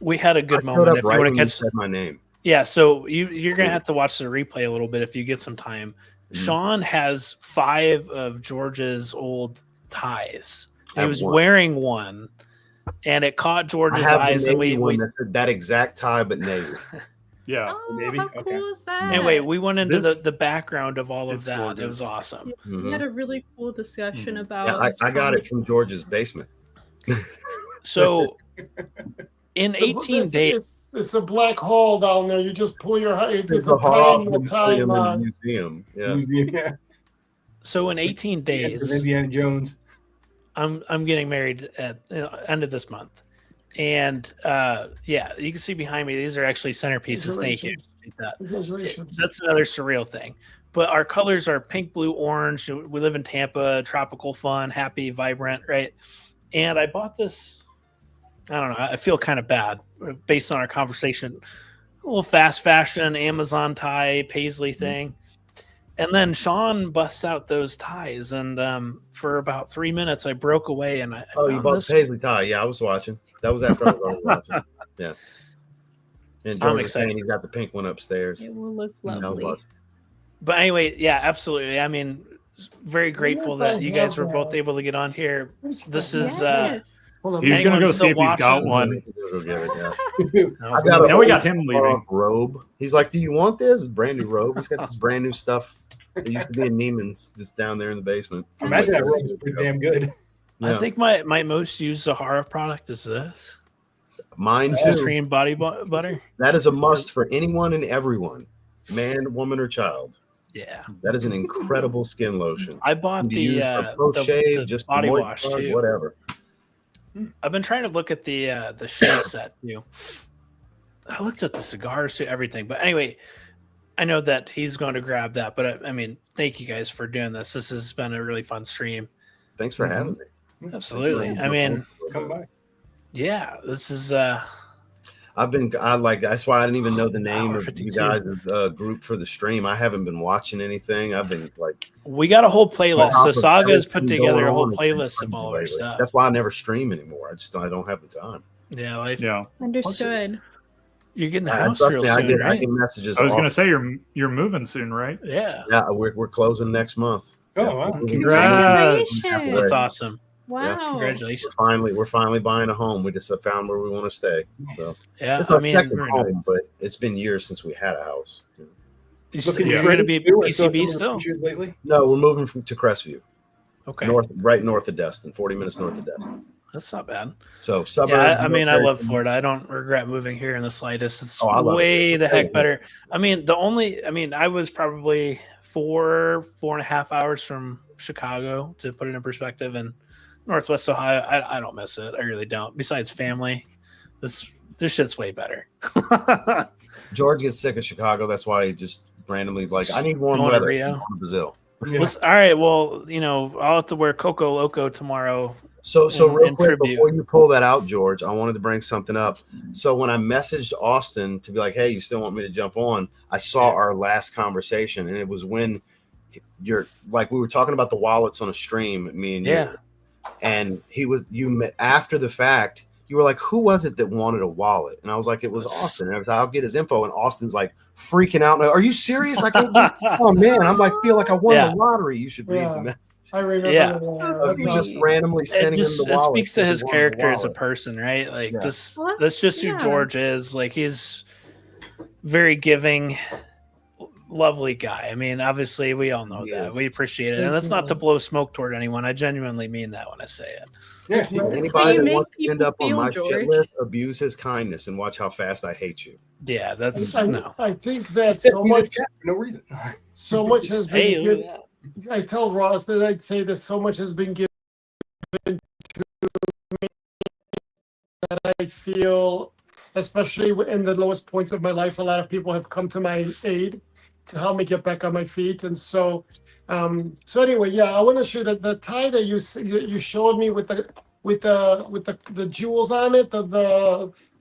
a good I showed moment. up If right you want when to you catch, said my name. yeah. So you're gonna have to watch the replay a little bit if you get some time. Mhm. Sean has 5 of George's old ties. I He have was one. wearing one, and it caught I George's have eyes, the and navy we one that's that exact tie, but navy. yeah. Oh, Maybe? how Okay. cool is that? anyway, we went into This- the background of all of It's that. It gorgeous. was awesome. We Mhm. had a really cool discussion Mhm. about. Yeah, I got it from George's basement. So in 18 days, it's a black hole down there. You just pull your it's It's a a Hall time, of a time. Museum and Museum. Yeah. Yeah. so in 18 days, Indiana Jones. I'm getting married at end of this month, and yeah, you can see behind me. These are actually centerpieces. Thank you. Congratulations. That. Congratulations. That's another surreal thing. But our colors are pink, blue, orange. We live in Tampa, tropical, fun, happy, vibrant, right? And I bought this. I don't know. I feel kind of bad based on our conversation. A little fast fashion, Amazon tie, paisley thing. And then Sean busts out those ties, and for about 3 minutes, I broke away, and I Oh, you found bought this. the paisley tie. Yeah, I was watching. That was after I was already watching. Yeah. And I'm George was saying excited. he's got the pink one upstairs. It will look I was lovely. watching. But anyway, yeah, absolutely. I mean, very grateful if that I you guys have were both that. able to get on here. This is Yes. Hold on. He's gonna Anyone go still see if he's got watching? one. Go get it, yeah. no, I got a Now we got him old leaving. robe. He's like, "Do you want this? It's a brand new robe. He's got this brand new stuff. It used to be in Neiman's, just down there in the basement." I imagine that room is pretty damn good. I Yeah. think my most used Zaharoff product is this Mine too. Citrine body butter. That is a must for anyone and everyone, man, woman, or child. Yeah, That is an incredible skin lotion. I bought You can the use for pro shave, the just body moist wash plug, too. whatever. I've been trying to look at the shave set too. I looked at the cigars too, everything. But anyway, I know that he's going to grab that. But I mean, thank you guys for doing this. This has been a really fun stream. Thanks for having me. Absolutely. I mean, Come by. yeah, this is I like that's why I didn't even know the name Hour of 52. you guys' group for the stream. I haven't been watching anything. I've been like, we got a whole playlist. So top of Saga has put everything together a going whole on. It's been playlist of crazy all our lately. stuff. That's why I never stream anymore. I don't have the time. Yeah, life. Yeah. Understood. You're getting a I, house trust real me, I soon, get right? messages. I was all- gonna say you're moving soon, right? Yeah, Yeah, we're closing next month. Oh, Yeah, wow. we're moving Congrats. next month. Congratulations. that's awesome. Wow. Congratulations. We're finally buying a home. We just found where we want to stay. So Yeah, it's I our mean, second very home, but it's been years since we had a house. Looking you're for going to be new or still PCB some still. pictures lately? No, we're moving to Crestview, Okay, right north of Destin, 40 minutes north of Destin. that's not bad. So suburbs. Yeah, I mean, I very- love Florida. I don't regret moving here in the slightest. It's Oh, I love way it. the heck better. I mean, I was probably 4.5 hours from Chicago, to put it in perspective, and Northwest Ohio. I don't miss it. I really don't. Besides family, this shit's way better. George gets sick of Chicago. That's why he just randomly like, I need warm Going to weather. Rio? I'm going to Brazil. Yeah. All right, well, I'll have to wear Coco Loco tomorrow. So real in quick, tribute. before you pull that out, George, I wanted to bring something up. So when I messaged Austin to be like, hey, you still want me to jump on? I saw our last conversation, and it was when you're like, we were talking about the wallets on a stream, me and you. And you met after the fact. You were like, who was it that wanted a wallet? And I was like, it was Austin. And I was like, I'll get his info. And Austin's like freaking out. Are you serious? I can't oh man, I'm like, feel like I won the lottery. You should read the message. I remember. Yeah. You just randomly sending him the wallet. It speaks to his character as a person, right? Like that's just who George is. Like he's very giving, lovely guy. I mean, obviously we all know that. We appreciate it. And that's not to blow smoke toward anyone. I genuinely mean that when I say it. Yeah. Anybody that wants to end up on my shit list, abuse his kindness and watch how fast I hate you. Yeah, that's I think that so much for no reason. So much has been given. I tell Ross that I'd say that so much has been given to me that I feel, especially in the lowest points of my life, a lot of people have come to my aid to help me get back on my feet. And so anyway, I want to show that the tie that you showed me with the jewels on it.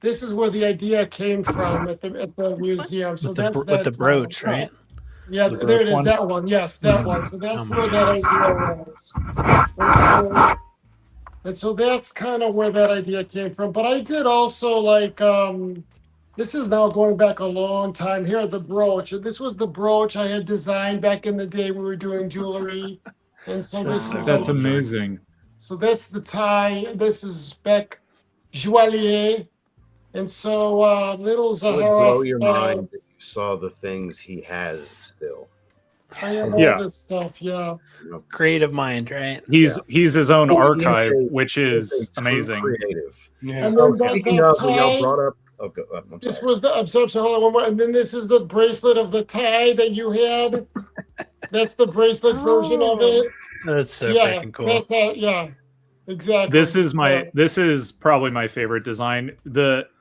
This is where the idea came from at the museum. So that's with the brooch, right? Yeah, there it is. That one. Yes, that one. So that's where that idea was. And so that's kind of where that idea came from. But I did also like this is now going back a long time. Here, the brooch. This was the brooch I had designed back in the day we were doing jewelry. And so that's amazing. So that's the tie. This is back joaillier. And so little Zaharoff. It would blow your mind that you saw the things he has still. I have all this stuff, Creative mind, right? He's his own archive, which is amazing. Creative. Yeah. And then Speaking of, y'all brought up. This was the hold on one more. And then this is the bracelet of the tie that you had. That's the bracelet version of it. That's so freaking cool. That's that, exactly. This is probably my favorite design.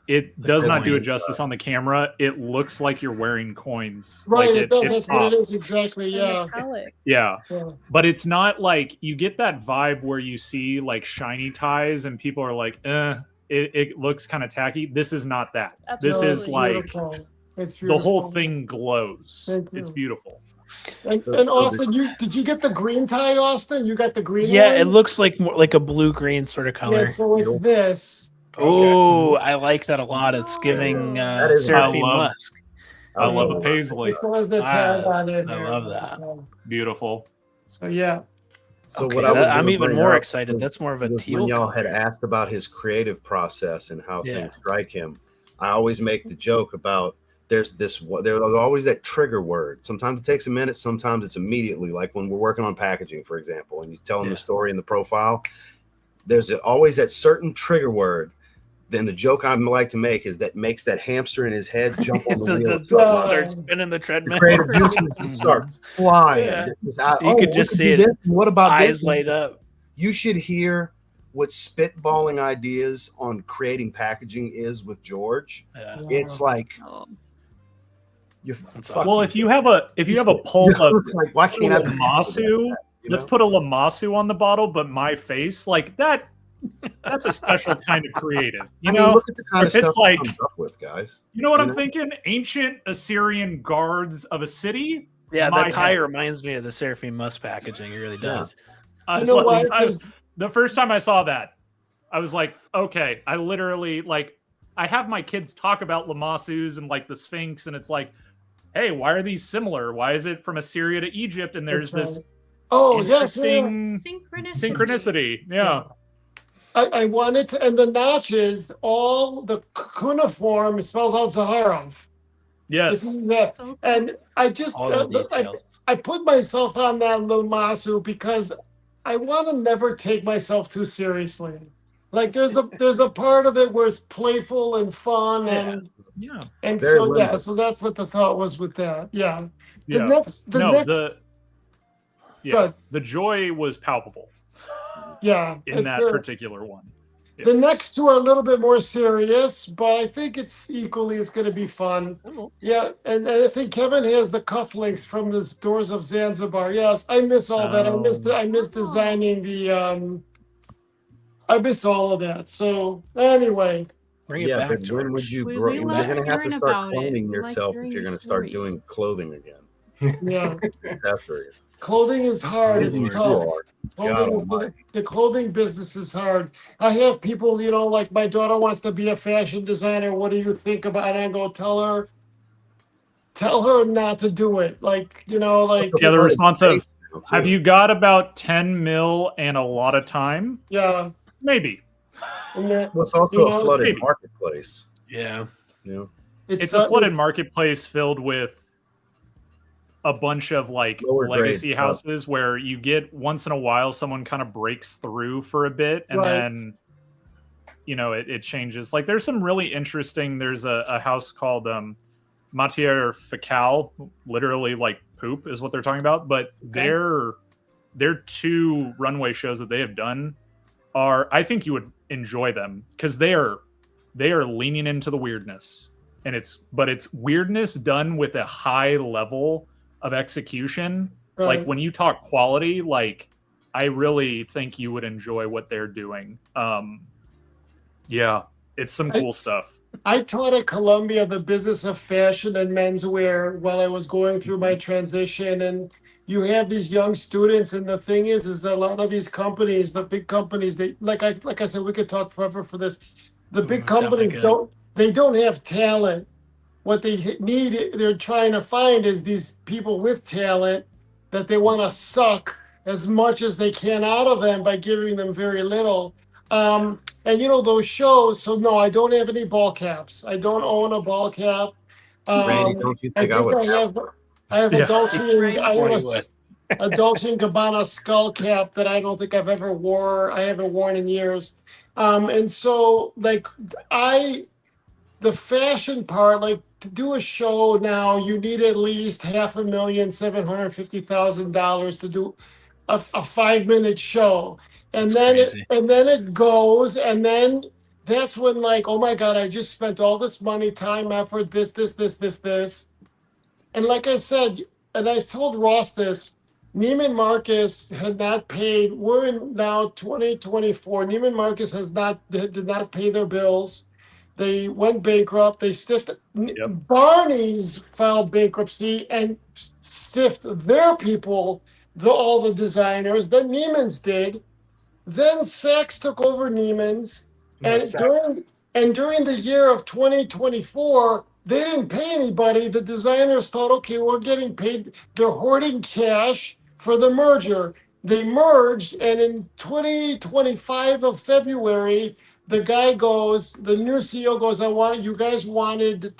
It does not do it justice on the camera. It looks like you're wearing coins. Right, it does. That's what it is exactly. Yeah. But it's not like you get that vibe where you see like shiny ties and people are like, it looks kind of tacky. This is not that. Absolutely. This is like the whole thing glows. It's beautiful. And Austin, did you get the green tie, Austin? You got the green one? It looks like more like a blue-green sort of color. Yeah, so it's this. Oh, I like that a lot. It's giving Seraphim Musk. I love a paisley. It has the tag on it. I love that. Beautiful. So yeah. So okay, what I'm even more excited. That's more of a teal. When y'all had asked about his creative process and how things strike him, I always make the joke about there's always that trigger word. Sometimes it takes a minute, sometimes it's immediately. Like when we're working on packaging, for example, and you tell them the story in the profile, there's always that certain trigger word. Then the joke I like to make is that makes that hamster in his head jump on the wheel. Start spinning the treadmill. The creative juices start flying. You could just see it. What about eyes this? light up. You should hear what spitballing ideas on creating packaging is with George. It's like if you have a pulp of like, why can't I Lamassu, let's put a Lamassu on the bottle, but my face like that. That's a special kind of creative, look at the kind of it's stuff like up with guys. You know what I'm thinking? Ancient Assyrian guards of a city. Yeah, that tie reminds me of the Seraphim Musk packaging. It really does. The first time I saw that, I was like, okay. I literally I have my kids talk about Lamassus and like the Sphinx, and it's like, hey, why are these similar? Why is it from Assyria to Egypt? And there's this interesting synchronicity. Yeah. I wanted to, and the notches, all the cuneiform spells out Zaharoff. Yes. And I just, I put myself on that Lamassu because I want to never take myself too seriously. Like there's a part of it where it's playful and fun and so that's what the thought was with that. Yeah. The joy was palpable. Yeah, in that particular one. The next two are a little bit more serious, but I think it's going to be fun. Yeah, and I think Kevin has the cufflinks from the Doors of Zanzibar. Yes, I miss all that. I miss designing the I miss all of that. So anyway, Bring it Yeah, back, but George. when would you We grow? love You're going to have to hearing start about it. cloning We like yourself hearing if you're your going to start stories. doing clothing again. yeah, That's serious. clothing is hard. Busy It's you tough. are. Clothing God is almighty. the clothing business is hard. I have people, like my daughter wants to be a fashion designer. What do you think about it? I go, tell her not to do it. Like, like Yeah, the it's, response of, Too. have you got about 10 mil and a lot of time? yeah. Maybe. And that, Well, it's also a flooded maybe. marketplace. Yeah. You know, It's a flooded marketplace filled with a bunch of like Lower grade legacy stuff. houses where you get once in a while someone kind of breaks through for a bit and Right. then it changes. Like there's some really interesting, there's a house called Matière Fécale, literally like poop is what they're talking about, but their 2 runway shows that they have done are, I think you would enjoy them because they are leaning into the weirdness, and it's weirdness done with a high level of execution. Right. Like when you talk quality, like I really think you would enjoy what they're doing. Yeah, it's some cool stuff. I taught at Columbia the business of fashion and menswear while I was going through my transition. And you have these young students, and the thing is a lot of these companies, the big companies, they like I said, we could talk forever for this. The big companies don't have talent. What they need, they're trying to find is these people with talent that they want to suck as much as they can out of them by giving them very little. And those shows. So no, I don't have any ball caps. I don't own a ball cap. Randy, don't you think I would I have a Dolce Right. I have a Dolce and Gabbana skull cap that I don't think I've ever wore. I haven't worn in years. And so like the fashion part, like to do a show now, you need at least $5,750,000 to do a 5-minute show. And That's then it goes, and then that's when like, oh my God, I just spent all this money, time, effort, this. And like I said, and I told Ross this, Neiman Marcus had not paid. We're in now 2024. Neiman Marcus did not pay their bills. They went bankrupt. They stiffed. Barney's filed bankruptcy and stiffed their people, all the designers. Then Neiman's did. Then Saks took over Neiman's, and during the year of 2024, they didn't pay anybody. The designers thought, okay, we're getting paid. They're hoarding cash for the merger. They merged, and in 2025 of February, the new CEO goes, you guys wanted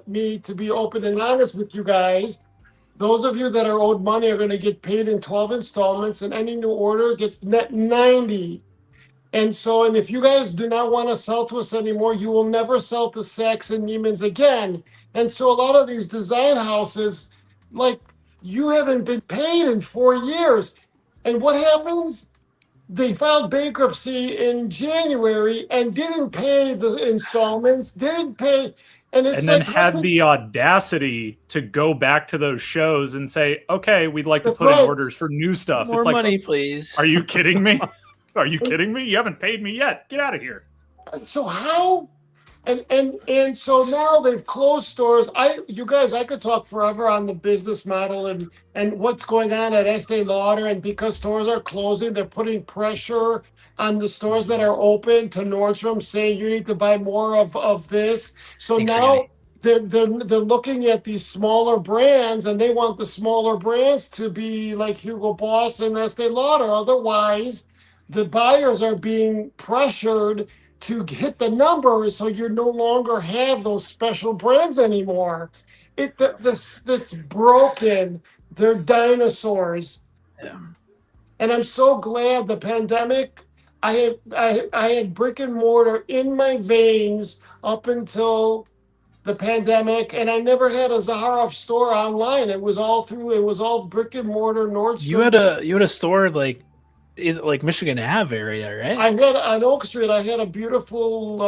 me to be open and honest with you guys. Those of you that are owed money are going to get paid in 12 installments, and any new order gets net 90. And if you guys do not want to sell to us anymore, you will never sell to Saks and Neiman's again. And so a lot of these design houses, like, you haven't been paid in 4 years. And what happens? They filed bankruptcy in January and didn't pay the installments, didn't pay. And then had the audacity to go back to those shows and say, okay, we'd like to put in orders for new stuff. More it's like, money, please. Are you kidding me? Are you kidding me? You haven't paid me yet. Get out of here. So how? And so now they've closed stores. I could talk forever on the business model and what's going on at Estee Lauder. And because stores are closing, they're putting pressure on the stores that are open to Nordstrom, saying you need to buy more of this. So now they're looking at these smaller brands, and they want the smaller brands to be like Hugo Boss and Estee Lauder. Otherwise, the buyers are being pressured to hit the numbers, so you no longer have those special brands anymore. That's broken. They're dinosaurs. Yeah. And I'm so glad the pandemic. I had brick and mortar in my veins up until the pandemic, and I never had a Zaharoff store online. It was all brick and mortar. Nordstrom. You had a store like Michigan Ave area, right? I had on Oak Street. I had a beautiful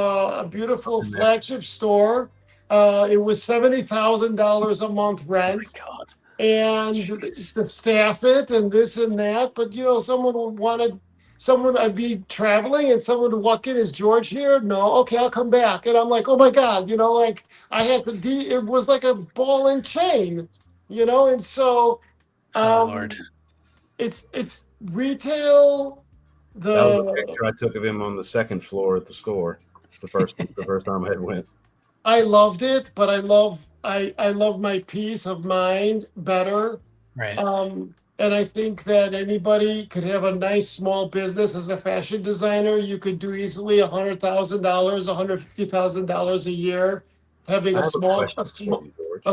flagship store. It was $70,000 a month rent. Oh my God. And to staff it and this and that. But someone wanted I'd be traveling and someone would walk in, is George here? No, okay, I'll come back. And I'm like, oh my God, like I had it was like a ball and chain, and so Oh Lord. it's retail. That was a picture I took of him on the second floor at the store. The first time I had went. I loved it, but I love my peace of mind better. Right. And I think that anybody could have a nice small business as a fashion designer. You could do easily $100,000, $150,000 a year, having a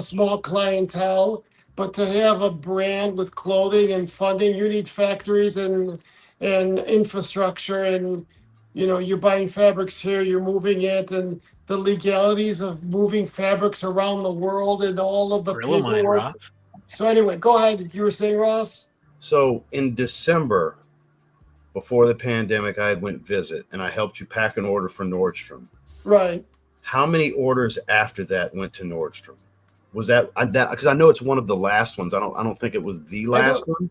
small clientele. But to have a brand with clothing and funding, you need factories and infrastructure, and you're buying fabrics here, you're moving it, and the legalities of moving fabrics around the world and all of the paperwork. So anyway, go ahead. You were saying, Ross? So in December, before the pandemic, I had went visit and I helped you pack an order for Nordstrom. Right. How many orders after that went to Nordstrom? Was that because I know it's one of the last ones. I don't think it was the last one.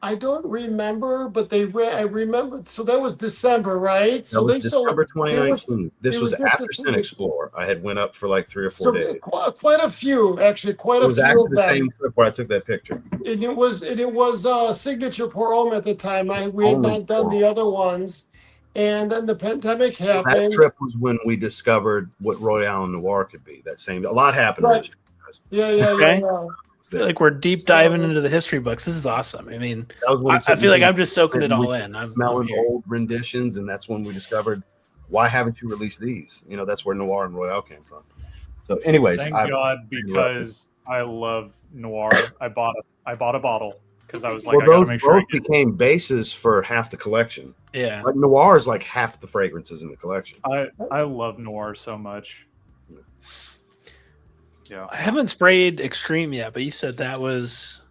I don't remember, but I remember. So that was December, right? That was December 2019. This was after Scent Explore. I had went up for like 3 or 4 days. Quite a few, actually. It was actually the same trip where I took that picture. And it was Signature Pour Homme at the time. We had not done the other ones. And then the pandemic happened. That trip was when we discovered what Royale and Noir could be. A lot happened. Right. Yeah. I feel like we're deep diving into the history books. This is awesome. I mean, I feel like I'm just soaking it all in. I'm smelling old renditions, and that's when we discovered, why haven't you released these? That's where Noir and Royale came from. So, anyways, thank God, because I love Noir. I bought a bottle because I was like, I gotta make sure. Both became bases for half the collection. Yeah, like Noir is like half the fragrances in the collection. I love Noir so much. Yeah. I haven't sprayed Extreme yet, but you said that was.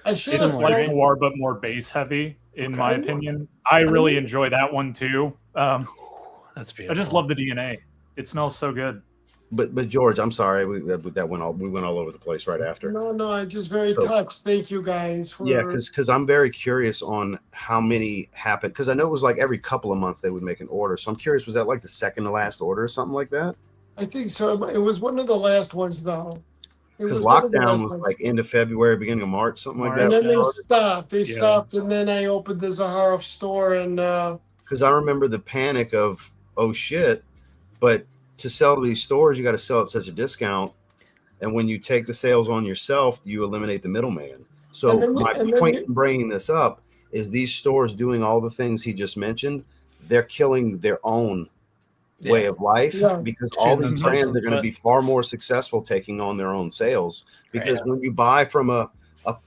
It's like Noir, but more base heavy, in my opinion. I really enjoy that one too. That's beautiful. I just love the DNA. It smells so good. But George, I'm sorry, we went all over the place right after. No, I'm just very touched. Thank you guys. Because I'm very curious on how many happened. Because I know it was like every couple of months they would make an order. So I'm curious, was that like the second to last order or something like that? I think so. It was one of the last ones, though. Because lockdown was like end of February, beginning of March, something like that. And then they stopped. Stopped, and then I opened the Zaharoff store. And because I remember the panic of, oh shit, but to sell to these stores, you got to sell at such a discount, and when you take the sales on yourself, you eliminate the middleman. So my point in bringing this up is these stores doing all the things he just mentioned, they're killing their own way of life because all these brands are going to be far more successful taking on their own sales. Because when you buy from a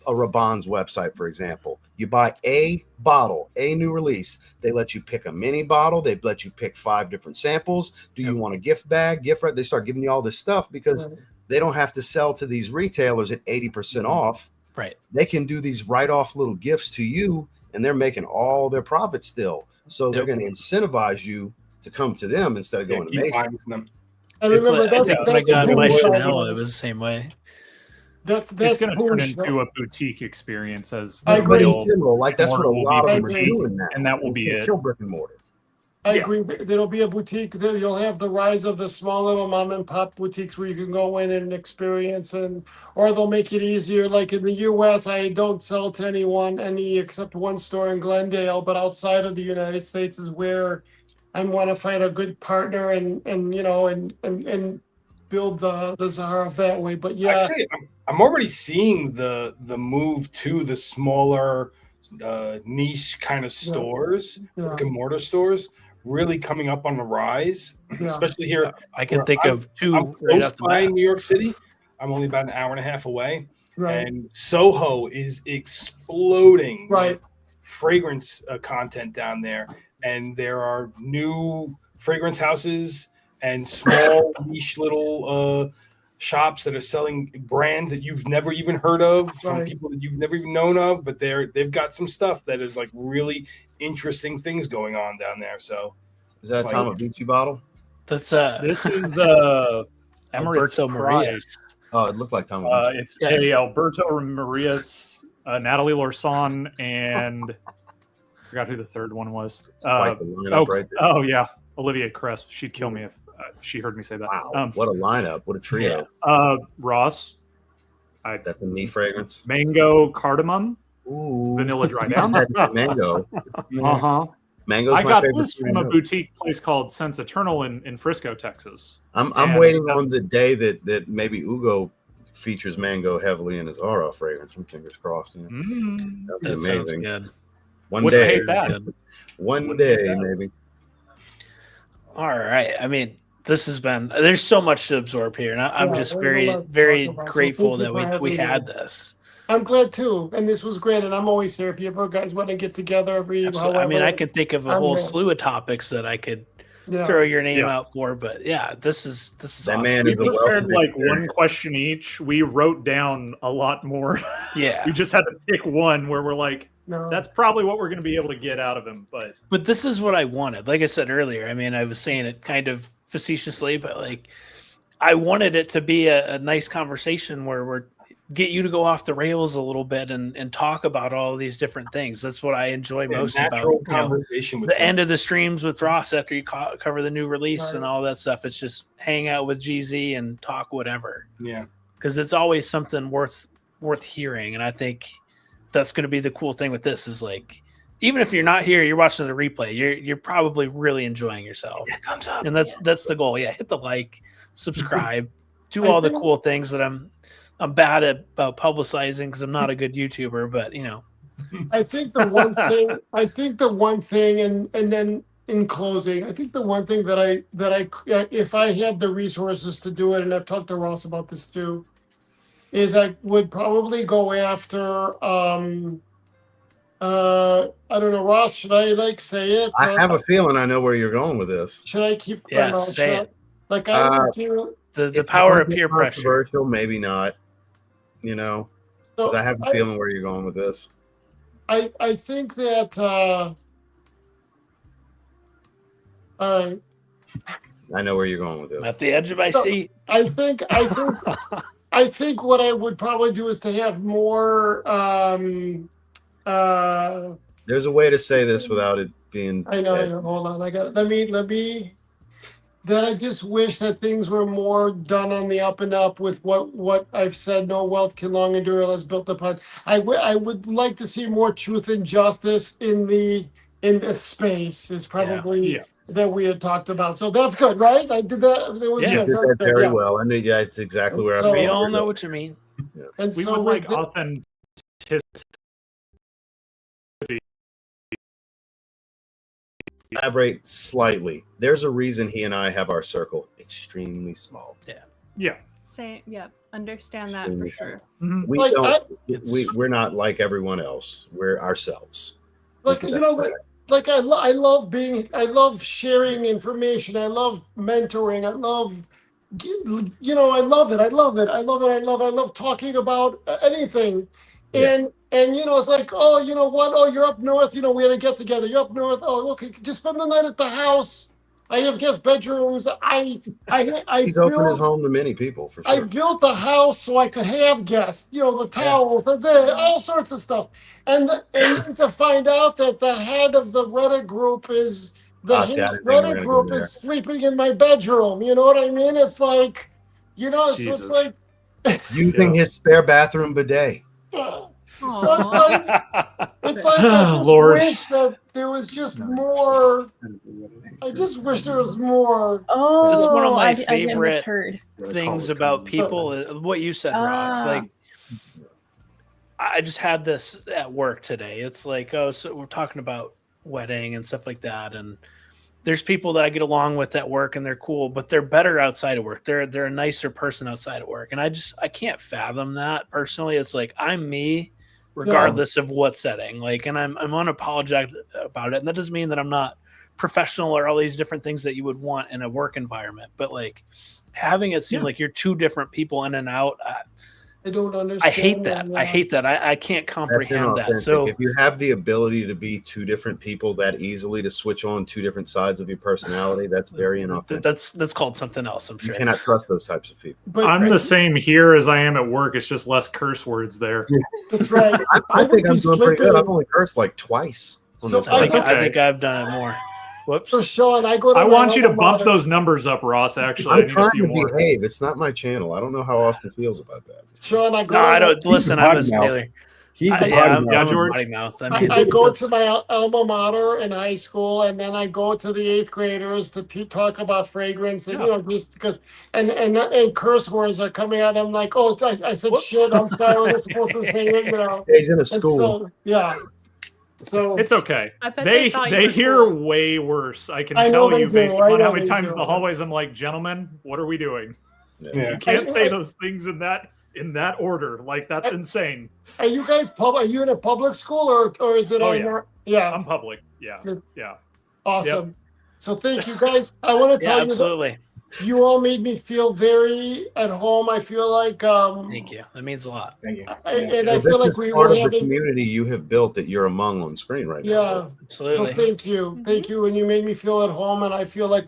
Raban's website, for example, you buy a bottle, a new release, they let you pick a mini bottle, they let you pick 5 different samples. Do you want a gift bag, gift wrap? They start giving you all this stuff because they don't have to sell to these retailers at 80% off. Right. They can do these write-off little gifts to you, and they're making all their profit still. So they're going to incentivize you to come to them instead of going to Macy's. I remember when I got my Chanel, it was the same way. That's it's going to turn into a boutique experience as I agree. Like that's what a lot of them are doing now, and that will be it. Kill brick and mortar. I agree. There'll be a boutique. You'll have the rise of the small little mom and pop boutiques where you can go in and experience, or they'll make it easier. Like in the U.S., I don't sell to anyone except one store in Glendale, but outside of the United States is where I want to find a good partner and build the Zaharoff that way. But actually, I'm already seeing the move to the smaller niche kind of stores, brick and mortar stores, really coming up on the rise. Especially here, I can think of 2 I'm right close off the by bat. New York City. I'm only about an hour and a half away, Right. and Soho is exploding. Right. Fragrance content down there, and there are new fragrance houses and small niche little shops that are selling brands that you've never even heard of from people that you've never even known of, but they've got some stuff that is like really interesting things going on down there. So is that a Tom Avicii bottle? That's this is Alberto Maria's. Oh, it looked like Tom Avicii. It's a Alberto Maria's, Natalie Lorson, and Forgot who the third one was. Quite the lineup right there. Oh yeah, Olivia Crest. She'd kill me if she heard me say that. Wow, what a lineup! What a trio! Ross. That's a me fragrance. Mango cardamom. Ooh. Vanilla dry down. Mango. Mango's I my got favorite. this from a boutique place called Sense Eternal in Frisco, Texas. I'm waiting on the day that maybe Ugo features mango heavily in his Zaharoff fragrance. I'm fingers crossed. You know? That'd be That amazing. sounds good. One Wouldn't day, hate that. one day maybe. All right. I mean, this has been, there's so much to absorb here. And I'm just there's a very, lot to very talk about. So grateful thank you that for we having had me. this. I'm glad too, and this was great. And I'm always here if you ever guys want to get together. Absolutely. I mean, I could think of a I'm whole here. slew of topics that I could Yeah. throw your name out for, but yeah, this is That awesome. man We is a wealth prepared of like experience. one question each. We wrote down a lot more. Yeah. We just had to pick one where we're like, No. that's probably what we're going to be able to get out of him. But This is what I wanted. Like I said earlier, I mean, I was saying it kind of facetiously, but like I wanted it to be a nice conversation where we're get you to go off the rails a little bit and talk about all of these different things. That's what I enjoy most about natural conversation with the end of the streams with Ross after you cover the new release and Right. all that stuff. It's just hang out with GZ and talk whatever. Yeah. Because it's always something worth hearing. And I think that's going to be the cool thing with this is like, even if you're not here, you're watching the replay, you're probably really enjoying yourself. Thumbs up. And that's the goal. Yeah. Hit the like, subscribe, do I all the think- cool things that I'm bad at publicizing because I'm not a good YouTuber, but you know. I think the one thing, and then in closing, I think the one thing that I if I had the resources to do it, and I've talked to Ross about this too, is I would probably go after I don't know, Ross, should I like say it? I have a feeling I know where you're going with this. Should I keep my Yeah, mouth say shut? it. Like I would do. The If power it of wasn't peer pressure. controversial, maybe not. You know, So but I have a feeling where you're going with this. I think that all right. I know where you're going with this. At the edge of my So- seat. I think what I would probably do is to have more There's a way to say this without it being. I know. Hold on. I got let me that I just wish that things were more done on the up and up with what I've said. No wealth can long endure unless built upon. I would like to see more truth and justice in the space is probably Yeah. that we had talked about. So that's good, right? I did that. It was Yeah, You good. did That's that good, very yeah. well, and yeah, it's exactly where So- I. We feel all you're know going. what you mean. And we so would like with the- authenticity. Elaborate slightly. There's a reason he and I have our circle extremely small. Yeah. Say, yeah, understand that for Extremely sure. Mhm. We Like, don't. We're not like everyone else. We're ourselves. like Isn't you that know correct? like I love sharing information. I love mentoring. I love I love talking about anything. Yeah. And it's like, oh, you know what? Oh, you're up north. We had a get together. You're up north. Oh, okay. Just spend the night at the house. I have guest bedrooms. I He's opened his built, home to many people for I sure. built a house so I could have guests. The towels, all sorts of stuff. And then to find out that the head of the Reddit group is See, I didn't think we were Reddit gonna group go there. is sleeping in my bedroom. You know what I mean? It's like, so it's Jesus. like. Using his spare bathroom bidet. So it's like I just Lord. wish that there was just more. I just wish there was more. Oh, It's one of my I favorite misheard. things about people. What you said, Ross. Ah. Like, I just had this at work today. It's like, oh, so we're talking about wedding and stuff like that, and there's people that I get along with at work, and they're cool, but they're better outside of work. They're a nicer person outside of work, and I can't fathom that personally. It's like I'm me, regardless of what setting. Like, and I'm unapologetic about it, and that doesn't mean that I'm not professional or all these different things that you would want in a work environment. But like having it seem like you're two different people in and out. I don't understand. I hate that. I hate that. I can't comprehend that. Inauthentic. So if you have the ability to be two different people that easily to switch on two different sides of your personality, that's very inauthentic. that's called something else, I'm You sure. cannot trust those types of people. But I'm the same here as I am at work. It's just less curse words there. That's right. I would think be I'm doing pretty good. slipping- I've only cursed like twice. So this I one. think, okay. I think I've done it more. Whoops. So Sean, I go to I my want you to alma bump mater. those numbers up, Ross. Actually, I I'm need a trying few to more. behave. It's not my channel. I don't know how Austin feels about that. Sean, I go No, to I my- don't listen. I'm a Potty mouth. sailor. He's the Yeah, potty I'm, mouth. Yeah, I'm a George. potty mouth. I mean, I go that's- to my alma mater in high school, and then I go to the 8th graders to talk about fragrance, and just because, and curse words are coming out. I'm like, oh, I said Whoops. shit. I'm sorry. I was supposed to say it, He's in a And school. so, yeah. So It's okay. I bet They thought you they were hear cool. way worse. I can I know tell they you based do. I upon know how many they times do. in the hallways I'm like, gentlemen, what are we doing? Yeah. You can't I- say those things in that order. Like that's insane. are you guys Are you in a public school or is it? Oh, on yeah. your, yeah. I'm public. Yeah. Good. Yeah. Awesome. So thank you guys. I want to yeah, tell you that absolutely. you all made me feel very at home. I feel like Thank you. That means a lot. Thank you. And I Well, feel this like is we part were of the having. community you have built that you're among on screen right now. Yeah. Absolutely. So thank you, thank you, and you made me feel at home, and I feel like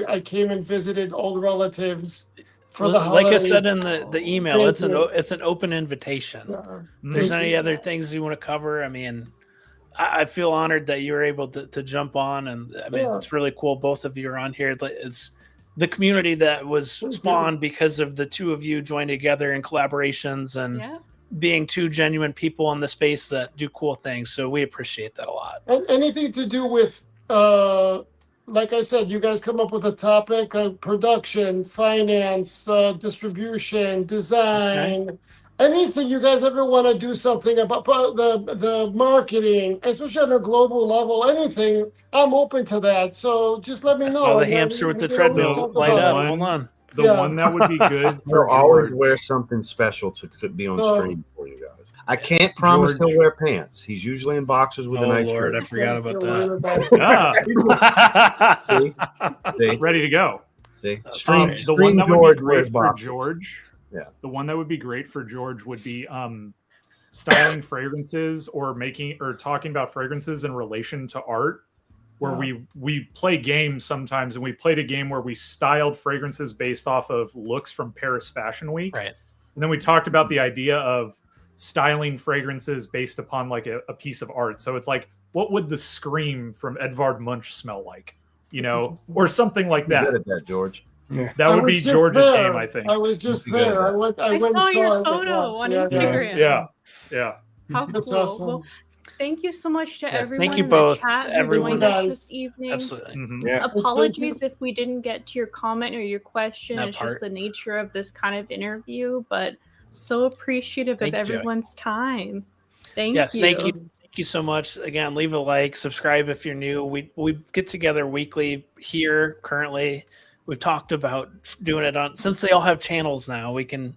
I came and visited old relatives for the Like I said holidays. in the email, Thank it's an open invitation. Yeah. If there's Thank any you. other things you want to cover, I mean, I feel honored that you were able to jump on, and I mean, Yeah. it's really cool. Both of you are on here. It's the community that was you. spawned because of the two of you joined together in collaborations and Yeah. being two genuine people in the space that do cool things. So we appreciate that a lot. And anything to do with, like I said, you guys come up with a topic of production, finance, distribution, design. Anything you guys ever want to do something about the marketing, especially on a global level, anything, I'm open to that. So just let me know. Oh, the And hamster with the we can always treadmill talk light about up. it. Hold on. The Yeah. one that would be good We'll for always George. wear something special to could be on So- stream for you guys. I can't promise George. he'll wear pants. He's usually in boxers with a Oh, nice Lord, shirt. I forgot So about worried that. about it. See? Ready to go. See? That's Stream, right. The one stream that George would be wears great for boxers. George. Yeah. The one that would be great for George would be styling fragrances or talking about fragrances in relation to art, where we play games sometimes, and we played a game where we styled fragrances based off of looks from Paris Fashion Week. Right. And then we talked about the idea of styling fragrances based upon like a piece of art. So it's like, what would the Scream from Edvard Munch smell like? You know, or something like You're that. good at that, George. That I would was be just George's there. game, I think. I was just You got there. it. I went I and saw your it. photo on Yeah, yeah. Instagram. Yeah. How That's cool. awesome. Well, thank you so much to Yes, everyone thank you in both, the chat who everyone. joined Thank you, us guys. this evening. Absolutely. Mhm. Yeah. Apologies if we didn't get to your comment or your question. That It's part. just the nature of this kind of interview, but so appreciative Thank of you, Joey. everyone's time. Thank Yes, you. thank you. Thank you so much. Again, leave a like, subscribe if you're new. We get together weekly here currently. We've talked about doing it on, since they all have channels now, we can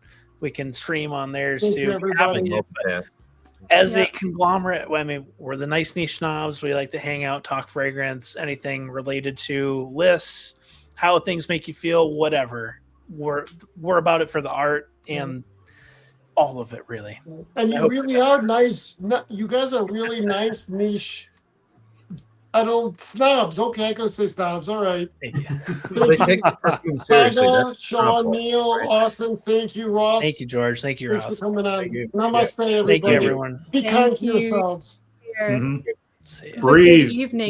stream on theirs Thank you, too. everybody. Having it, but Multitask. as Yep. a conglomerate, I mean, we're the Nice Niche Snobs. We like to hang out, talk fragrance, anything related to lists, how things make you feel, whatever. We're about it for the art and all of it, really. And I you hope- really are nice. You guys are really nice niche. Snobs. Okay, I can say snobs. All right. Thank you. They take the perfume seriously. Saga, That's Sean, Neil, right? Austin. Thank you, Ross. Thank you, George. Thank you, Thanks Ross. for coming on. Thank you. Namaste, everybody. Thank you, everyone. Be Thank kind to you. yourselves. Here. Mhm. See ya. Have a good Breathe. evening.